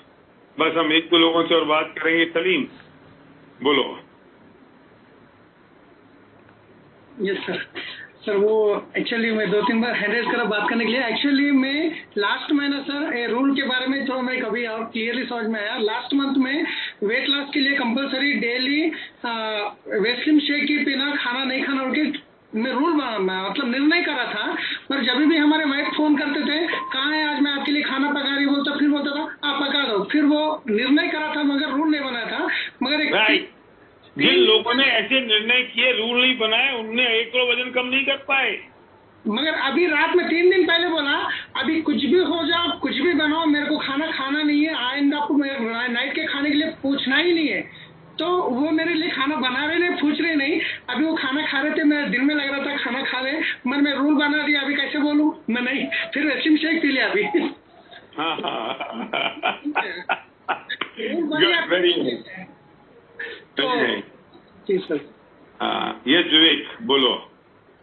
बस हम 1-2 लोगों से और बात करेंगे। सलीम बोलो।
यस सर, वो एक्चुअली मैं 2-3 बार हैंड रेज करा बात करने के लिए। एक्चुअली मैं लास्ट महीना सर रूल के बारे में थोड़ा मैं कभी और क्लियरली समझ में आया। लास्ट मंथ में वेट लॉस के लिए कंपलसरी डेली वेस्लिम शेक ही पीना, खाना नहीं खाना उनके मैं रूल मतलब निर्णय करा था। पर जब भी हमारे वाइफ फोन करते थे, कहाँ है आज मैं आपके लिए खाना पका रही, बोलता फिर बोलता था आप पका दो। फिर वो निर्णय करा था मगर रूल नहीं बनाया था। मगर
जिन लोगों ने ऐसे निर्णय किए, रूल नहीं बनाए, उनने 1 किलो वजन कम नहीं कर पाए।
मगर अभी रात में 3 दिन पहले बोला अभी कुछ भी हो जाओ, कुछ भी बनाओ, मेरे को खाना नहीं है। आइंदा आपको नाइट के खाने के लिए पूछना ही नहीं है। तो वो मेरे लिए खाना बना रहे नहीं, पूछ रहे नहीं। अभी वो खाना खा रहे थे, मेरे दिन में लग रहा था खाना खा ले, मगर मैं रूल बना दिया। अभी कैसे बोलूं मैं? नहीं, फिर वेस्लिम शेक पी लिया अभी। जी सर।
ये विवेक बोलो।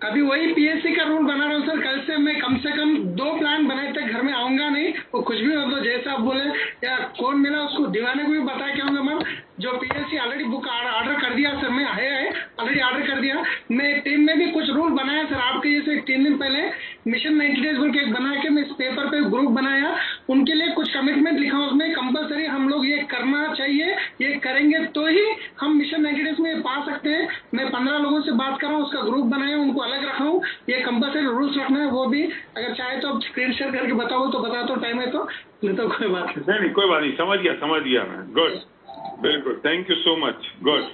अभी वही पीएससी का रूल बना रहा हूँ सर। कल से मैं कम से कम 2 प्लान बनाए थे, घर में आऊंगा नहीं। वो कुछ भी मतलब जैसा आप बोले या कौन मिला उसको दीवाने को भी बता के आऊंगा। मैं जो पीएससी ऑलरेडी बुक ऑर्डर कर दिया सर, मैं ऑलरेडी ऑर्डर कर दिया। मैं टीम में भी कुछ रूल बनाया सर। आपके जैसे 3 दिन पहले मिशन 90 डेज बोल के एक बना के मैं इस पेपर पे ग्रुप बनाया। उनके लिए कुछ कमिटमेंट लिखा हूँ उसमें, कंपलसरी हम लोग ये करना चाहिए, ये करेंगे तो ही हम मिशन 90 डेज में ये पा सकते हैं। मैं 15 लोगों से बात कर रहा हूँ, उसका ग्रुप बनाया, उनको अलग रखा हूँ, ये कंपलसरी रूल्स रखना है। वो भी अगर चाहे तो स्क्रीन शेयर करके बताओ तो बता दो, टाइम है तो, नहीं तो कोई बात
नहीं, कोई बात नहीं, समझ गया मैं। गुड, बिल्कुल, thank you so much, good.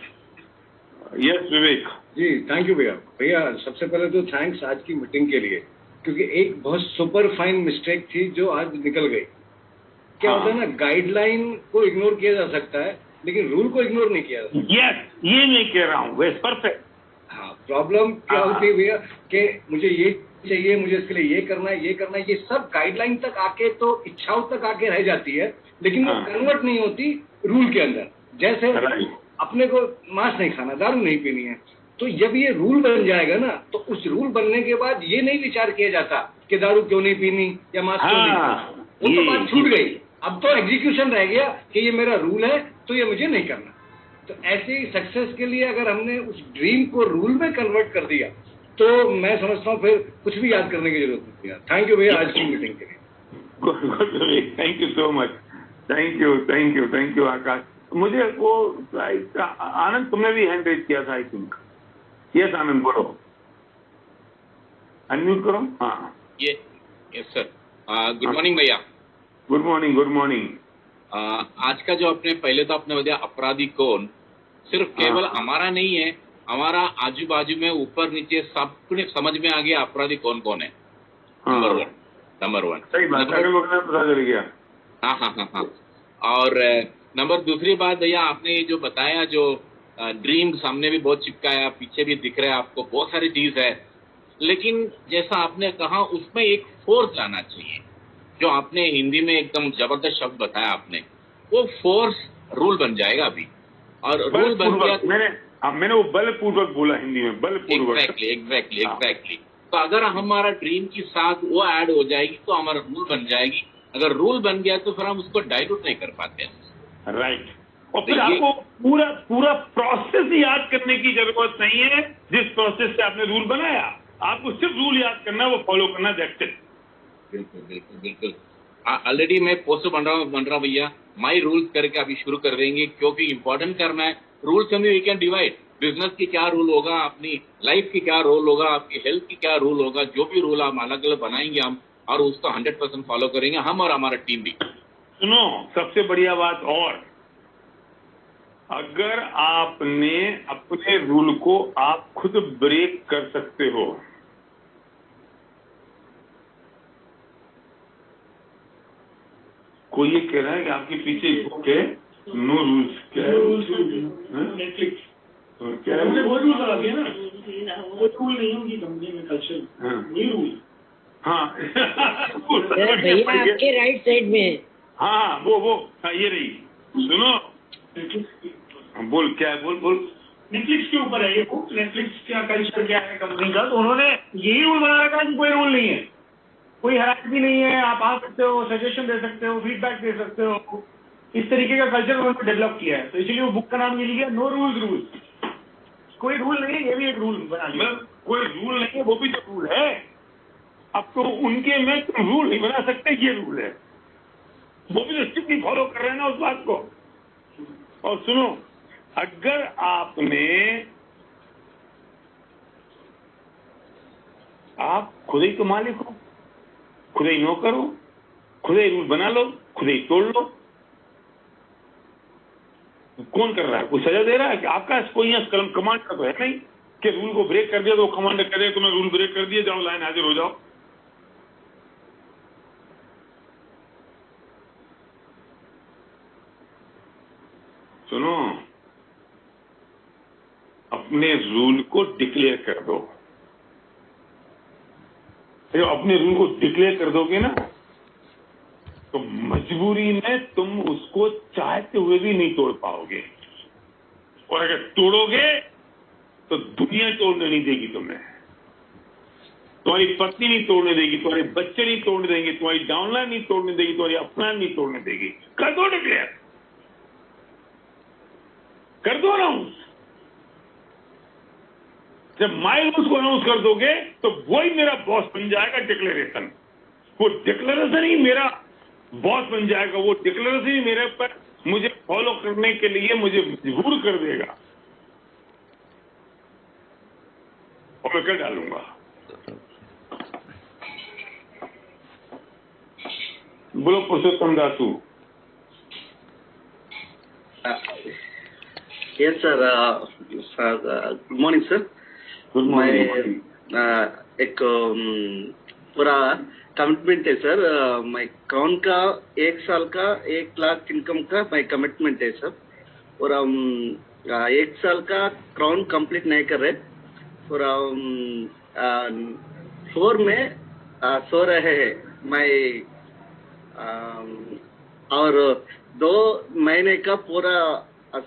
Yes Vivek
ji, thank you भैया। भैया सबसे पहले तो थैंक्स आज की मीटिंग के लिए, क्योंकि एक बहुत सुपर फाइन मिस्टेक थी जो आज निकल गई। क्या होता है ना, गाइडलाइन को इग्नोर किया जा सकता है लेकिन रूल को इग्नोर नहीं किया जा सकता।
यस, ये मैं कह रहा हूँ, वेस्ट परफेक्ट।
हाँ, प्रॉब्लम क्या होती है भैया कि मुझे ये चाहिए, मुझे इसके लिए ये करना है, ये सब गाइडलाइन तक आके तो इच्छाओं तक आके रह जाती है, लेकिन वो कन्वर्ट नहीं होती रूल के अंदर। जैसे अपने को मांस नहीं खाना, दारू नहीं पीनी है, तो जब ये रूल बन जाएगा ना, तो उस रूल बनने के बाद ये नहीं विचार किया जाता कि दारू क्यों नहीं पीनी या मांस क्यों नहीं खाना, वो तो बात छूट गई। अब तो एग्जीक्यूशन रह गया कि ये मेरा रूल है तो ये मुझे नहीं करना। तो ऐसे ही सक्सेस के लिए अगर हमने उस ड्रीम को रूल में कन्वर्ट कर दिया तो मैं समझता हूँ फिर कुछ भी याद करने की जरूरत नहीं है। थैंक यू भैया आज की मीटिंग के लिए।
Thank you so much, thank you Akash. मुझे वो आनंद, तुमने भी हैंड रेज किया था आई थिंक। यस आनंद, बोलो, अनम्यूट करो। हाँ,
यस सर, गुड मॉर्निंग भैया।
Good morning.
आज का जो आपने पहले तो आपने बताया अपराधी कौन, सिर्फ केवल हमारा नहीं है, हमारा आजू बाजू में ऊपर नीचे सबने समझ में आ गया अपराधी कौन कौन है। नंबर वन
सही बात, पता चल गया।
हाँ। और नंबर दूसरी बात भैया, आपने ये जो बताया, जो ड्रीम सामने भी बहुत चिपकाया, पीछे भी दिख रहा है आपको, बहुत सारी चीज है, लेकिन जैसा आपने कहा उसमें एक फोर्स लाना चाहिए, जो आपने हिंदी में एकदम जबरदस्त शब्द बताया आपने, वो फोर्स रूल बन जाएगा अभी। और रूल बन गया,
मैंने वो बलपूर्वक बोला हिंदी में, बलपूर्वक।
एग्जैक्टली। तो अगर हमारा ड्रीम के साथ वो ऐड हो जाएगी तो हमारा रूल बन जाएगी। अगर रूल बन गया तो फिर हम उसको डाइल्यूट नहीं कर पाते हैं।
राइट। और फिर आपको पूरा प्रोसेस याद करने की जरूरत नहीं है, जिस प्रोसेस से आपने रूल बनाया, आपको सिर्फ रूल याद करना, वो फॉलो करना, दैट्स इट।
बिल्कुल। ऑलरेडी मैं पोस्टर बन रहा हूँ भैया, माई रूल्स करके अभी शुरू कर देंगे, क्योंकि इम्पोर्टेंट करना है। रूल्स में वी कैन डिवाइड, बिजनेस की क्या रूल होगा, अपनी लाइफ की क्या रूल होगा, आपकी हेल्थ की क्या रूल होगा, जो भी रूल हम अलग अलग बनाएंगे हम, और उसको 100% फॉलो करेंगे हम और हमारा टीम भी।
सुनो, सबसे बढ़िया बात, और अगर आपने अपने रूल को आप खुद ब्रेक कर सकते हो, कोई ये कह रहा है कि आपके पीछे बुक है नो रूल्स, क्या है? नेटफ्लिक्स क्या है? वो रूल बना दिया ना, वो रूल नहीं होगी कंपनी में कल्चर, नहीं रूल। हाँ
भैया आपके राइट साइड में है।
हाँ वो हाँ, ये रही। सुनो, बोल क्या है, बोल।
नेटफ्लिक्स के ऊपर है ये बुक, नेटफ्लिक्स का कल्चर क्या है कंपनी का, तो उन्होंने यही रूल बना रखा है कि कोई रूल नहीं है, कोई हरासमेंट नहीं है, आप आ सकते हो, सजेशन दे सकते हो, फीडबैक दे सकते हो, इस तरीके का कल्चर उन्होंने डेवलप किया है। तो इसलिए वो बुक का नाम मिल गया नो रूल्स। कोई रूल नहीं है, ये भी एक रूल बना लिया।
कोई रूल नहीं है, वो भी तो रूल है। अब तो उनके में तुम रूल नहीं बना सकते, ये रूल है, वो भी तो स्ट्रिक्टली फॉलो कर रहे हैं ना उस बात को। और सुनो, अगर आप खुद ही तो मालिक हो, खुद ही नौकर हो, खुद ही रूल बना लो, खुद ही तोड़ लो, कौन कर रहा है? कोई सजा दे रहा है कि आपका कोई यहाँ कमांडर तो है नहीं कि रूल को ब्रेक कर दिया तो कमांडर करे तुम्हें रूल ब्रेक कर दिया, जाओ लाइन हाजिर हो जाओ। सुनो, अपने रूल को डिक्लेयर कर दो। जब अपने रूल को डिक्लेयर कर दोगे ना, तो मजबूरी में तुम उसको चाहते हुए भी नहीं तोड़ पाओगे, और अगर तोड़ोगे तो दुनिया तोड़ने नहीं देगी तुम्हें, तुम्हारी पत्नी नहीं तोड़ने देगी, तुम्हारे बच्चे नहीं तोड़ने देंगे, तुम्हारी डाउनलाइन नहीं तोड़ने देगी, तुम्हारी अपलाइन नहीं तोड़ने देगी। कर दो डिक्लेयर, कर दो अनाउंस। जब माई रूल्स को अनाउंस कर दोगे तो वही मेरा बॉस बन जाएगा डिक्लेरेशन। वो डिक्लेरेशन ही मेरा बॉस बन जाएगा, वो डिक्लेरेशन मेरे पर मुझे फॉलो करने के लिए मुझे मजबूर कर देगा और मैं कर डालूंगा। बोलो पुरुषोत्तम Dasu.
Yes, sir. Good morning, sir.
Good morning.
एक पूरा कमिटमेंट है सर। मैं क्राउन का 1 साल का 1 लाख इनकम का मैं कमिटमेंट है सर। और हम 1 साल का क्राउन कंप्लीट नहीं कर रहे और फ्लोर में सो रहे हैं मैं। और 2 महीने का पूरा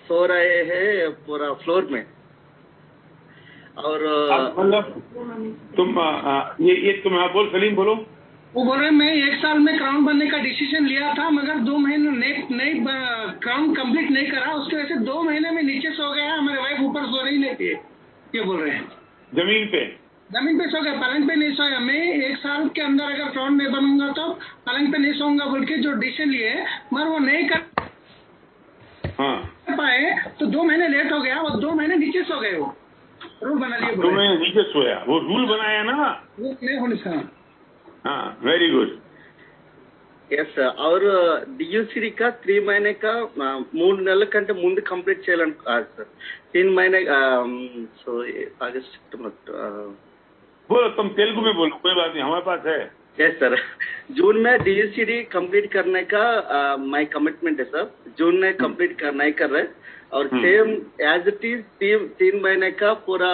सो रहे हैं पूरा फ्लोर में। और
मतलब तुम ये तुम बोल सलीम बोलो।
वो बोल रहे मैं 1 साल में क्राउन बनने का डिसीजन लिया था मगर 2 महीने नहीं क्राउन कंप्लीट नहीं करा, उसकी वजह से 2 महीने में नीचे सो गया। हमारे वाइफ ऊपर सो रही नहीं थी, ये बोल रहे हैं।
जमीन पे सो गया, पलंग पे नहीं सोया। मैं 1 साल के अंदर अगर क्राउन नहीं बनूंगा तो पलंग पे नहीं सोऊंगा बोल के जो डिसीजन लिए मगर वो नहीं कर पाए तो 2 महीने लेट हो गया और 2 महीने नीचे सो गए। वो रूल बना लिए, 2 महीने नीचे सोया, वो रूल बनाया ना।
वो नहीं होने से।
हाँ, वेरी गुड।
ఎస్ సార్ और DUCD का 3 महीने का 3 నెలల కంటే ముందు కంప్లీట్ చేయాలనుకున్నారు సార్। 3 महीने सो अगस्त सितंबर।
बोलो तुम तेलुगु में बोलो, कोई बात नहीं, हमारे पास है।
यस सर, जून में DUCD कंप्लीट करने का माय कमिटमेंट है सर। जून में कंप्लीट नहीं कर रहे और सेम एज इट इज 3 महीने का पूरा